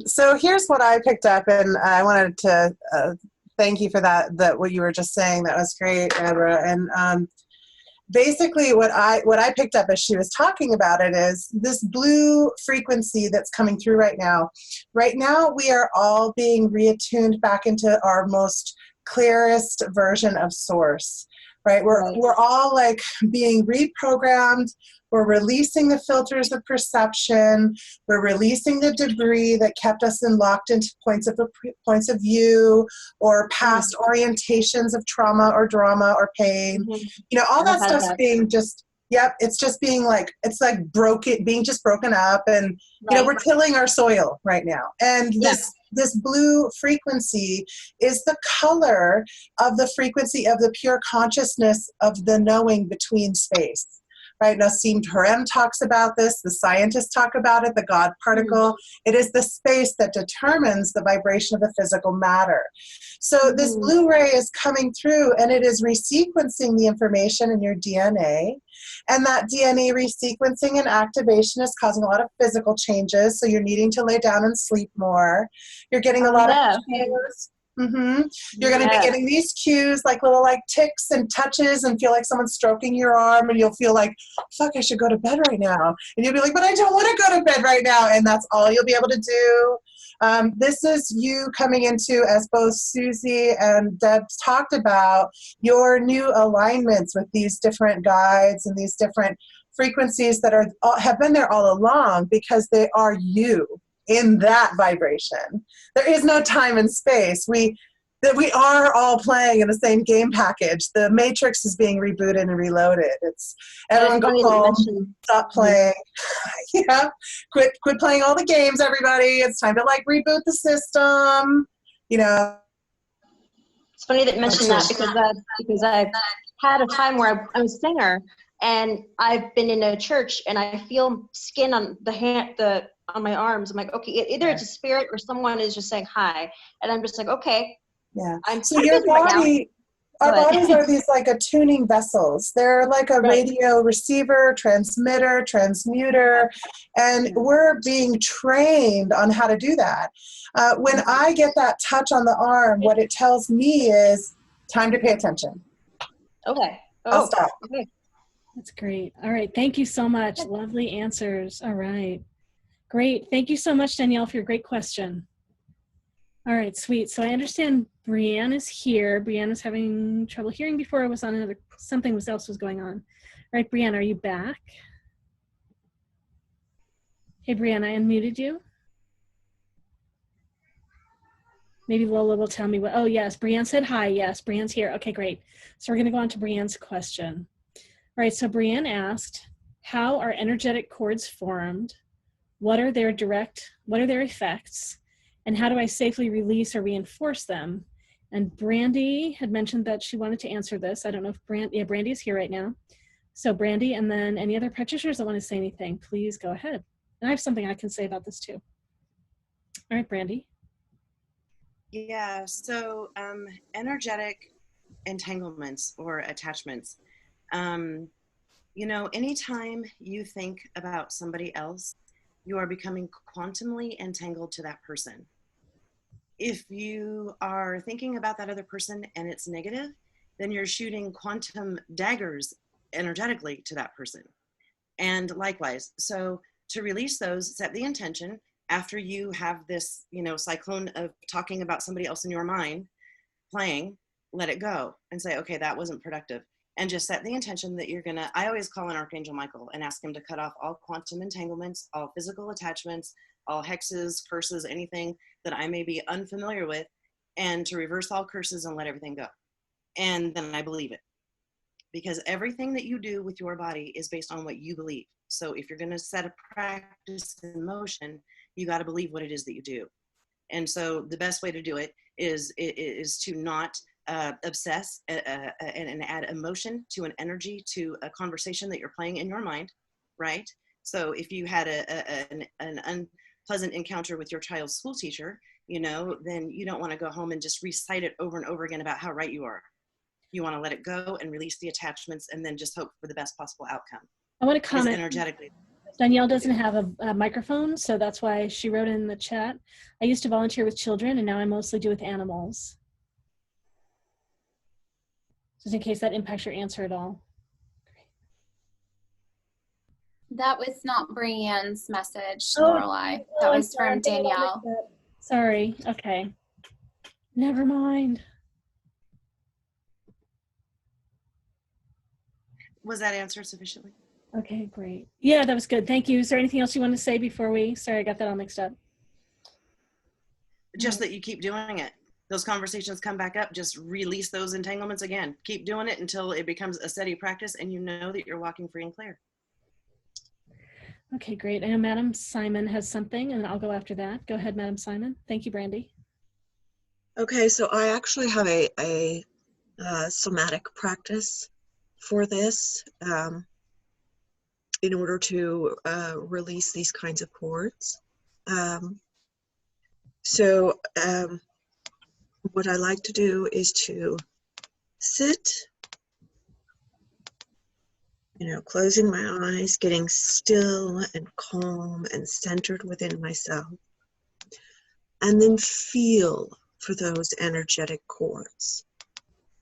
So here's what I picked up, and I wanted to thank you for that what you were just saying. That was great, Edra. And basically what I picked up as she was talking about it is this blue frequency that's coming through right now. Right now we are all being reattuned back into our most clearest version of source, right? We're all like being reprogrammed. We're releasing the filters of perception. We're releasing the debris that kept us locked into points of view or past orientations of trauma or drama or pain. You know, all that stuff's being just, it's just being like, it's like being just broken up, and you know, we're tilling our soil right now. And this blue frequency is the color of the frequency of the pure consciousness of the knowing between space. Right, Nassim Haramein talks about this, the scientists talk about it, the God particle. It is the space that determines the vibration of the physical matter. So this blue ray is coming through, and it is resequencing the information in your DNA. And that DNA resequencing and activation is causing a lot of physical changes. So you're needing to lay down and sleep more. You're getting a lot of cues. You're going to be getting these cues, like little like ticks and touches, and feel like someone's stroking your arm, and you'll feel like, fuck, I should go to bed right now. And you'll be like, but I don't want to go to bed right now. And that's all you'll be able to do. This is you coming into, as both Susie and Deb talked about, your new alignments with these different guides and these different frequencies that have been there all along, because they are you in that vibration. There is no time and space. We are all playing in the same game package. The Matrix is being rebooted and reloaded. It's everyone go home, stop playing. Quit playing all the games, everybody. It's time to like reboot the system. You know. It's funny that you mentioned that, because I've had a time where I'm a singer, and I've been in a church, and I feel skin on on my arms. I'm like, okay, either it's a spirit or someone is just saying hi, and I'm just like, okay. Yeah. I'm so your body, our bodies are these like attuning vessels. They're like a radio receiver, transmitter, transmuter, and we're being trained on how to do that. When I get that touch on the arm, what it tells me is time to pay attention. Okay. I'll stop. Okay. That's great. All right. Thank you so much. Lovely answers. All right. Great. Thank you so much, Danielle, for your great question. All right, sweet. So I understand Brianne is here. Brianne was having trouble hearing before. I was on something else was going on. All right, Brianne, are you back? Hey, Brianne, I unmuted you. Maybe Lola will tell me what, oh yes, Brianne said hi. Yes, Brianne's here. Okay, great. So we're gonna go on to Brianne's question. All right, so Brianne asked, how are energetic cords formed? What are their effects? And how do I safely release or reinforce them? And Brandy had mentioned that she wanted to answer this. I don't know if Brandy is here right now. So Brandy, and then any other practitioners that want to say anything, please go ahead. And I have something I can say about this too. All right, Brandy. Yeah, so energetic entanglements or attachments. You know, anytime you think about somebody else, you are becoming quantumly entangled to that person. If you are thinking about that other person and it's negative, then you're shooting quantum daggers energetically to that person. And likewise, so to release those, set the intention after you have this, you know, cyclone of talking about somebody else in your mind playing, let it go and say, okay, that wasn't productive. And just set the intention that you're gonna, I always call in Archangel Michael and ask him to cut off all quantum entanglements, all physical attachments, all hexes, curses, anything that I may be unfamiliar with, and to reverse all curses and let everything go. And then I believe it. Because everything that you do with your body is based on what you believe. So if you're gonna set a practice in motion, you gotta believe what it is that you do. And so the best way to do it is to not obsess and add emotion to an energy, to a conversation that you're playing in your mind, right? So if you had an unpleasant encounter with your child's school teacher, you know, then you don't want to go home and just recite it over and over again about how right you are. You want to let it go and release the attachments and then just hope for the best possible outcome. I want to comment. Energetically. Danielle doesn't have a microphone, so that's why she wrote in the chat. I used to volunteer with children, and now I mostly do with animals. Just in case that impacts your answer at all. That was not Brienne's message, Lorelei. That was from Danielle. Sorry. Okay. Never mind. Was that answered sufficiently? Okay, great. Yeah, that was good. Thank you. Is there anything else you want to say before we, sorry, I got that all mixed up. Just that you keep doing it. Those conversations come back up, just release those entanglements again. Keep doing it until it becomes a steady practice and you know that you're walking free and clear. Okay, great. I know Madam Simon has something and I'll go after that. Go ahead, Madam Simon. Thank you, Brandy. Okay, so I actually have a somatic practice for this in order to release these kinds of cords. What I like to do is to sit, you know, closing my eyes, getting still and calm and centered within myself, and then feel for those energetic cords.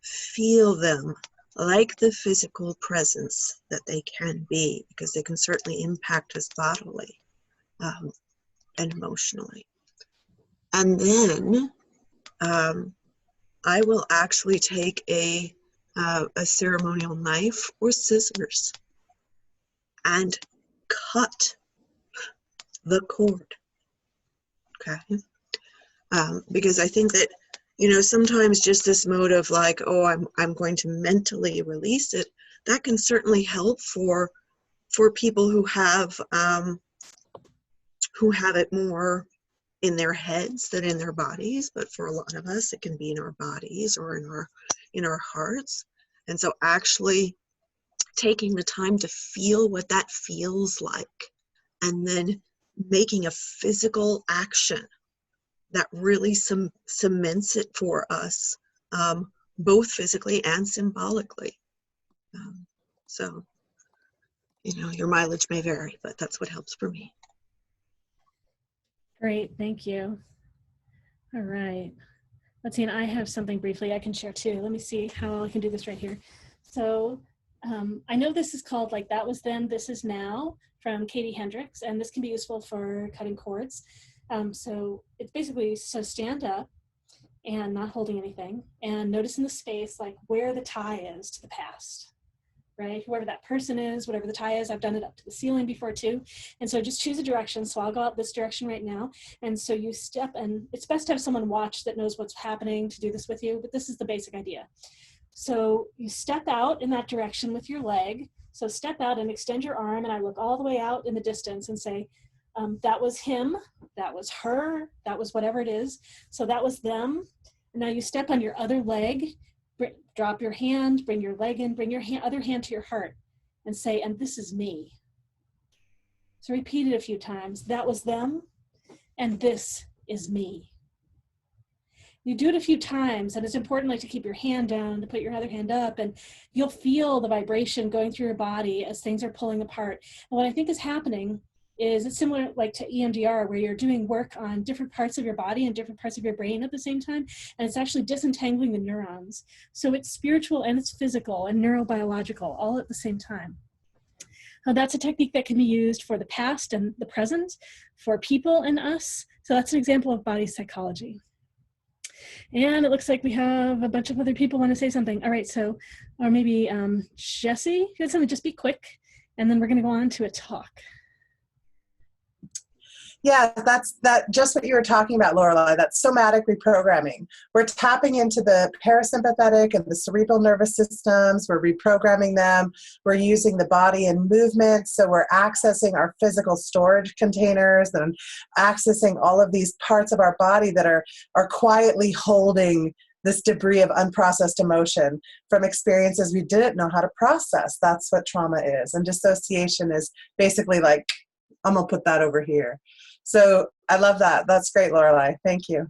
Feel them like the physical presence that they can be, because they can certainly impact us bodily and emotionally. And then I will actually take a ceremonial knife or scissors and cut the cord, okay? Because I think that, you know, sometimes just this mode of like, oh, I'm going to mentally release it, that can certainly help for people who have it more in their heads than in their bodies. But for a lot of us, it can be in our bodies or in our hearts. And so actually taking the time to feel what that feels like, and then making a physical action that really cements it for us, both physically and symbolically. So, you know, your mileage may vary, but that's what helps for me. Great, thank you. All right. Let's see, and I have something briefly I can share too. Let me see how I can do this right here. So I know this is called like That Was Then, This Is Now from Katie Hendricks, and this can be useful for cutting cords. So it's basically, so stand up and not holding anything, and notice in the space like where the tie is to the past, right? Whoever that person is, whatever the tie is. I've done it up to the ceiling before too. And so just choose a direction. So I'll go out this direction right now. And so you step, and it's best to have someone watch that knows what's happening to do this with you, but this is the basic idea. So you step out in that direction with your leg. So step out and extend your arm, and I look all the way out in the distance and say, that was him, that was her, that was whatever it is. So that was them. And now you step on your other leg, drop your hand, bring your leg in, bring your other hand to your heart and say, and this is me. So repeat it a few times. That was them, and this is me. You do it a few times, and it's important like to keep your hand down, to put your other hand up, and you'll feel the vibration going through your body as things are pulling apart. And what I think is happening is it's similar like to EMDR, where you're doing work on different parts of your body and different parts of your brain at the same time, and it's actually disentangling the neurons. So it's spiritual and it's physical and neurobiological all at the same time. That's a technique that can be used for the past and the present, for people and us. So that's an example of body psychology. And it looks like we have a bunch of other people want to say something. All right, so, or maybe Jessie, you had something, just be quick, and then we're gonna go on to a talk. Yeah, that's just what you were talking about, Lorelei. That's somatic reprogramming. We're tapping into the parasympathetic and the cerebral nervous systems. We're reprogramming them. We're using the body and movement. So we're accessing our physical storage containers and accessing all of these parts of our body that are quietly holding this debris of unprocessed emotion from experiences we didn't know how to process. That's what trauma is. And dissociation is basically like, I'm gonna put that over here. So I love that. That's great, Lorelei. Thank you.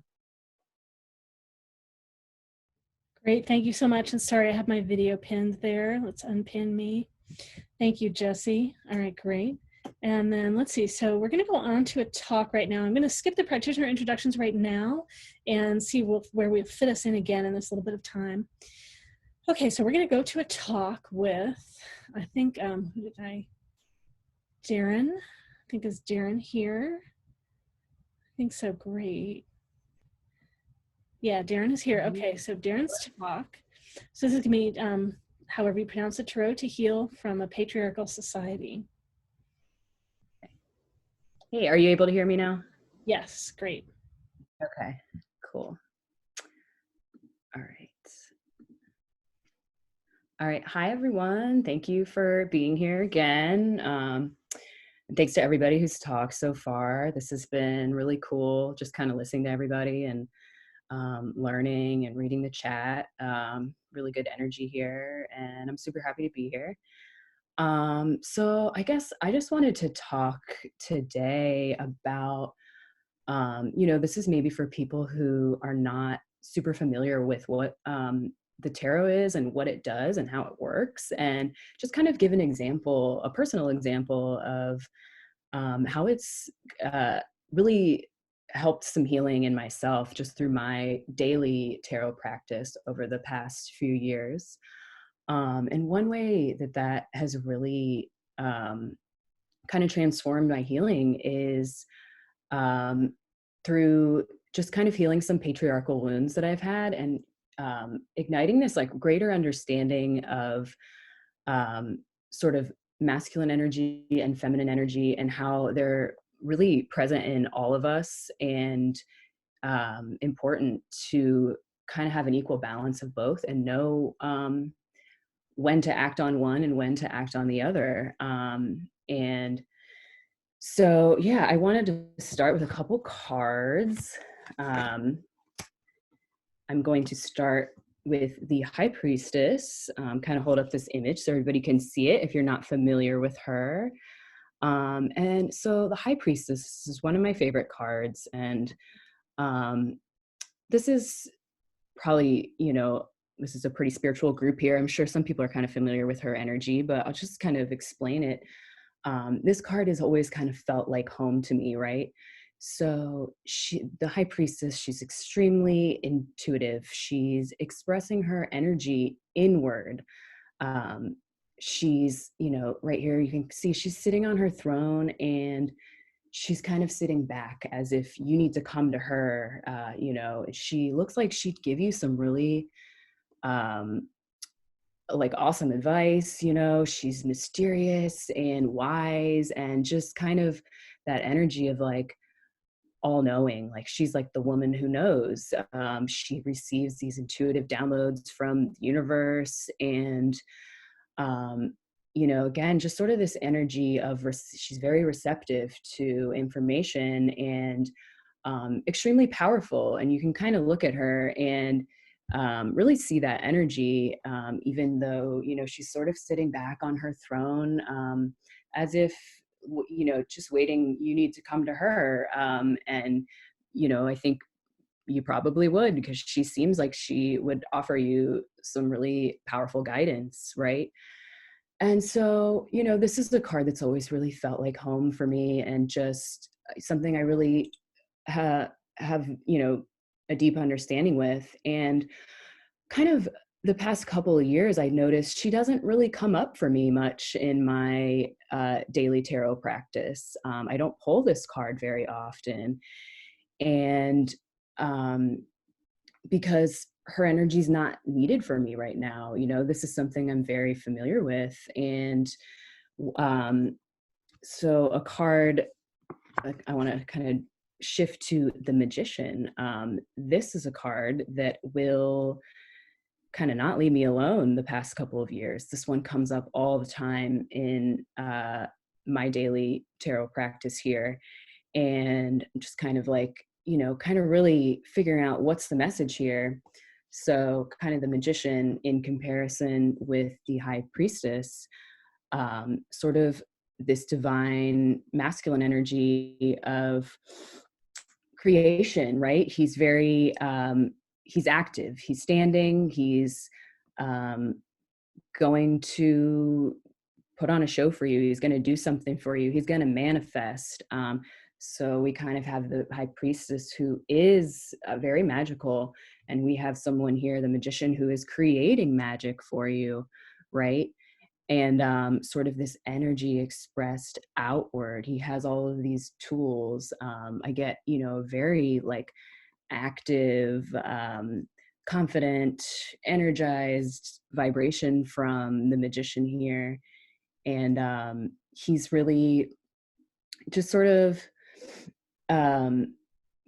Great, thank you so much. And sorry, I have my video pinned there. Let's unpin me. Thank you, Jessie. All right, great. And then let's see, so we're gonna go on to a talk right now. I'm gonna skip the practitioner introductions right now and see where we fit us in again in this little bit of time. Okay, so we're gonna go to a talk with, I think, who did Darren, I think is Darren here. I think so, great. Yeah, Darren is here. Okay, so Darren's talk. So this is gonna be, however you pronounce it, Tarot to Heal from a Patriarchal Society. Hey, are you able to hear me now? Yes, great. Okay, cool. All right. All right, hi everyone. Thank you for being here again. And thanks to everybody who's talked so far. This has been really cool, just kind of listening to everybody and learning and reading the chat. Really good energy here, and I'm super happy to be here. So I guess I just wanted to talk today about, this is maybe for people who are not super familiar with what the tarot is and what it does and how it works, and just kind of give an example, a personal example of how it's really helped some healing in myself just through my daily tarot practice over the past few years. And one way that has really kind of transformed my healing is through just kind of healing some patriarchal wounds that I've had, and igniting this like greater understanding of sort of masculine energy and feminine energy, and how they're really present in all of us, and important to kind of have an equal balance of both and know when to act on one and when to act on the other. And so, yeah, I wanted to start with a couple cards. I'm going to start with the High Priestess, kind of hold up this image so everybody can see it if you're not familiar with her. And so the High Priestess is one of my favorite cards, and this is probably, this is a pretty spiritual group here. I'm sure some people are kind of familiar with her energy, but I'll just kind of explain it. This card has always kind of felt like home to me, right? So the High Priestess, she's extremely intuitive. She's expressing her energy inward. She's, right here, you can see she's sitting on her throne, and she's kind of sitting back as if you need to come to her. She looks like she'd give you some really like awesome advice. She's mysterious and wise, and just kind of that energy of like all-knowing. Like she's like the woman who knows. She receives these intuitive downloads from the universe, and again, just sort of this energy of she's very receptive to information, and extremely powerful. And you can kind of look at her and really see that energy, even though, she's sort of sitting back on her throne, as if, just waiting, you need to come to her. And, I think you probably would, because she seems like she would offer you some really powerful guidance, right? And so, you know, this is the card that's always really felt like home for me, and just something I really have, you know, a deep understanding with. And kind of the past couple of years, I noticed she doesn't really come up for me much in my daily tarot practice. I don't pull this card very often. And because her energy is not needed for me right now. You know, this is something I'm very familiar with. And so a card, I want to kind of shift to the Magician. This is a card that will kind of not leave me alone the past couple of years. This one comes up all the time in my daily tarot practice here. And just kind of like, you know, kind of really figuring out what's the message here. So kind of the Magician in comparison with the High Priestess, sort of this divine masculine energy of creation, right? He's very, he's active, he's standing, he's going to put on a show for you, he's going to do something for you, he's going to manifest. So we kind of have the High Priestess, who is very magical, and we have someone here, the Magician, who is creating magic for you, right? And sort of this energy expressed outward. He has all of these tools. I get, you know, very like active, confident, energized vibration from the Magician here. And he's really just sort of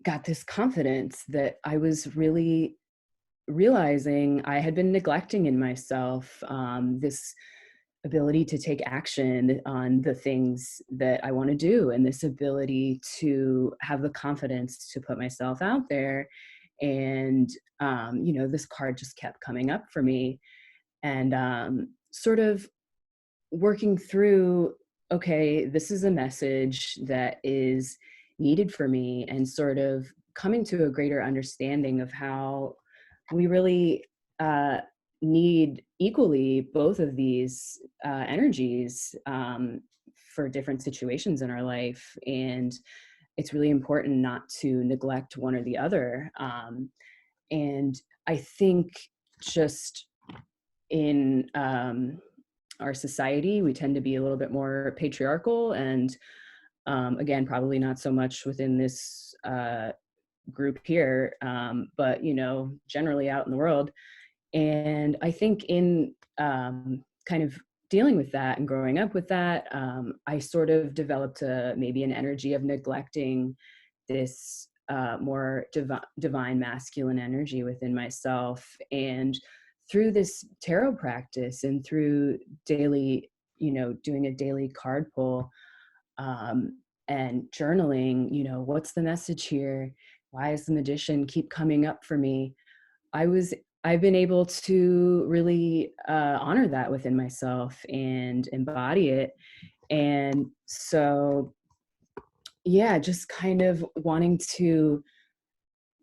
got this confidence that I was really realizing I had been neglecting in myself, this ability to take action on the things that I want to do, and this ability to have the confidence to put myself out there. And, you know, this card just kept coming up for me, and sort of working through, okay, this is a message that is needed for me, and sort of coming to a greater understanding of how we really need equally both of these energies for different situations in our life. And it's really important not to neglect one or the other. And I think just in our society, we tend to be a little bit more patriarchal, and again, probably not so much within this group here, but, you know, generally out in the world. And I think in kind of dealing with that and growing up with that, I sort of developed maybe an energy of neglecting this more divine masculine energy within myself. And through this tarot practice and through daily, you know, doing a daily card pull and journaling, you know, what's the message here? Why is the Magician keep coming up for me? I've been able to really honor that within myself and embody it. And so, yeah, just kind of wanting to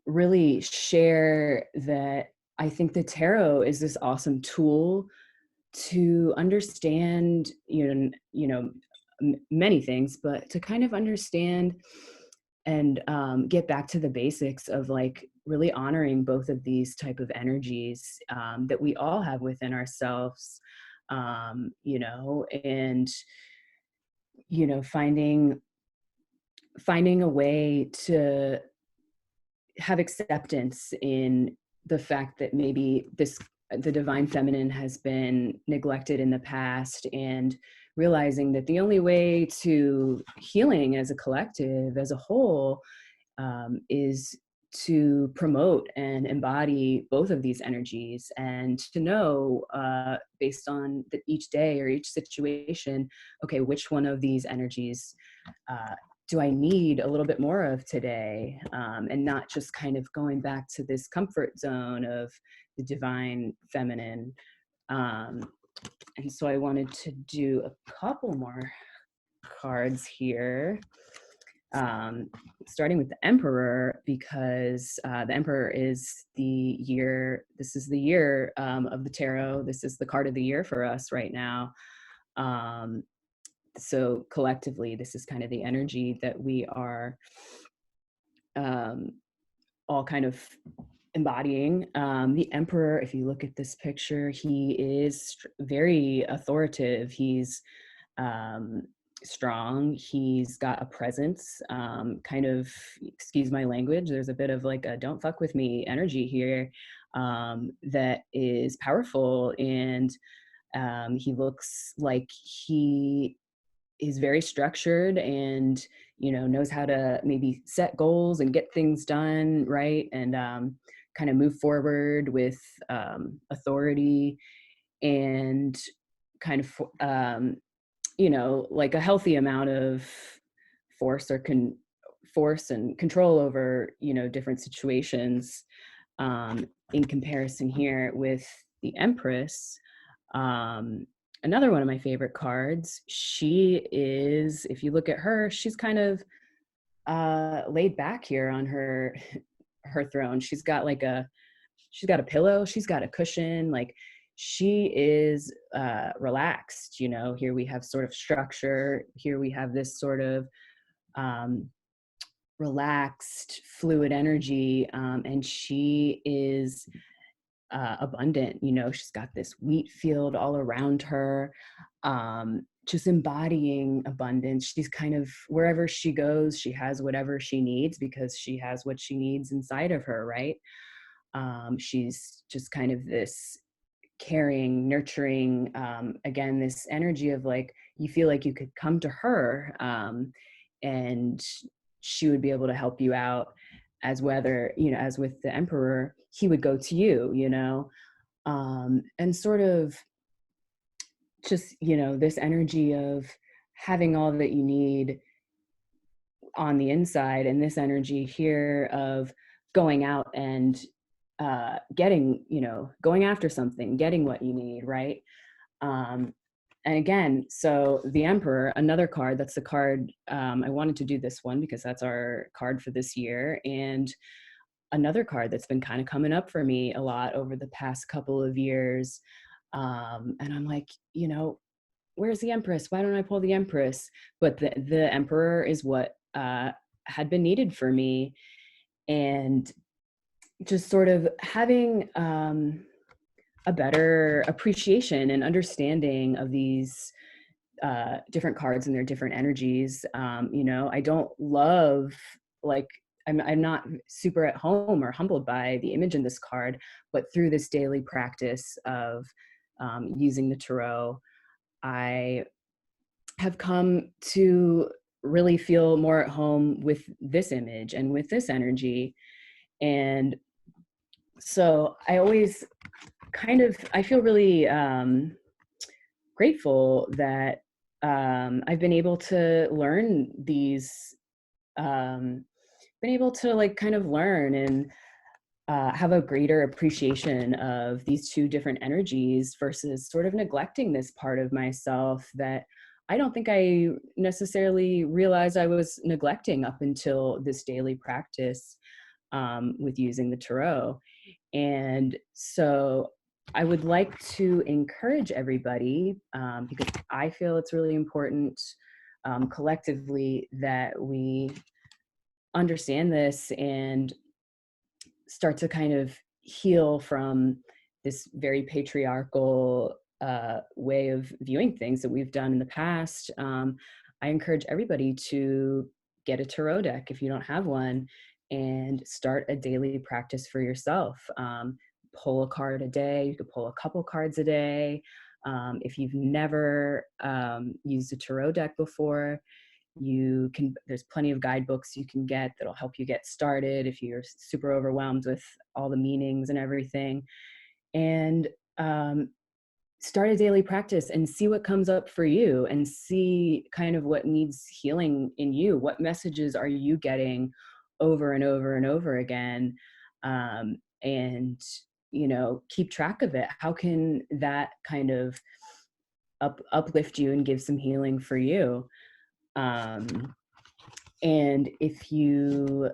really share that I think the tarot is this awesome tool to understand, many things, but to kind of understand and get back to the basics of like really honoring both of these type of energies that we all have within ourselves, and, finding a way to have acceptance in the fact that maybe the divine feminine has been neglected in the past, and realizing that the only way to healing as a collective, as a whole, is to promote and embody both of these energies, and to know based on each day or each situation, okay, which one of these energies do I need a little bit more of today, and not just kind of going back to this comfort zone of the divine feminine. And so I wanted to do a couple more cards here. starting with the Emperor, because the Emperor is the year, this is the year of the tarot. This is the card of the year for us right now. So collectively, this is kind of the energy that we are all kind of embodying. The Emperor, if you look at this picture, he is very authoritative. He's strong. He's got a presence, kind of, excuse my language, there's a bit of like a don't fuck with me energy here, that is powerful. And he looks like he is very structured and, you know, knows how to maybe set goals and get things done, right? And kind of move forward with authority and kind of, you know, like a healthy amount of force or force and control over, you know, different situations. In comparison here with the Empress, another one of my favorite cards. She is, if you look at her, she's kind of laid back here on her throne. She's got a pillow, she's got a cushion, like she is relaxed, you know. Here we have sort of structure, here we have this sort of relaxed, fluid energy, and she is abundant, you know. She's got this wheat field all around her, just embodying abundance. She's kind of, wherever she goes, she has whatever she needs because she has what she needs inside of her, right? She's just kind of this caring, nurturing, again, this energy of like, you feel like you could come to her, and she would be able to help you out, as whether, you know, as with the Emperor, he would go to you, you know, and sort of just, you know, this energy of having all that you need on the inside, and this energy here of going out and getting, you know, going after something, getting what you need, right? And again, so the Emperor, another card, that's the card, I wanted to do this one because that's our card for this year. And another card that's been kind of coming up for me a lot over the past couple of years. And I'm like, you know, where's the Empress? Why don't I pull the Empress? But the Emperor is what had been needed for me. And just sort of having a better appreciation and understanding of these different cards and their different energies. You know, I don't love, like, I'm not super at home or humbled by the image in this card, but through this daily practice of using the tarot, I have come to really feel more at home with this image and with this energy. And so I always kind of, I feel really grateful that I've been able to learn these, been able to like kind of learn and have a greater appreciation of these two different energies versus sort of neglecting this part of myself that I don't think I necessarily realized I was neglecting up until this daily practice with using the tarot. And so I would like to encourage everybody, because I feel it's really important collectively that we understand this and start to kind of heal from this very patriarchal way of viewing things that we've done in the past. I encourage everybody to get a tarot deck if you don't have one, and start a daily practice for yourself. Pull a card a day. You could pull a couple cards a day. If you've never used a tarot deck before, you can, there's plenty of guidebooks you can get that'll help you get started if you're super overwhelmed with all the meanings and everything. And start a daily practice and see what comes up for you, and see kind of what needs healing in you. What messages are you getting over and over and over again? And, you know, keep track of it. How can that kind of uplift you and give some healing for you? And if you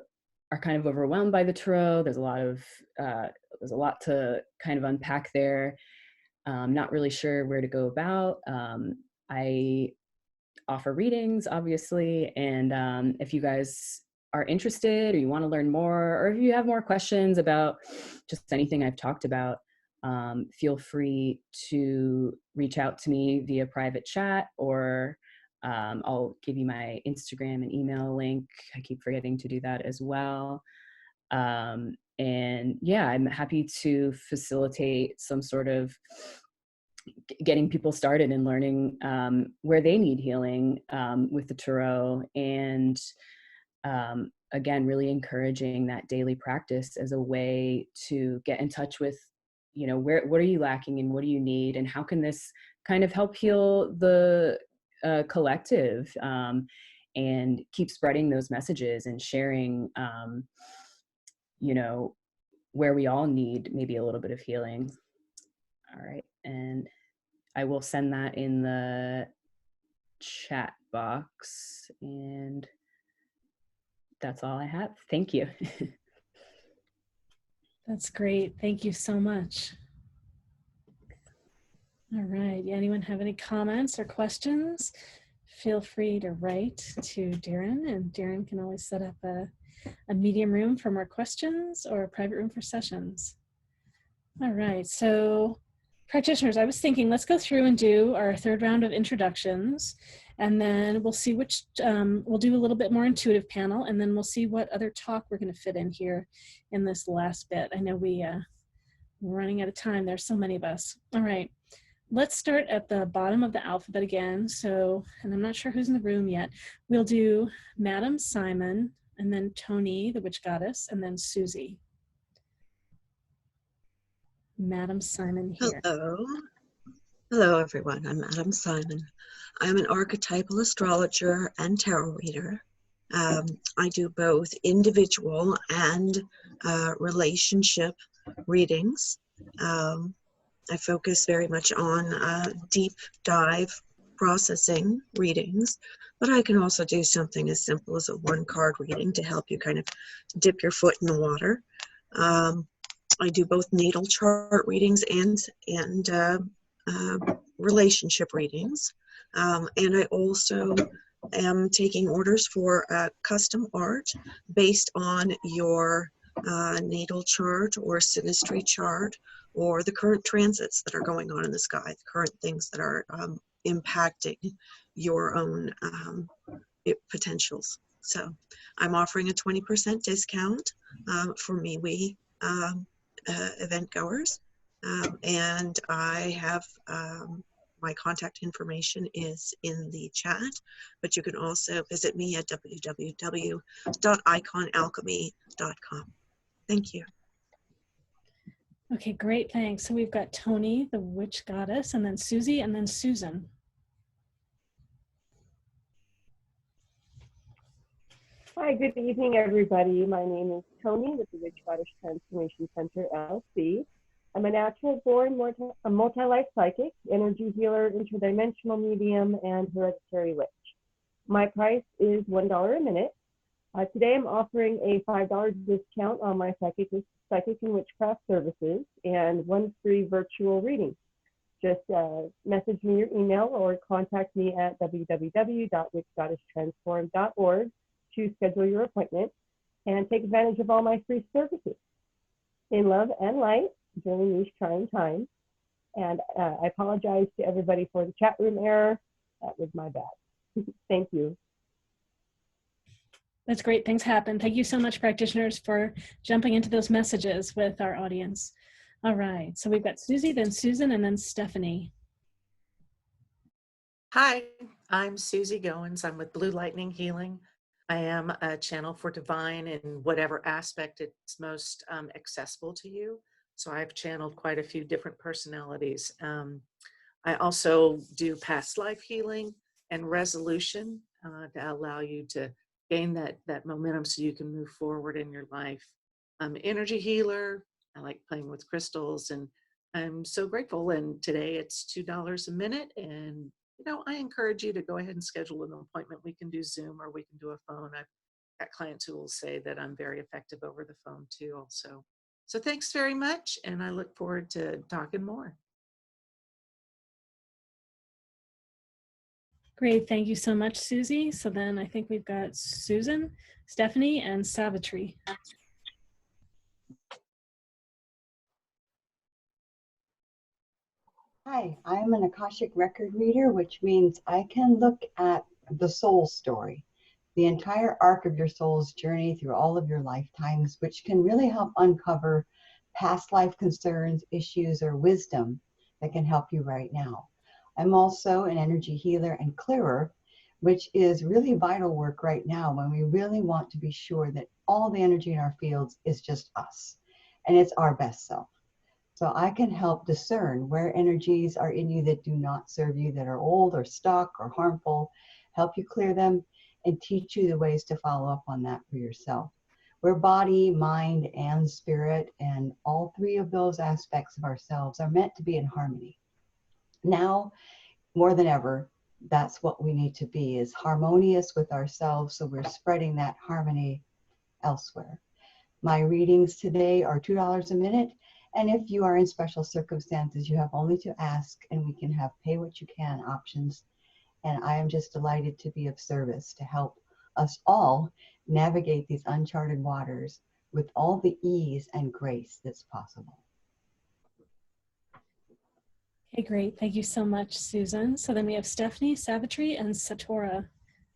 are kind of overwhelmed by the tarot, there's a lot to kind of unpack there. Not really sure where to go about. I offer readings, obviously, and if you guys are interested or you want to learn more, or if you have more questions about just anything I've talked about, feel free to reach out to me via private chat, or I'll give you my Instagram and email link. I keep forgetting to do that as well. And yeah, I'm happy to facilitate some sort of getting people started in learning where they need healing with the tarot, and again, really encouraging that daily practice as a way to get in touch with, you know, what are you lacking and what do you need, and how can this kind of help heal the collective, and keep spreading those messages and sharing, you know, where we all need maybe a little bit of healing. All right, and I will send that in the chat box, and that's all I have. Thank you. That's great. Thank you so much. All right. Anyone have any comments or questions? Feel free to write to Darren, and Darren can always set up a medium room for more questions or a private room for sessions. All right. So practitioners, I was thinking, let's go through and do our third round of introductions, and then we'll see which, we'll do a little bit more intuitive panel, and then we'll see what other talk we're going to fit in here in this last bit. I know we're running out of time. There's so many of us. All right. Let's start at the bottom of the alphabet again. So, and I'm not sure who's in the room yet. We'll do Madam Simon, and then Tony, the witch goddess, and then Susie. Madam Simon here. Hello. Hello, everyone. I'm Madam Simon. I'm an archetypal astrologer and tarot reader. I do both individual and relationship readings. I focus very much on deep dive processing readings, but I can also do something as simple as a one-card reading to help you kind of dip your foot in the water. I do both natal chart readings and relationship readings. And I also am taking orders for custom art based on your natal chart or synastry chart, or the current transits that are going on in the sky, the current things that are impacting your own potentials. So I'm offering a 20% discount for MeWe event goers, and I have my contact information is in the chat, but you can also visit me at www.iconalchemy.com. Thank you. Okay, great, thanks. So we've got Tony, the witch goddess, and then Susie, and then Susan. Hi, good evening, everybody. My name is Tony with the Witch Goddess Transformation Center, LLC. I'm a natural-born multi-life psychic, energy healer, interdimensional medium, and hereditary witch. My price is $1 a minute. Today I'm offering a $5 discount on my psychic and witchcraft services and one free virtual reading. Just message me your email or contact me at www.witchgoddesstransform.org to schedule your appointment and take advantage of all my free services. In love and light during these trying times. And I apologize to everybody for the chat room error. That was my bad. Thank you. That's great. Things happen. Thank you so much, practitioners, for jumping into those messages with our audience. All right. So we've got Susie, then Susan, and then Stephanie. Hi, I'm Susie Goins. I'm with Blue Lightning Healing. I am a channel for divine in whatever aspect it's most accessible to you. So I've channeled quite a few different personalities. I also do past life healing and resolution to allow you to gain that momentum so you can move forward in your life. I'm an energy healer. I like playing with crystals, and I'm so grateful. And today it's $2 a minute, and I encourage you to go ahead and schedule an appointment. We can do Zoom or we can do a phone. I've got clients who will say that I'm very effective over the phone too also. So thanks very much, and I look forward to talking more. Great, thank you so much, Susie. So then I think we've got Susan, Stephanie, and Savitri. Hi, I'm an Akashic record reader, which means I can look at the soul story, the entire arc of your soul's journey through all of your lifetimes, which can really help uncover past life concerns, issues, or wisdom that can help you right now. I'm also an energy healer and clearer, which is really vital work right now when we really want to be sure that all the energy in our fields is just us and it's our best self. So I can help discern where energies are in you that do not serve you, that are old or stuck or harmful, help you clear them, and teach you the ways to follow up on that for yourself. We're body, mind, and spirit, and all three of those aspects of ourselves are meant to be in harmony. Now, more than ever, that's what we need to be, is harmonious with ourselves, so we're spreading that harmony elsewhere. My readings today are $2 a minute, and if you are in special circumstances, you have only to ask, and we can have pay what you can options. And I am just delighted to be of service to help us all navigate these uncharted waters with all the ease and grace that's possible. Okay, great. Thank you so much, Susan. So then we have Stephanie, Savitri, and Satora,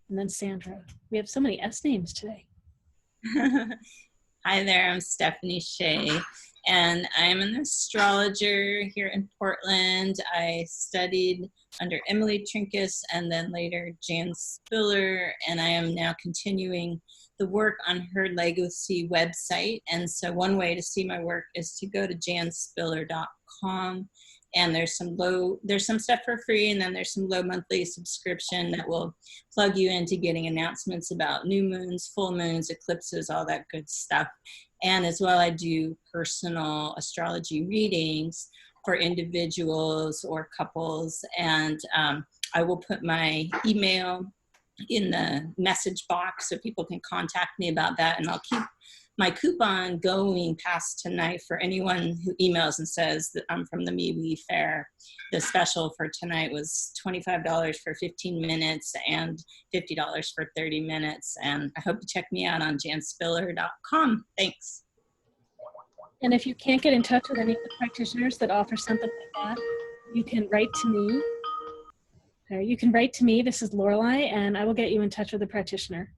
and then Sandra. We have so many S names today. Hi there, I'm Stephanie Shea, and I am an astrologer here in Portland. I studied under Emily Trinkus and then later Jan Spiller, and I am now continuing the work on her legacy website. And so one way to see my work is to go to janspiller.com. And there's some stuff for free, and then there's some low monthly subscription that will plug you into getting announcements about new moons, full moons, eclipses, all that good stuff. And as well, I do personal astrology readings for individuals or couples. And I will put my email in the message box so people can contact me about that. And I'll keep my coupon going past tonight for anyone who emails and says that I'm from the MeWe Fair. The special for tonight was $25 for 15 minutes and $50 for 30 minutes. And I hope you check me out on janspiller.com. Thanks. And if you can't get in touch with any of the practitioners that offer something like that, you can write to me. You can write to me. This is Lorelei, and I will get you in touch with a practitioner.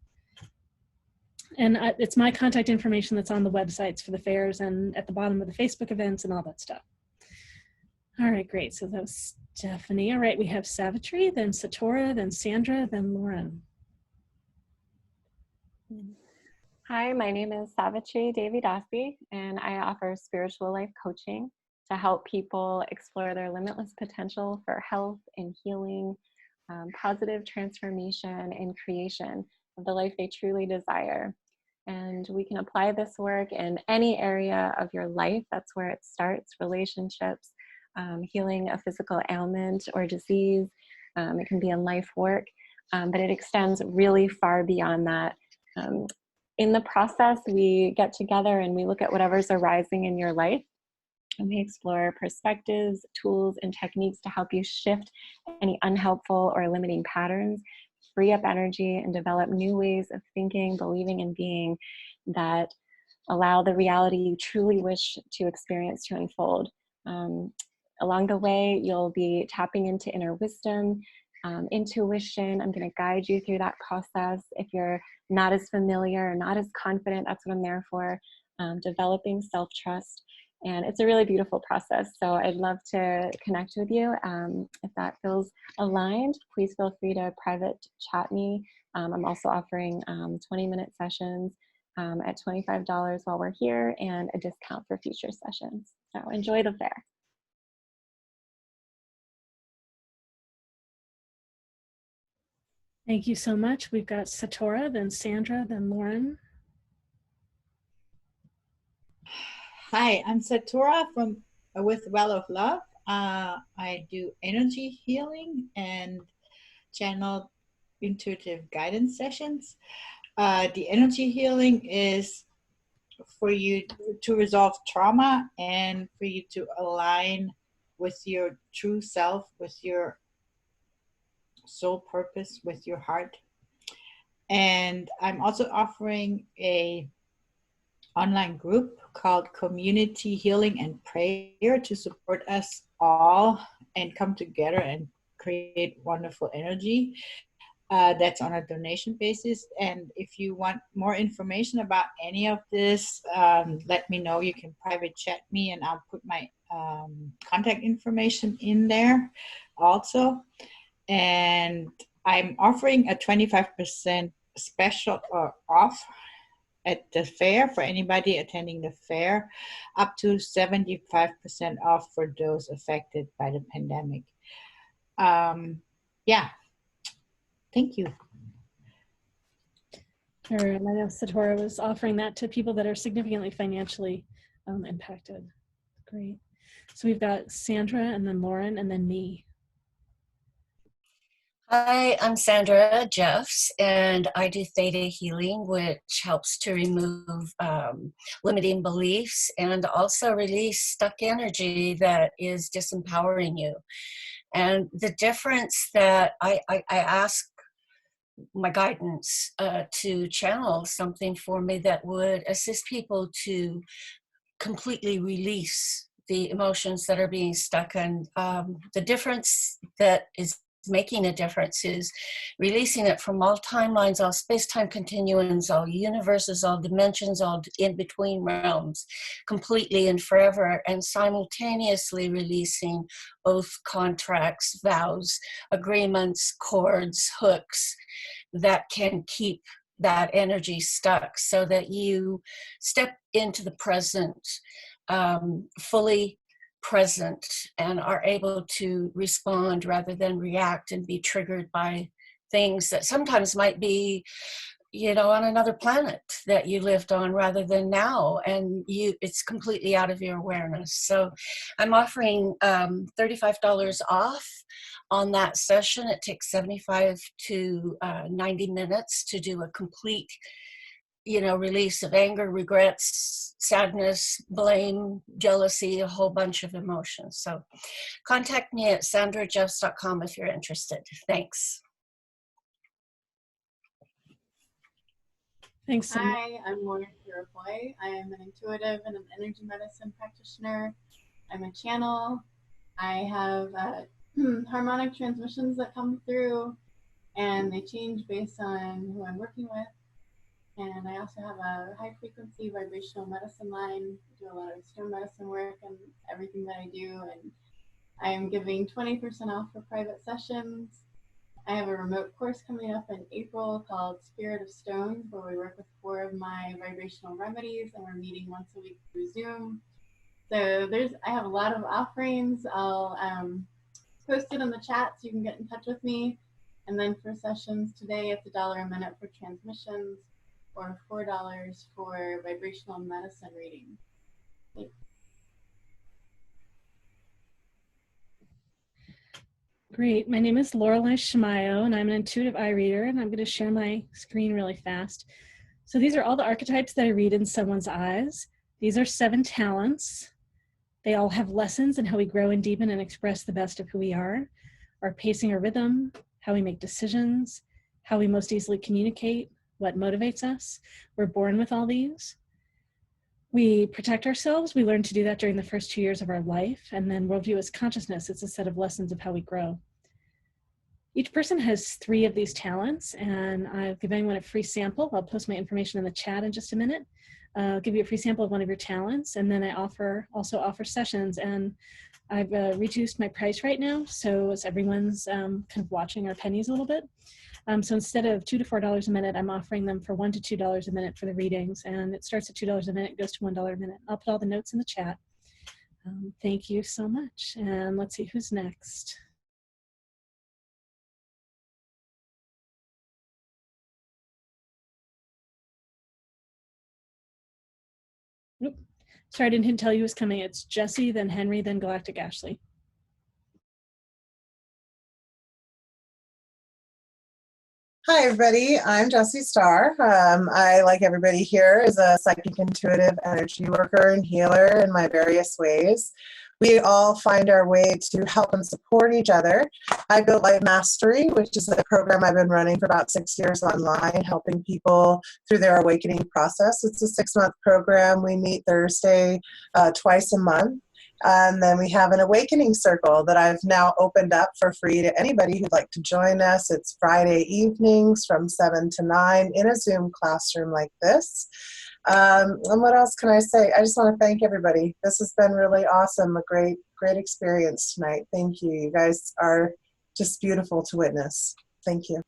And it's my contact information that's on the websites for the fairs and at the bottom of the Facebook events and all that stuff. All right, great. So that was Stephanie. All right, we have Savitri, then Satora, then Sandra, then Lauren. Hi, my name is Savitri Devidasi, and I offer spiritual life coaching to help people explore their limitless potential for health and healing, positive transformation and creation of the life they truly desire. And we can apply this work in any area of your life. That's where it starts: relationships, healing a physical ailment or disease. It can be in life work, but it extends really far beyond that. In the process, we get together and we look at whatever's arising in your life, and we explore perspectives, tools, and techniques to help you shift any unhelpful or limiting patterns, free up energy, and develop new ways of thinking, believing, and being that allow the reality you truly wish to experience to unfold. Along the way, you'll be tapping into inner wisdom, intuition. I'm going to guide you through that process. If you're not as familiar or not as confident, that's what I'm there for. Developing self-trust. And it's a really beautiful process. So I'd love to connect with you. If that feels aligned, please feel free to private chat me. I'm also offering 20-minute sessions at $25 while we're here, and a discount for future sessions. So enjoy the fair. Thank you so much. We've got Satora, then Sandra, then Lauren. Hi, I'm Satora with Well of Love. I do energy healing, and channel intuitive guidance sessions. The energy healing is for you to resolve trauma and for you to align with your true self, with your soul purpose, with your heart. And I'm also offering a online group called Community Healing and Prayer to support us all and come together and create wonderful energy. That's on a donation basis. And if you want more information about any of this, let me know. You can private chat me and I'll put my contact information in there also. And I'm offering a 25% special off at the fair for anybody attending the fair, up to 75% off for those affected by the pandemic. Yeah. Thank you. Sure, and I know Satora was offering that to people that are significantly financially impacted. Great. So we've got Sandra and then Lauren and then me. Hi, I'm Sandra Jeffs, and I do theta healing, which helps to remove limiting beliefs and also release stuck energy that is disempowering you. And the difference that I ask my guidance to channel something for me that would assist people to completely release the emotions that are being stuck. And the difference that is making a difference is releasing it from all timelines, all space-time continuums, all universes, all dimensions, all in-between realms, completely and forever, and simultaneously releasing oath, contracts, vows, agreements, cords, hooks that can keep that energy stuck, so that you step into the present, fully present, and are able to respond rather than react and be triggered by things that sometimes might be, you know, on another planet that you lived on rather than now, and it's completely out of your awareness. So I'm offering $35 off on that session. It takes 75 to 90 minutes to do a complete, you know, release of anger, regrets, sadness, blame, jealousy, a whole bunch of emotions. So contact me at sandrajeffs.com if you're interested. Thanks. Thanks. Hi, I'm Lauren Purifoy. I am an intuitive and an energy medicine practitioner. I'm a channel. I have harmonic transmissions that come through, and they change based on who I'm working with. And I also have a high frequency vibrational medicine line. I do a lot of stone medicine work and everything that I do. And I am giving 20% off for private sessions. I have a remote course coming up in April called Spirit of Stones, where we work with 4 of my vibrational remedies, and we're meeting once a week through Zoom. So I have a lot of offerings. I'll post it in the chat so you can get in touch with me. And then for sessions today, it's $1 a minute for transmissions, or $4 for vibrational medicine reading. Thanks. Great. My name is Lorelei Schmao, and I'm an intuitive eye reader, and I'm going to share my screen really fast. So these are all the archetypes that I read in someone's eyes. These are 7 talents. They all have lessons in how we grow and deepen and express the best of who we are, our pacing or rhythm, how we make decisions, how we most easily communicate, what motivates us. We're born with all these. We protect ourselves. We learn to do that during the first 2 years of our life. And then worldview is consciousness. It's a set of lessons of how we grow. Each person has 3 of these talents, and I'll give anyone a free sample. I'll post my information in the chat in just a minute. I'll give you a free sample of one of your talents, and then I also offer sessions, and I've reduced my price right now, so as everyone's kind of watching our pennies a little bit. So instead of $2 to $4 a minute, I'm offering them for $1 to $2 a minute for the readings, and it starts at $2 a minute, goes to $1 a minute. I'll put all the notes in the chat. Thank you so much, and let's see who's next. Nope. Sorry, I didn't tell you who was coming. It's Jessie, then Henry, then Galactic Ashley. Hi, everybody. I'm Jessie Starr. I, like everybody here, is a psychic intuitive energy worker and healer in my various ways. We all find our way to help and support each other. I built Light Mastery, which is a program I've been running for about 6 years online, helping people through their awakening process. It's a 6-month program. We meet Thursday twice a month. And then we have an awakening circle that I've now opened up for free to anybody who'd like to join us. It's Friday evenings from 7 to 9 in a Zoom classroom like this. And what else can I say? I just want to thank everybody. This has been really awesome, a great experience tonight. Thank you. You guys are just beautiful to witness. Thank you.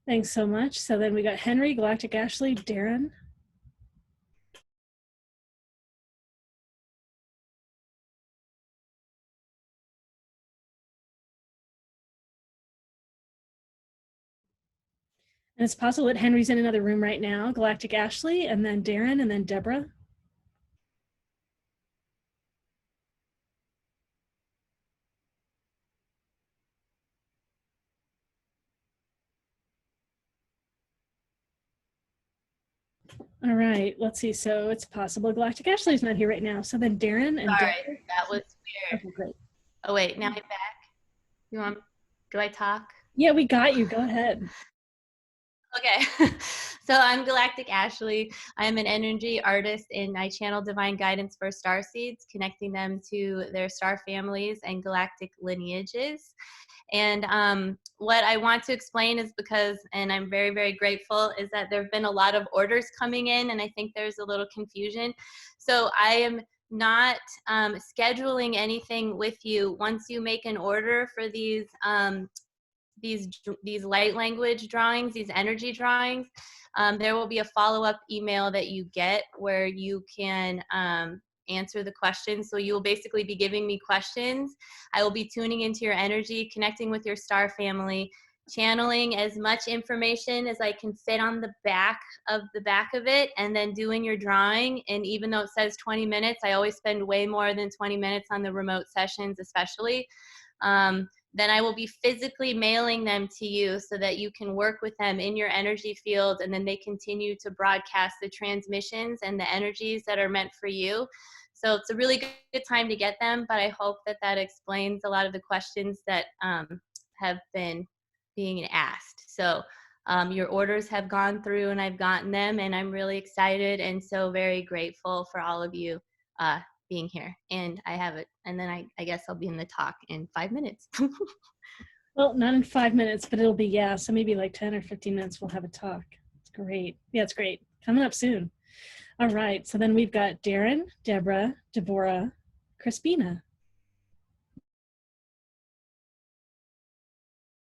Thanks so much. So then we got Henry, Galactic Ashley, Darren. And it's possible that Henry's in another room right now. Galactic Ashley, and then Darren, and then Deborah. All right, let's see. So it's possible Galactic Ashley's not here right now. So then Darren and Sorry, Deborah. that was weird. Okay, great. Oh wait, now I'm back. You want? Do I talk? Yeah, we got you. Go ahead. Okay, so I'm Galactic Ashley. I'm an energy artist and I channel divine guidance for star seeds, connecting them to their star families and galactic lineages. And what I want to explain is because, and I'm very, very grateful, is that there have been a lot of orders coming in and I think there's a little confusion. So I am not scheduling anything with you. Once you make an order for these light language drawings, these energy drawings, there will be a follow-up email that you get where you can answer the questions. So you will basically be giving me questions. I will be tuning into your energy, connecting with your star family, channeling as much information as I can fit on the back of it, and then doing your drawing. And even though it says 20 minutes, I always spend way more than 20 minutes on the remote sessions, especially. Then I will be physically mailing them to you so that you can work with them in your energy field, and then they continue to broadcast the transmissions and the energies that are meant for you. So it's a really good time to get them, but I hope that that explains a lot of the questions that have been being asked. So your orders have gone through and I've gotten them, and I'm really excited and so very grateful for all of you being here. And I have it, and then I guess I'll be in the talk in 5 minutes. Well, not in 5 minutes, but it'll be, yeah, so maybe like 10 or 15 minutes we'll have a talk. It's great. Yeah, it's great. Coming up soon. All right, so then we've got Darren, Deborah, Deborah, Crispina.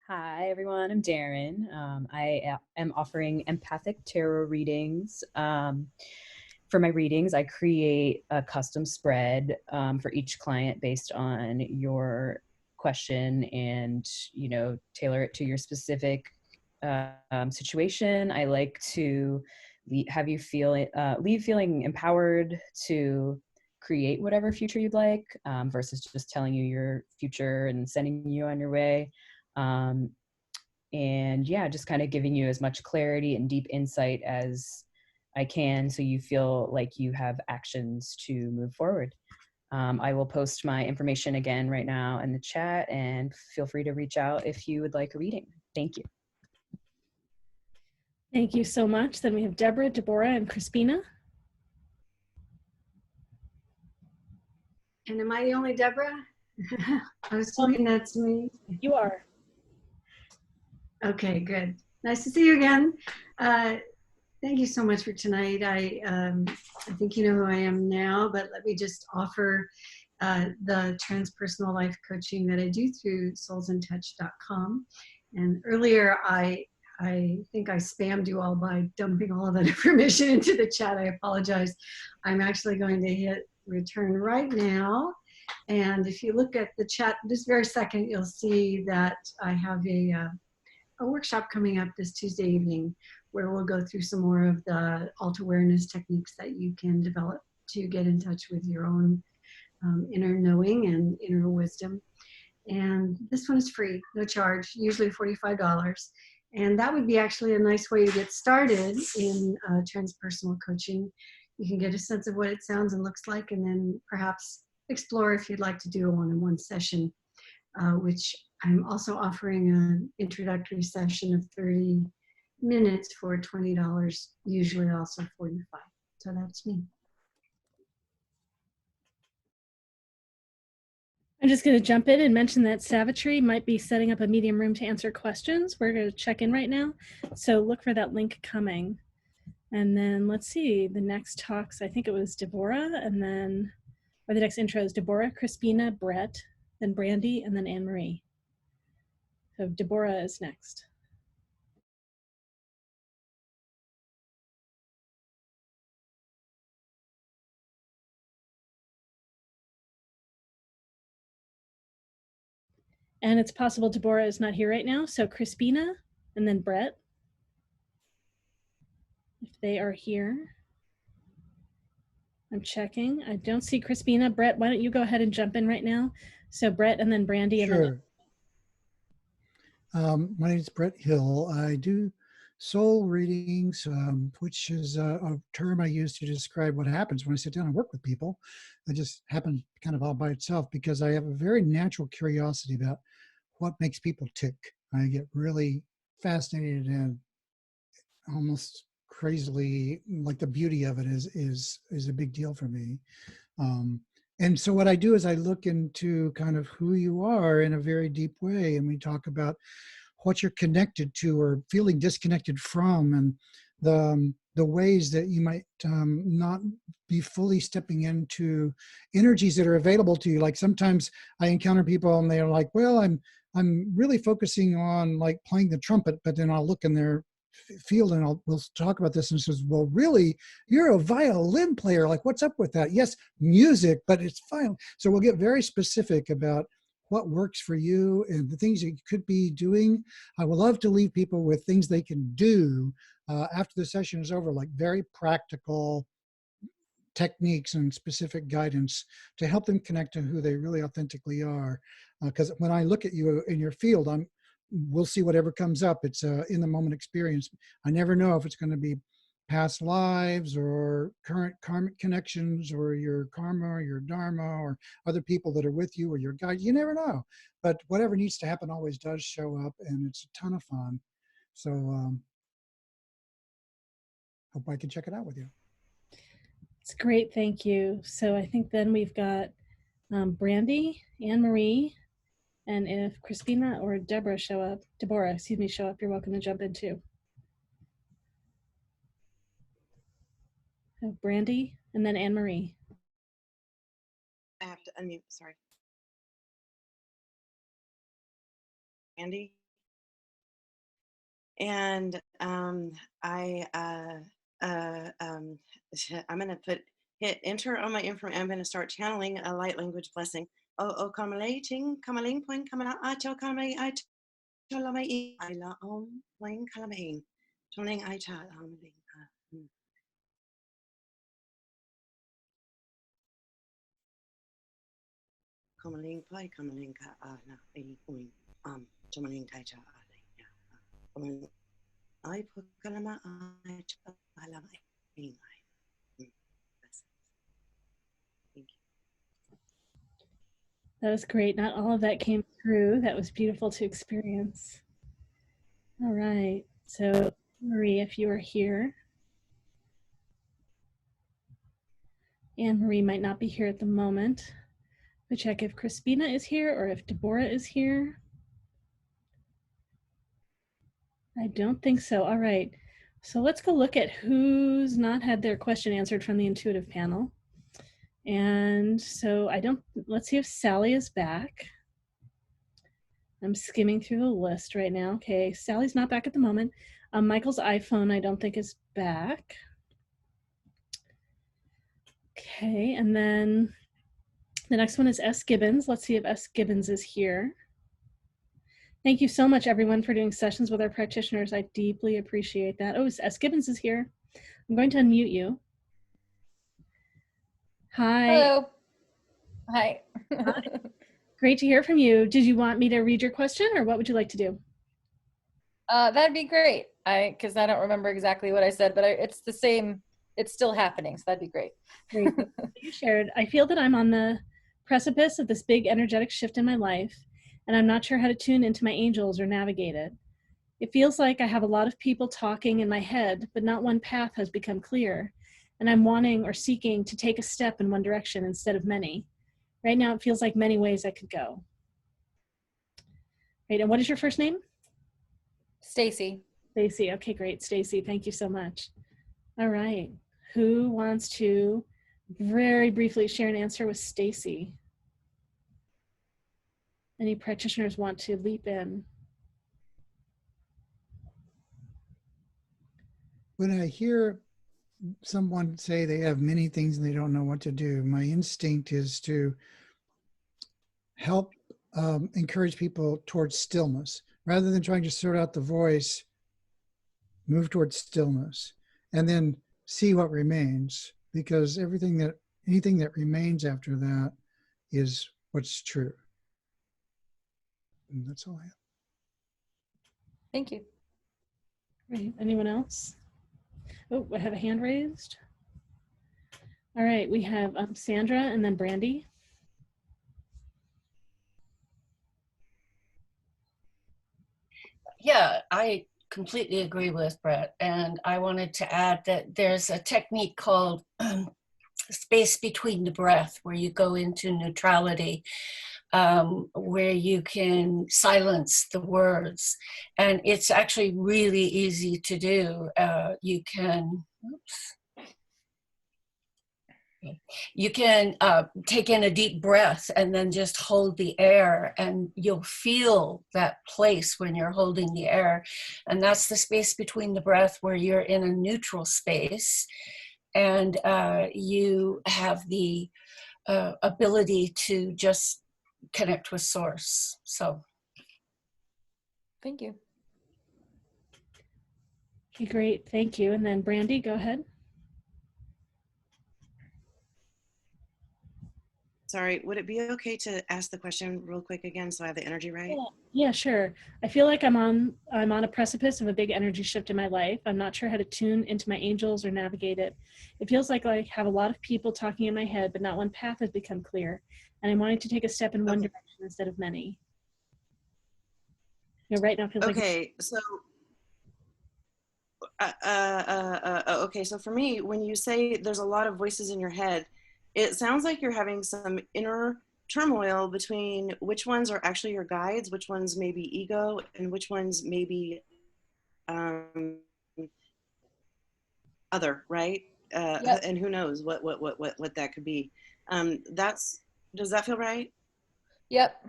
Hi, everyone. I'm Darren. I am offering empathic tarot readings. For my readings, I create a custom spread for each client based on your question and, you know, tailor it to your specific situation. I like to have you leave feeling empowered to create whatever future you'd like versus just telling you your future and sending you on your way. And yeah, just kind of giving you as much clarity and deep insight as I can so you feel like you have actions to move forward. I will post my information again right now in the chat, and feel free to reach out if you would like a reading. Thank you. Thank you so much. Then we have Deborah, Deborah, and Crispina. And am I the only Deborah? I was thinking that's me. You are. Okay, good. Nice to see you again. Thank you so much for tonight. I think you know who I am now, but let me just offer the transpersonal life coaching that I do through soulsintouch.com. And earlier I think I spammed you all by dumping all of that information into the chat. I apologize. I'm actually going to hit return right now. And if you look at the chat this very second, you'll see that I have a workshop coming up this Tuesday evening where we'll go through some more of the alt awareness techniques that you can develop to get in touch with your own inner knowing and inner wisdom. And this one is free, no charge, usually $45. And that would be actually a nice way to get started in transpersonal coaching. You can get a sense of what it sounds and looks like, and then perhaps explore if you'd like to do a one-on-one session, which I'm also offering an introductory session of 30 minutes for $20, usually also $45. So that's me. I'm just going to jump in and mention that Savitri might be setting up a medium room to answer questions. We're going to check in right now. So look for that link coming. And then let's see, the next talks, I think it was Deborah, and then, or the next intro is Deborah, Crispina, Brett, then Brandy, and then Anne-Marie. So Deborah is next. And it's possible Deborah is not here right now. So Crispina and then Brett, if they are here. I'm checking. I don't see Crispina. Brett, why don't you go ahead and jump in right now? So Brett and then Brandy. Sure. My name is Brett Hill. I do soul readings, which is a term I use to describe what happens when I sit down and work with people. It just happens kind of all by itself because I have a very natural curiosity about what makes people tick. I get really fascinated and almost crazily, like the beauty of it is a big deal for me. And so what I do is I look into kind of who you are in a very deep way, and we talk about what you're connected to or feeling disconnected from, and the ways that you might not be fully stepping into energies that are available to you. Like sometimes I encounter people and they're like, well, I'm really focusing on like playing the trumpet, but then I'll look in their field and we'll talk about this, and says, well, really, you're a violin player. Like, what's up with that? Yes, music, but it's fine. So we'll get very specific about what works for you and the things you could be doing. I would love to leave people with things they can do after the session is over, like very practical techniques and specific guidance to help them connect to who they really authentically are. Because when I look at you in your field, we'll see whatever comes up. It's in the moment experience. I never know if it's going to be past lives or current karmic connections or your karma or your dharma or other people that are with you or your guide. You never know. But whatever needs to happen always does show up, and it's a ton of fun. So hope I can check it out with you. It's great, thank you. So I think then we've got Brandy, Anne-Marie, and if Crispina or Deborah show up, you're welcome to jump in too. So Brandy and then Anne-Marie. I have to unmute, sorry. Andy. And I'm going to hit enter on my info. I'm going to start channeling a light language blessing. Oh, kamalay ting, kamaling point, kamala acho kamalay I cholamay I la om wang kalamain. Choling I cha amaling. Kamaling pai kamaling ka na a point chomaling tai cha ale. I put kalama I cholamay. That was great. Not all of that came through. That was beautiful to experience. All right. So Marie, if you are here. Anne-Marie might not be here at the moment. We check if Crispina is here or if Deborah is here. I don't think so. All right. So let's go look at who's not had their question answered from the intuitive panel. And so let's see if Sally is back. I'm skimming through the list right now. Okay, Sally's not back at the moment. Michael's iPhone, I don't think is back. Okay, and then the next one is S. Gibbons. Let's see if S. Gibbons is here. Thank you so much, everyone, for doing sessions with our practitioners. I deeply appreciate that. Oh, S. Gibbons is here. I'm going to unmute you. Hi. Hello. Hi. Great to hear from you. Did you want me to read your question, or what would you like to do? That'd be great. Because I don't remember exactly what I said, but it's the same. It's still happening, so that'd be great. Great. You shared. I feel that I'm on the precipice of this big energetic shift in my life, and I'm not sure how to tune into my angels or navigate it. It feels like I have a lot of people talking in my head, but not one path has become clear, and I'm wanting or seeking to take a step in one direction instead of many. Right now, it feels like many ways I could go. Right, and what is your first name? Stacy. Stacy. Okay, great. Stacy, thank you so much. All right. Who wants to very briefly share an answer with Stacy? Any practitioners want to leap in? When I hear someone say they have many things and they don't know what to do, my instinct is to help encourage people towards stillness. Rather than trying to sort out the voice, move towards stillness and then see what remains, because anything that remains after that is what's true. And that's all I have. Thank you. Great. Anyone else? Oh, I have a hand raised. All right, we have Sandra and then Brandy. Yeah, I completely agree with Brett. And I wanted to add that there's a technique called space between the breath, where you go into neutrality, where you can silence the words. And it's actually really easy to do. You can take in a deep breath and then just hold the air, and you'll feel that place when you're holding the air. And that's the space between the breath, where you're in a neutral space and you have the ability to just connect with source. So thank you. Okay, great, thank you. And then Brandy, go ahead. Sorry, would it be okay to ask the question real quick again so I have the energy right? Yeah, sure. I feel like I'm on a precipice of a big energy shift in my life. I'm not sure how to tune into my angels or navigate it. It feels like I have a lot of people talking in my head, but not one path has become clear. And I'm wanting to take a step in one direction instead of many. You know, right now it feels like Okay, so for me, when you say there's a lot of voices in your head, it sounds like you're having some inner turmoil between which ones are actually your guides, which ones may be ego, and which ones may be other, right? Yep. And who knows what that could be. Does that feel right? Yep.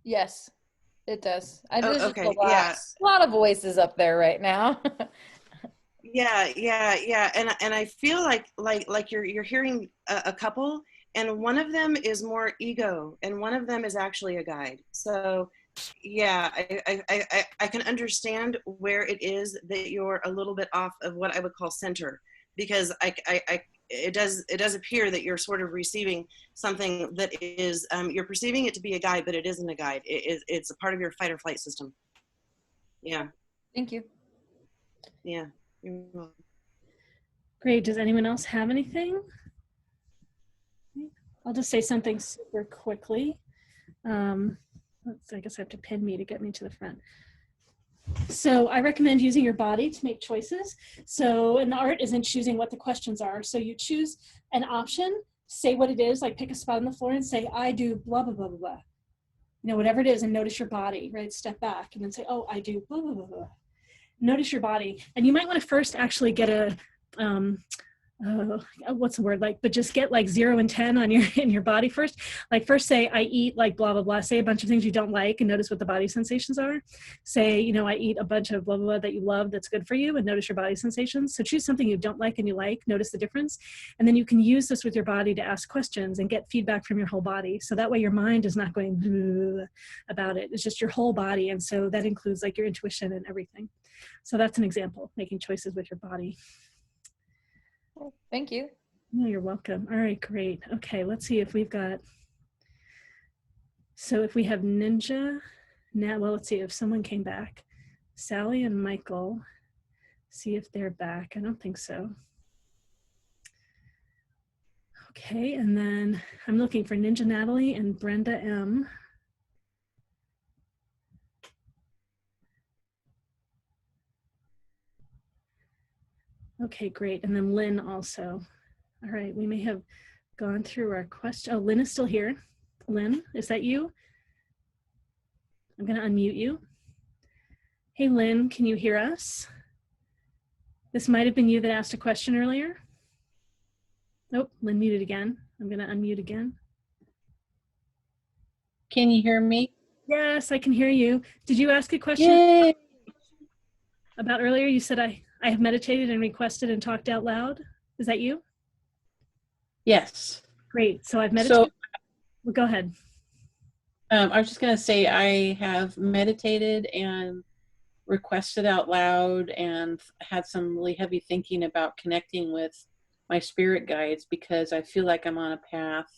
Yes, it does. There's okay, just a lot, yeah. a lot of voices up there right now. Yeah. And I feel like you're hearing a couple, and one of them is more ego, and one of them is actually a guide. So yeah, I can understand where it is that you're a little bit off of what I would call center, because it does appear that you're sort of receiving something that is you're perceiving it to be a guide, but it isn't a guide. It's a part of your fight or flight system. Yeah. Thank you. Yeah. You're welcome. Great. Does anyone else have anything? I'll just say something super quickly. I guess I have to pin me to get me to the front. So I recommend using your body to make choices. So an art isn't choosing what the questions are. So you choose an option, say what it is, like pick a spot on the floor and say, I do blah, blah, blah, blah, blah. You know, whatever it is, and notice your body, right? Step back and then say, oh, I do blah, blah, blah, blah. Notice your body. And you might want to first actually get a, what's the word, like, but just get like 0 and 10 on in your body first. Like first say, I eat like blah, blah, blah. Say a bunch of things you don't like and notice what the body sensations are. Say, you know, I eat a bunch of blah, blah, blah that you love that's good for you, and notice your body sensations. So choose something you don't like and you like, notice the difference. And then you can use this with your body to ask questions and get feedback from your whole body. So that way your mind is not going about it. It's just your whole body. And so that includes like your intuition and everything. So that's an example, making choices with your body. Thank you. Oh, you're welcome. All right, great. Okay, let's see if we've got So if we have Ninja, now, well, let's see if someone came back. Sally and Michael, see if they're back. I don't think so. Okay, and then I'm looking for Ninja Natalie and Brenda M. Okay, great. And then Lynn also. All right, we may have gone through our question. Oh, Lynn is still here. Lynn, is that you? I'm going to unmute you. Hey, Lynn, can you hear us? This might have been you that asked a question earlier. Nope, Lynn muted again. I'm going to unmute again. Can you hear me? Yes, I can hear you. Did you ask a question Yay! about earlier? You said I have meditated and requested and talked out loud. Is that you? Yes. Great. So I've meditated. So, well, go ahead. I was just going to say I have meditated and requested out loud and had some really heavy thinking about connecting with my spirit guides, because I feel like I'm on a path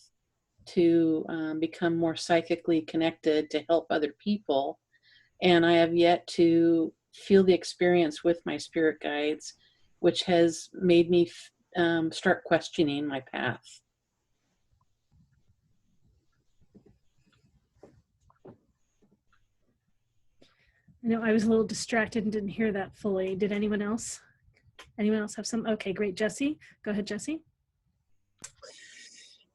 to become more psychically connected to help other people. And I have yet to feel the experience with my spirit guides, which has made me start questioning my path. I know I was a little distracted and didn't hear that fully. Did anyone else? Anyone else have some? Okay, great. Jessie, go ahead, Jessie.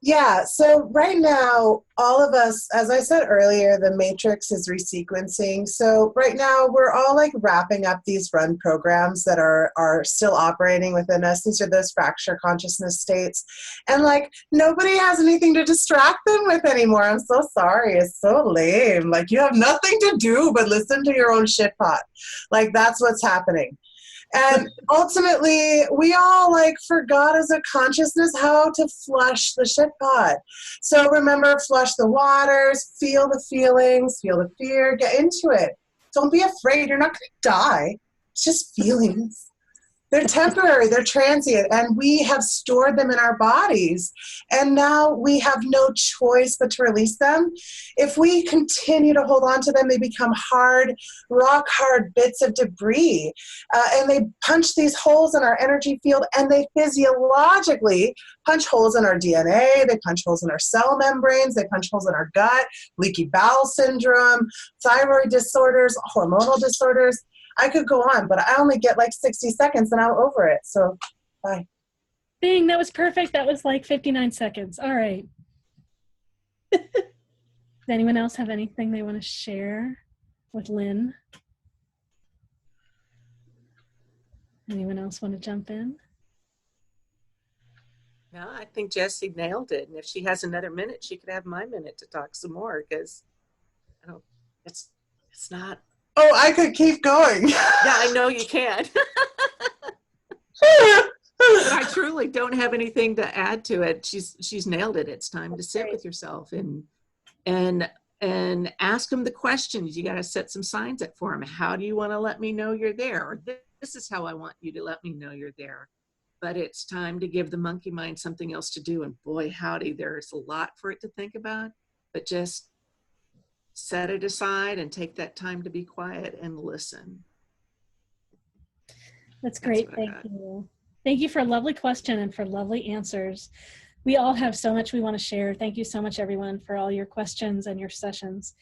Yeah, so right now, all of us, as I said earlier, the matrix is resequencing. So right now, we're all like wrapping up these run programs that are still operating within us. These are those fracture consciousness states. And like, nobody has anything to distract them with anymore. I'm so sorry. It's so lame. Like, you have nothing to do but listen to your own shit pot. Like, that's what's happening. And ultimately, we all like forgot as a consciousness how to flush the shit pot. So remember, flush the waters, feel the feelings, feel the fear, get into it. Don't be afraid. You're not going to die. It's just feelings. They're temporary, they're transient, and we have stored them in our bodies. And now we have no choice but to release them. If we continue to hold on to them, they become hard, rock-hard bits of debris. And they punch these holes in our energy field, and they physiologically punch holes in our DNA, they punch holes in our cell membranes, they punch holes in our gut, leaky bowel syndrome, thyroid disorders, hormonal disorders. I could go on, but I only get like 60 seconds and I'm over it. So, bye. Bing, that was perfect. That was like 59 seconds. All right. Does anyone else have anything they want to share with Lynn? Anyone else want to jump in? No, I think Jessie nailed it. And if she has another minute, she could have my minute to talk some more, because I don't, it's not. Oh, I could keep going. Yeah, I know you can. But I truly don't have anything to add to it. She's nailed it. It's time to sit with yourself and ask them the questions. You got to set some signs up for them. How do you want to let me know you're there? Or this is how I want you to let me know you're there. But it's time to give the monkey mind something else to do. And boy, howdy, there's a lot for it to think about. But just set it aside and take that time to be quiet and listen. That's great. Thank you. Thank you for a lovely question and for lovely answers. We all have so much we want to share. Thank you so much, everyone, for all your questions and your sessions.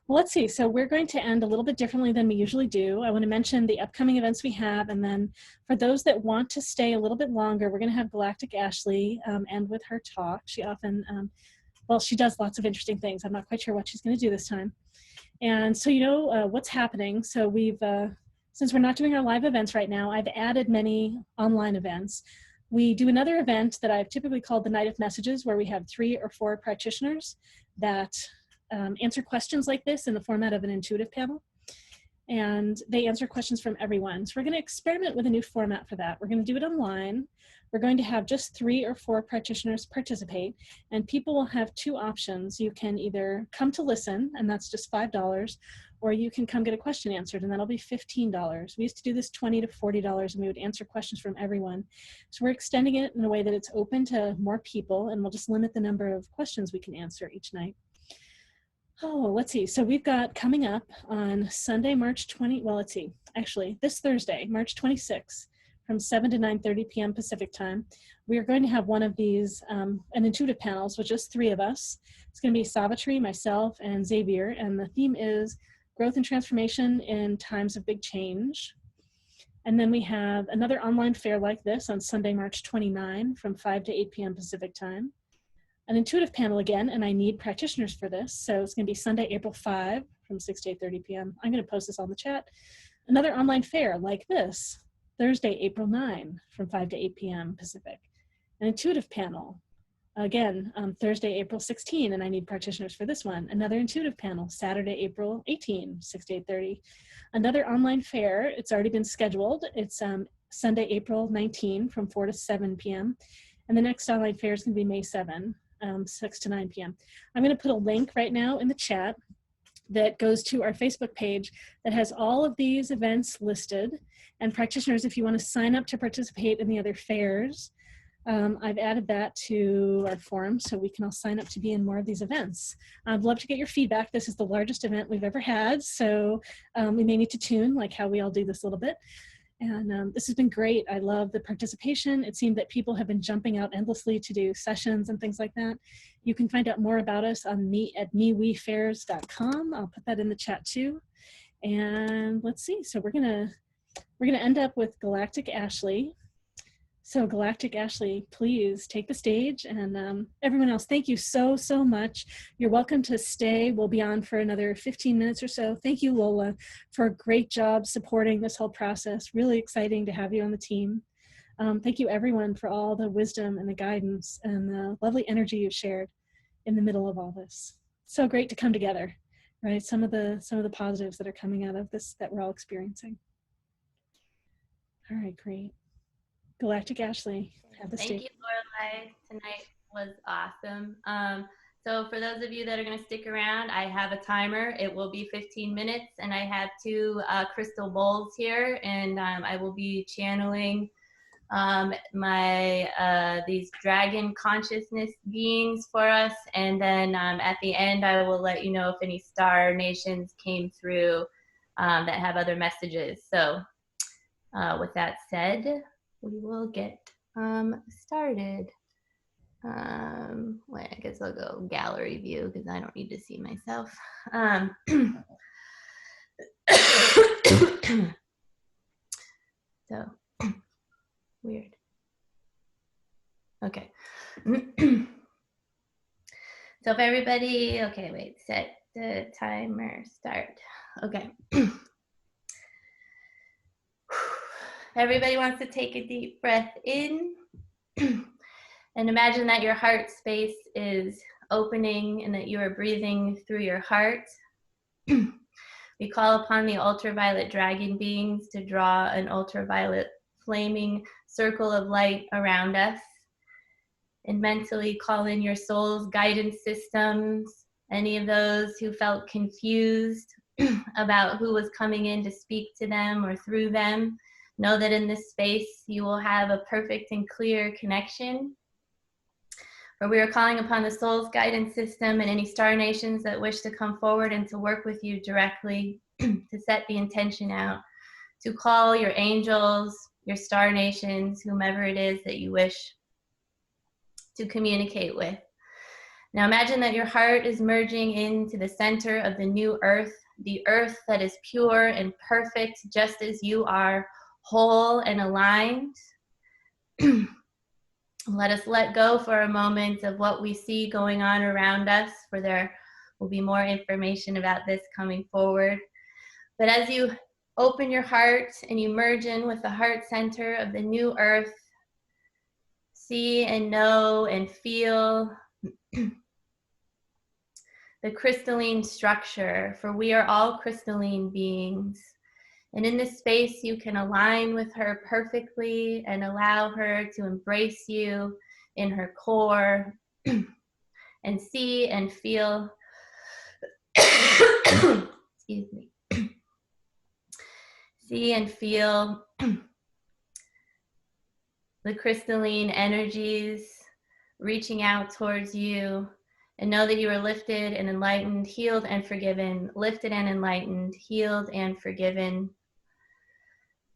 Well, let's see. So we're going to end a little bit differently than we usually do. I want to mention the upcoming events we have. And then for those that want to stay a little bit longer, we're going to have Galactic Ashley end with her talk. She often well, she does lots of interesting things. I'm not quite sure what she's going to do this time. And so, you know, what's happening. So we've, since we're not doing our live events right now, I've added many online events. We do another event that I've typically called the Night of Messages, where we have 3 or 4 practitioners that answer questions like this in the format of an intuitive panel. And they answer questions from everyone. So we're going to experiment with a new format for that. We're going to do it online. We're going to have just 3 or 4 practitioners participate, and people will have 2 options. You can either come to listen, and that's just $5, or you can come get a question answered, and that'll be $15. We used to do this $20 to $40, and we would answer questions from everyone. So we're extending it in a way that it's open to more people, and we'll just limit the number of questions we can answer each night. Oh, let's see. So we've got coming up on Sunday, March 20, well, let's see, actually this Thursday, March 26th, from 7 to 9:30 p.m. Pacific time. We are going to have one of these, an intuitive panels with just 3 of us. It's going to be Savitri, myself, and Xavier, and the theme is growth and transformation in times of big change. And then we have another online fair like this on Sunday, March 29 from 5 to 8 p.m. Pacific time. An intuitive panel again, and I need practitioners for this. So it's going to be Sunday, April 5 from 6 to 8:30 p.m. I'm going to post this on the chat. Another online fair like this, Thursday, April 9 from 5 to 8 p.m. Pacific. An intuitive panel, again, Thursday, April 16, and I need practitioners for this one. Another intuitive panel, Saturday, April 18, 6 to 8:30. Another online fair, it's already been scheduled. It's Sunday, April 19 from 4 to 7 p.m. And the next online fair is going to be May 7. 6 to 9 p.m. I'm going to put a link right now in the chat that goes to our Facebook page that has all of these events listed. And practitioners, if you want to sign up to participate in the other fairs, I've added that to our forum so we can all sign up to be in more of these events. I'd love to get your feedback. This is the largest event we've ever had, so we may need to tune like how we all do this a little bit. And this has been great. I love the participation. It seemed that people have been jumping out endlessly to do sessions and things like that. You can find out more about us on at mewefairs.com. I'll put that in the chat too. And let's see. So we're gonna end up with Galactic Ashley. So Galactic Ashley, please take the stage, and everyone else, thank you so much. You're welcome to stay. We'll be on for another 15 minutes or so. Thank you, Lola, for a great job supporting this whole process. Really exciting to have you on the team. Thank you, everyone, for all the wisdom and the guidance and the lovely energy you've shared in the middle of all this. So great to come together, right? Some of the positives that are coming out of this that we're all experiencing. All right, great. Galactic Ashley, have the stage. Thank you, Lorelei. Tonight was awesome. So for those of you that are going to stick around, I have a timer. It will be 15 minutes, and I have 2 crystal bowls here, and I will be channeling these dragon consciousness beings for us, and then at the end, I will let you know if any star nations came through that have other messages. So with that said, we will get started. Wait, I guess I'll go gallery view because I don't need to see myself. So weird. Okay. So if everybody, okay, wait, set the timer, start. Okay. Everybody wants to take a deep breath in and imagine that your heart space is opening and that you are breathing through your heart. We call upon the ultraviolet dragon beings to draw an ultraviolet flaming circle of light around us, and mentally call in your soul's guidance systems, any of those who felt confused about who was coming in to speak to them or through them. Know that in this space, you will have a perfect and clear connection. For we are calling upon the soul's guidance system and any star nations that wish to come forward and to work with you directly to set the intention out, to call your angels, your star nations, whomever it is that you wish to communicate with. Now imagine that your heart is merging into the center of the new earth, the earth that is pure and perfect just as you are, whole and aligned. Let us let go for a moment of what we see going on around us, for there will be more information about this coming forward. But as you open your heart and you merge in with the heart center of the new earth, see and know and feel the crystalline structure, for we are all crystalline beings. And in this space, you can align with her perfectly and allow her to embrace you in her core and see and feel, excuse me, see and feel the crystalline energies reaching out towards you And know that you are lifted and enlightened, healed and forgiven, lifted and enlightened, healed and forgiven.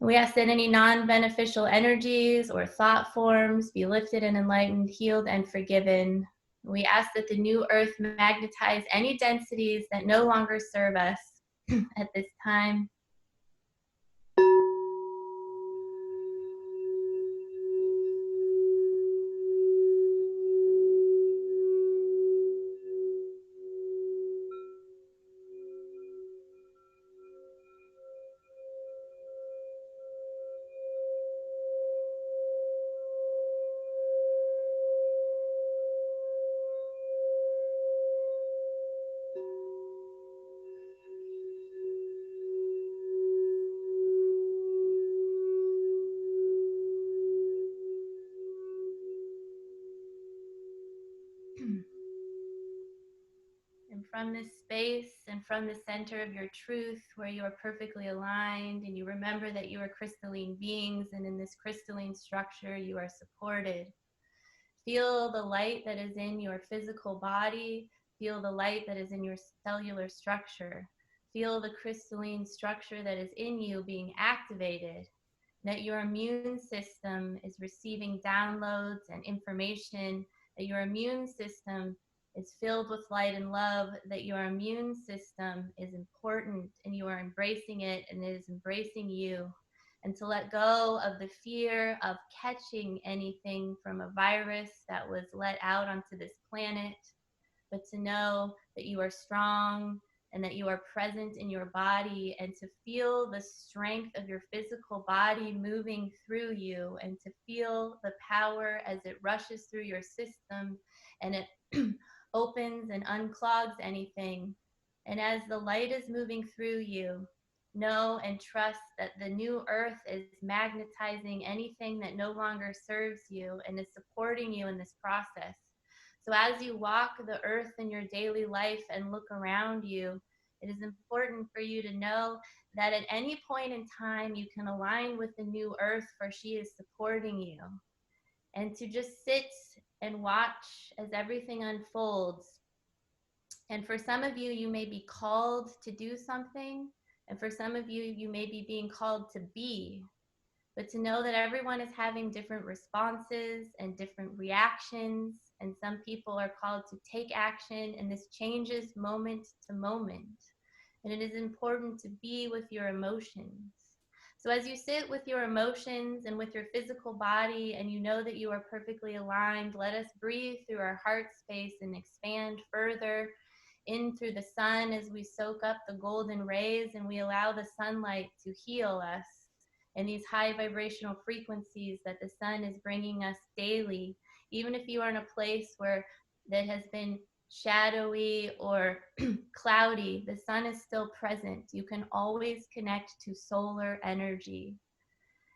We ask that any non-beneficial energies or thought forms be lifted and enlightened, healed and forgiven. We ask that the new earth magnetize any densities that no longer serve us at this time. And from this space and from the center of your truth, where you are perfectly aligned and you remember that you are crystalline beings, and in this crystalline structure you are supported. Feel the light that is in your physical body. Feel the light that is in your cellular structure. Feel the crystalline structure that is in you being activated. That your immune system is receiving downloads and information. That your immune system is filled with light and love. That your immune system is important and you are embracing it and it is embracing you. And to let go of the fear of catching anything from a virus that was let out onto this planet, but to know that you are strong and that you are present in your body, and to feel the strength of your physical body moving through you, and to feel the power as it rushes through your system and it opens and unclogs anything. And as the light is moving through you, know and trust that the new earth is magnetizing anything that no longer serves you and is supporting you in this process. So as you walk the earth in your daily life and look around you, it is important for you to know that at any point in time you can align with the new earth, for she is supporting you. And to just sit and watch as everything unfolds. And for some of you, you may be called to do something. And for some of you, you may be being called to be. But to know that everyone is having different responses and different reactions. And some people are called to take action. And this changes moment to moment. And it is important to be with your emotions. So as you sit with your emotions and with your physical body, and you know that you are perfectly aligned, let us breathe through our heart space and expand further in through the sun as we soak up the golden rays and we allow the sunlight to heal us and these high vibrational frequencies that the sun is bringing us daily. Even if you are in a place where that has been shadowy or cloudy, the sun is still present. You can always connect to solar energy.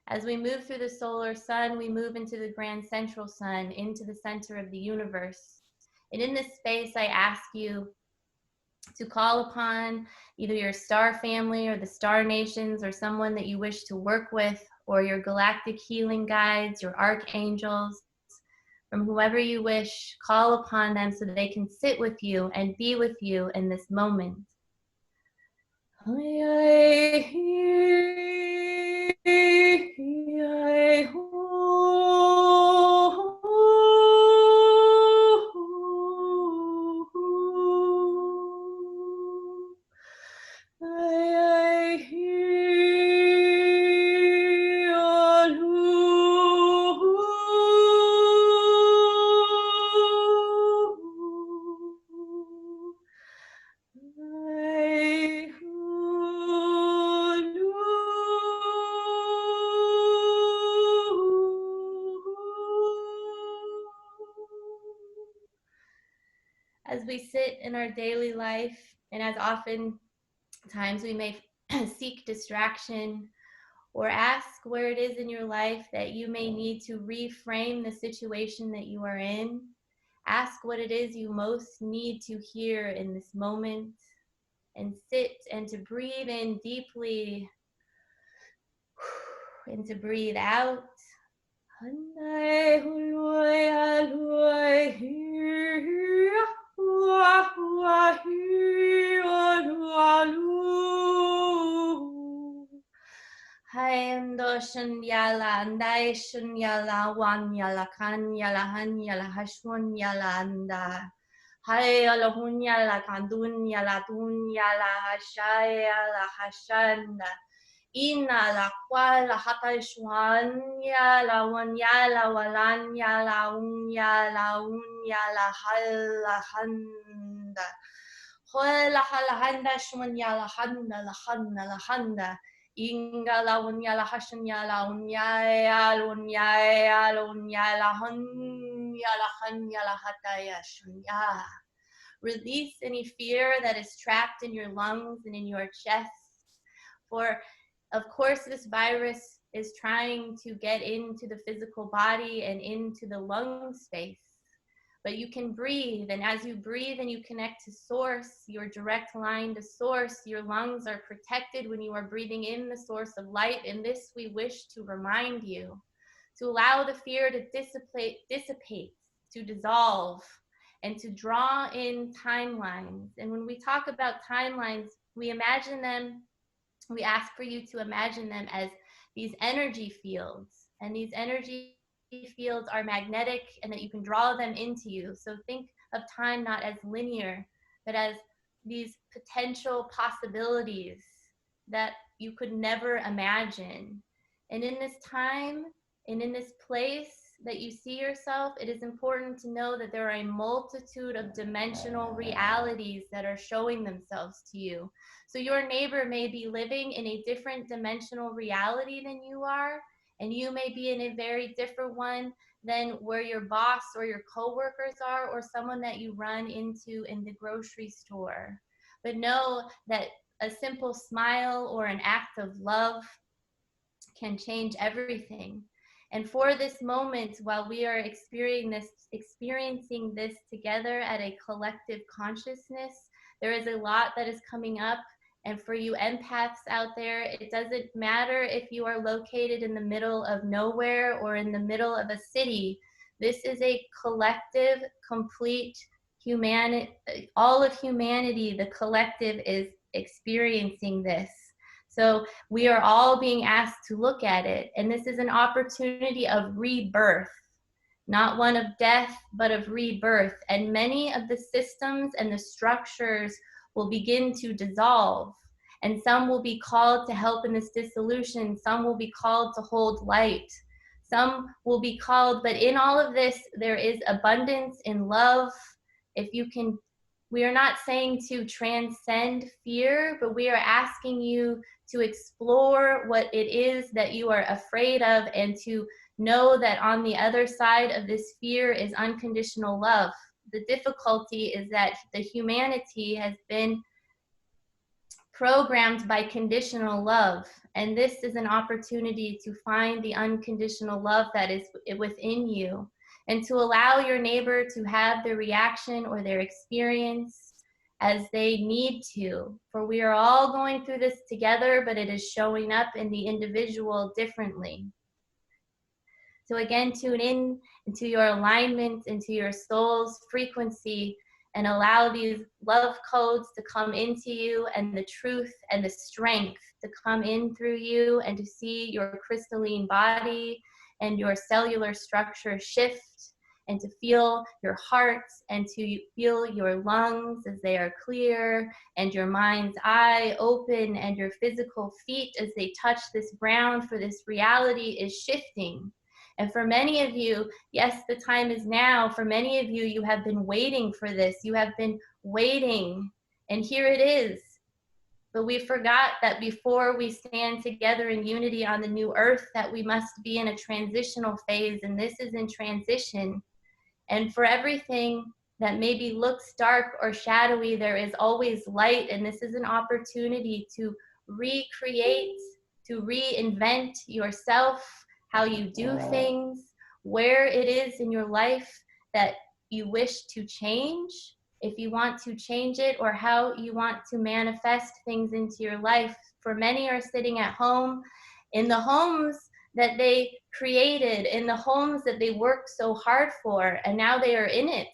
As we move through the solar sun, we move into the grand central sun, into the center of the universe. And in this space, I ask you to call upon either your star family or the star nations or someone that you wish to work with, or your galactic healing guides, your archangels, from whoever you wish. Call upon them so that they can sit with you and be with you in this moment. As we sit in our daily life, and as often times we may seek distraction or ask where it is in your life that you may need to reframe the situation that you are in, ask what it is you most need to hear in this moment, and sit and to breathe in deeply and to breathe out. Hayando shunyala andai shunyala wan yala kan yala han yala hashwan yala anda. Hayala hunyala kandun yala dun yala hashayala hashanda. Ina la kwala hata shwan yala wan yala walan yala hala handa. Hola hala handa shwan yala handa la handa la handa. Ingala unyala hashunyala unyala hunyala hataya shunya. Release any fear that is trapped in your lungs and in your chest. For of course this virus is trying to get into the physical body and into the lung space. But you can breathe, and as you breathe and you connect to source, your direct line to source, your lungs are protected when you are breathing in the source of light. And this we wish to remind you, to allow the fear to dissipate, to dissolve, and to draw in timelines. And when we talk about timelines, we imagine them, we ask for you to imagine them as these energy fields, and these energy fields are magnetic and that you can draw them into you. So think of time not as linear, but as these potential possibilities that you could never imagine. And in this time and in this place that you see yourself, it is important to know that there are a multitude of dimensional realities that are showing themselves to you. So your neighbor may be living in a different dimensional reality than you are, and you may be in a very different one than where your boss or your coworkers are, or someone that you run into in the grocery store. But know that a simple smile or an act of love can change everything. And for this moment, while we are experiencing this together at a collective consciousness, there is a lot that is coming up. And for you empaths out there, it doesn't matter if you are located in the middle of nowhere or in the middle of a city. This is a collective, complete humanity. All of humanity, the collective, is experiencing this. So we are all being asked to look at it. And this is an opportunity of rebirth, not one of death, but of rebirth. And many of the systems and the structures will begin to dissolve. And some will be called to help in this dissolution. Some will be called to hold light. Some will be called, but in all of this, there is abundance in love. If you can, we are not saying to transcend fear, but we are asking you to explore what it is that you are afraid of, and to know that on the other side of this fear is unconditional love. The difficulty is that the humanity has been programmed by conditional love, and this is an opportunity to find the unconditional love that is within you, and to allow your neighbor to have their reaction or their experience as they need to. For we are all going through this together, but it is showing up in the individual differently. So again, tune in into your alignment, into your soul's frequency, and allow these love codes to come into you, and the truth and the strength to come in through you, and to see your crystalline body and your cellular structure shift, and to feel your heart and to feel your lungs as they are clear, and your mind's eye open, and your physical feet as they touch this ground, for this reality is shifting. And for many of you, yes, the time is now. For many of you, you have been waiting for this. You have been waiting, and here it is. But we forgot that before we stand together in unity on the new earth, that we must be in a transitional phase, and this is in transition. And for everything that maybe looks dark or shadowy, there is always light, and this is an opportunity to recreate, to reinvent yourself, how you do things, where it is in your life that you wish to change, if you want to change it, or how you want to manifest things into your life. For many are sitting at home, in the homes that they created, in the homes that they worked so hard for, and now they are in it.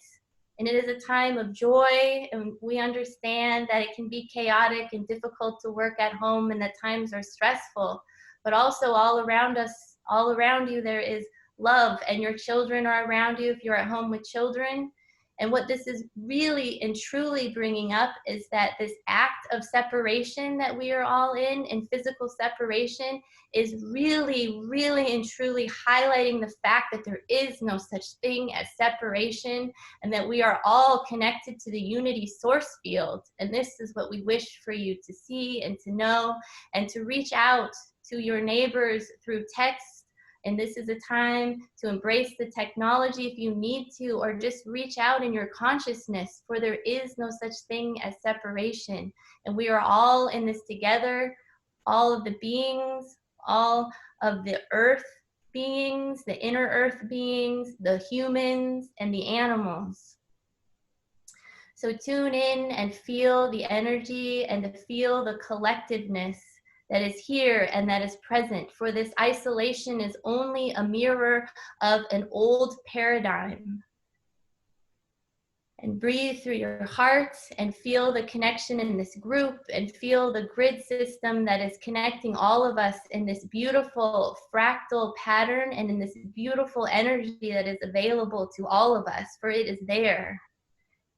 And it is a time of joy, and we understand that it can be chaotic and difficult to work at home and that times are stressful. But also all around us, all around you, there is love, and your children are around you if you're at home with children. And what this is really and truly bringing up is that this act of separation that we are all in physical separation, is really, really and truly highlighting the fact that there is no such thing as separation, and that we are all connected to the unity source field. And this is what we wish for you to see and to know, and to reach out to your neighbors through text. And this is a time to embrace the technology if you need to, or just reach out in your consciousness, for there is no such thing as separation. And we are all in this together, all of the beings, all of the earth beings, the inner earth beings, the humans, and the animals. So tune in and feel the energy and to feel the collectiveness that is here and that is present, for this isolation is only a mirror of an old paradigm. And breathe through your heart and feel the connection in this group, and feel the grid system that is connecting all of us in this beautiful fractal pattern, and in this beautiful energy that is available to all of us, for it is there.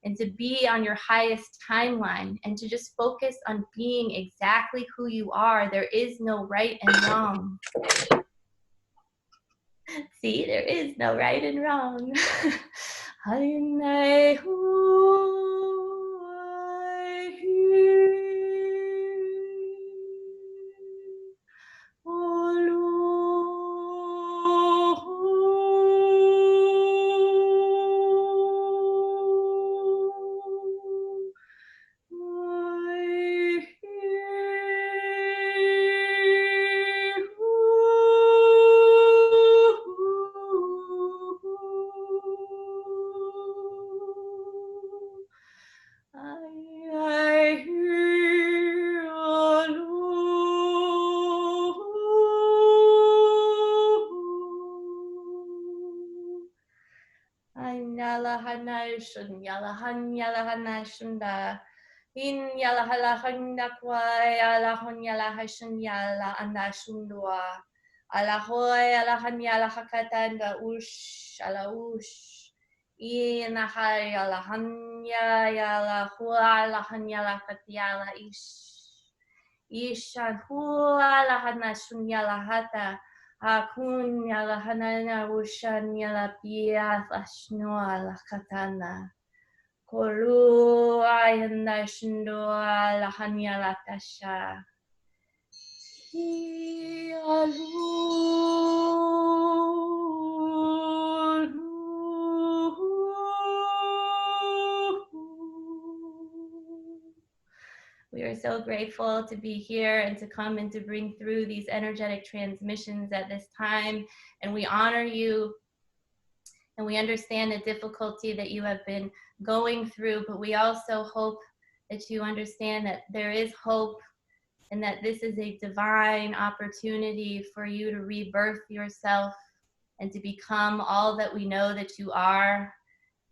And to be on your highest timeline, and to just focus on being exactly who you are. There is no right and wrong. See, there is no right and wrong. Shun yalahan yalahana shunda in yalahalahanda kwai alahon yalahashun yala anda shundua alahoy alahan yalahakatanda ush ala ush in ahai alahanya yalahua alahan yalakatyala ishan hua alahana shun yalahata Akun yala hanana ushan yala pia ashnua la katana. Kolu ayana shindua la hanyala tasha. We are so grateful to be here and to come and to bring through these energetic transmissions at this time. And we honor you, and we understand the difficulty that you have been going through, but we also hope that you understand that there is hope, and that this is a divine opportunity for you to rebirth yourself and to become all that we know that you are.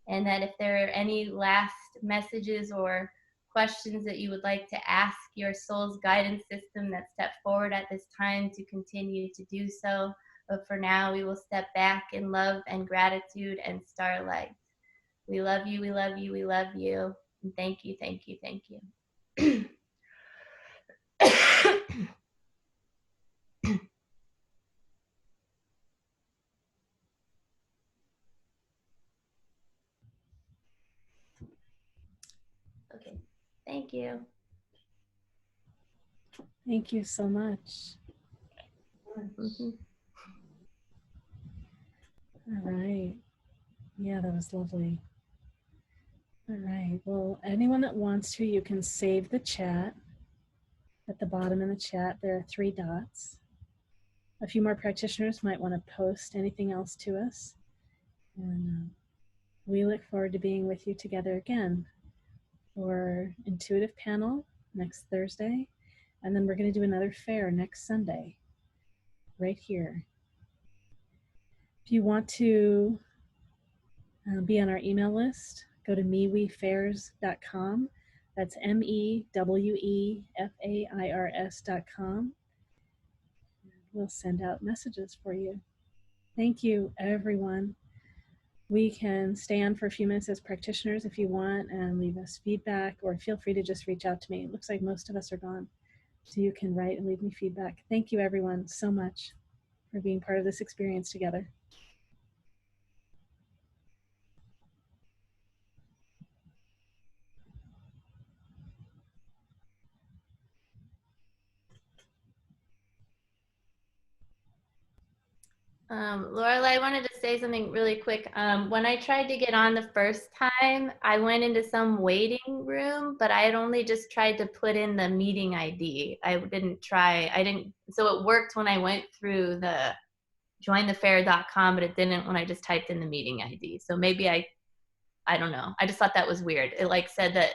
And that if there are any last messages or questions that you would like to ask your soul's guidance system, that step forward at this time to continue to do so. But for now, we will step back in love and gratitude and starlight. We love you, we love you, we love you. And thank you, thank you, thank you. Okay, thank you. Thank you so much. Mm-hmm. All right. Yeah, that was lovely. All right. Well, anyone that wants to, you can save the chat. At the bottom in the chat, there are 3 dots. A few more practitioners might want to post anything else to us. And we look forward to being with you together again for Intuitive Panel next Thursday. And then we're going to do another fair next Sunday, right here. If you want to be on our email list, go to mewefairs.com. That's MEWEFAIRS.com. We'll send out messages for you. Thank you, everyone. We can stay on for a few minutes as practitioners if you want and leave us feedback, or feel free to just reach out to me. It looks like most of us are gone, so you can write and leave me feedback. Thank you, everyone, so much for being part of this experience together. Lorelei, I wanted to say something really quick. When I tried to get on the first time, I went into some waiting room, but I had only just tried to put in the meeting ID. So it worked when I went through the jointhefair.com, but it didn't when I just typed in the meeting ID. So maybe I don't know. I just thought that was weird. It like said that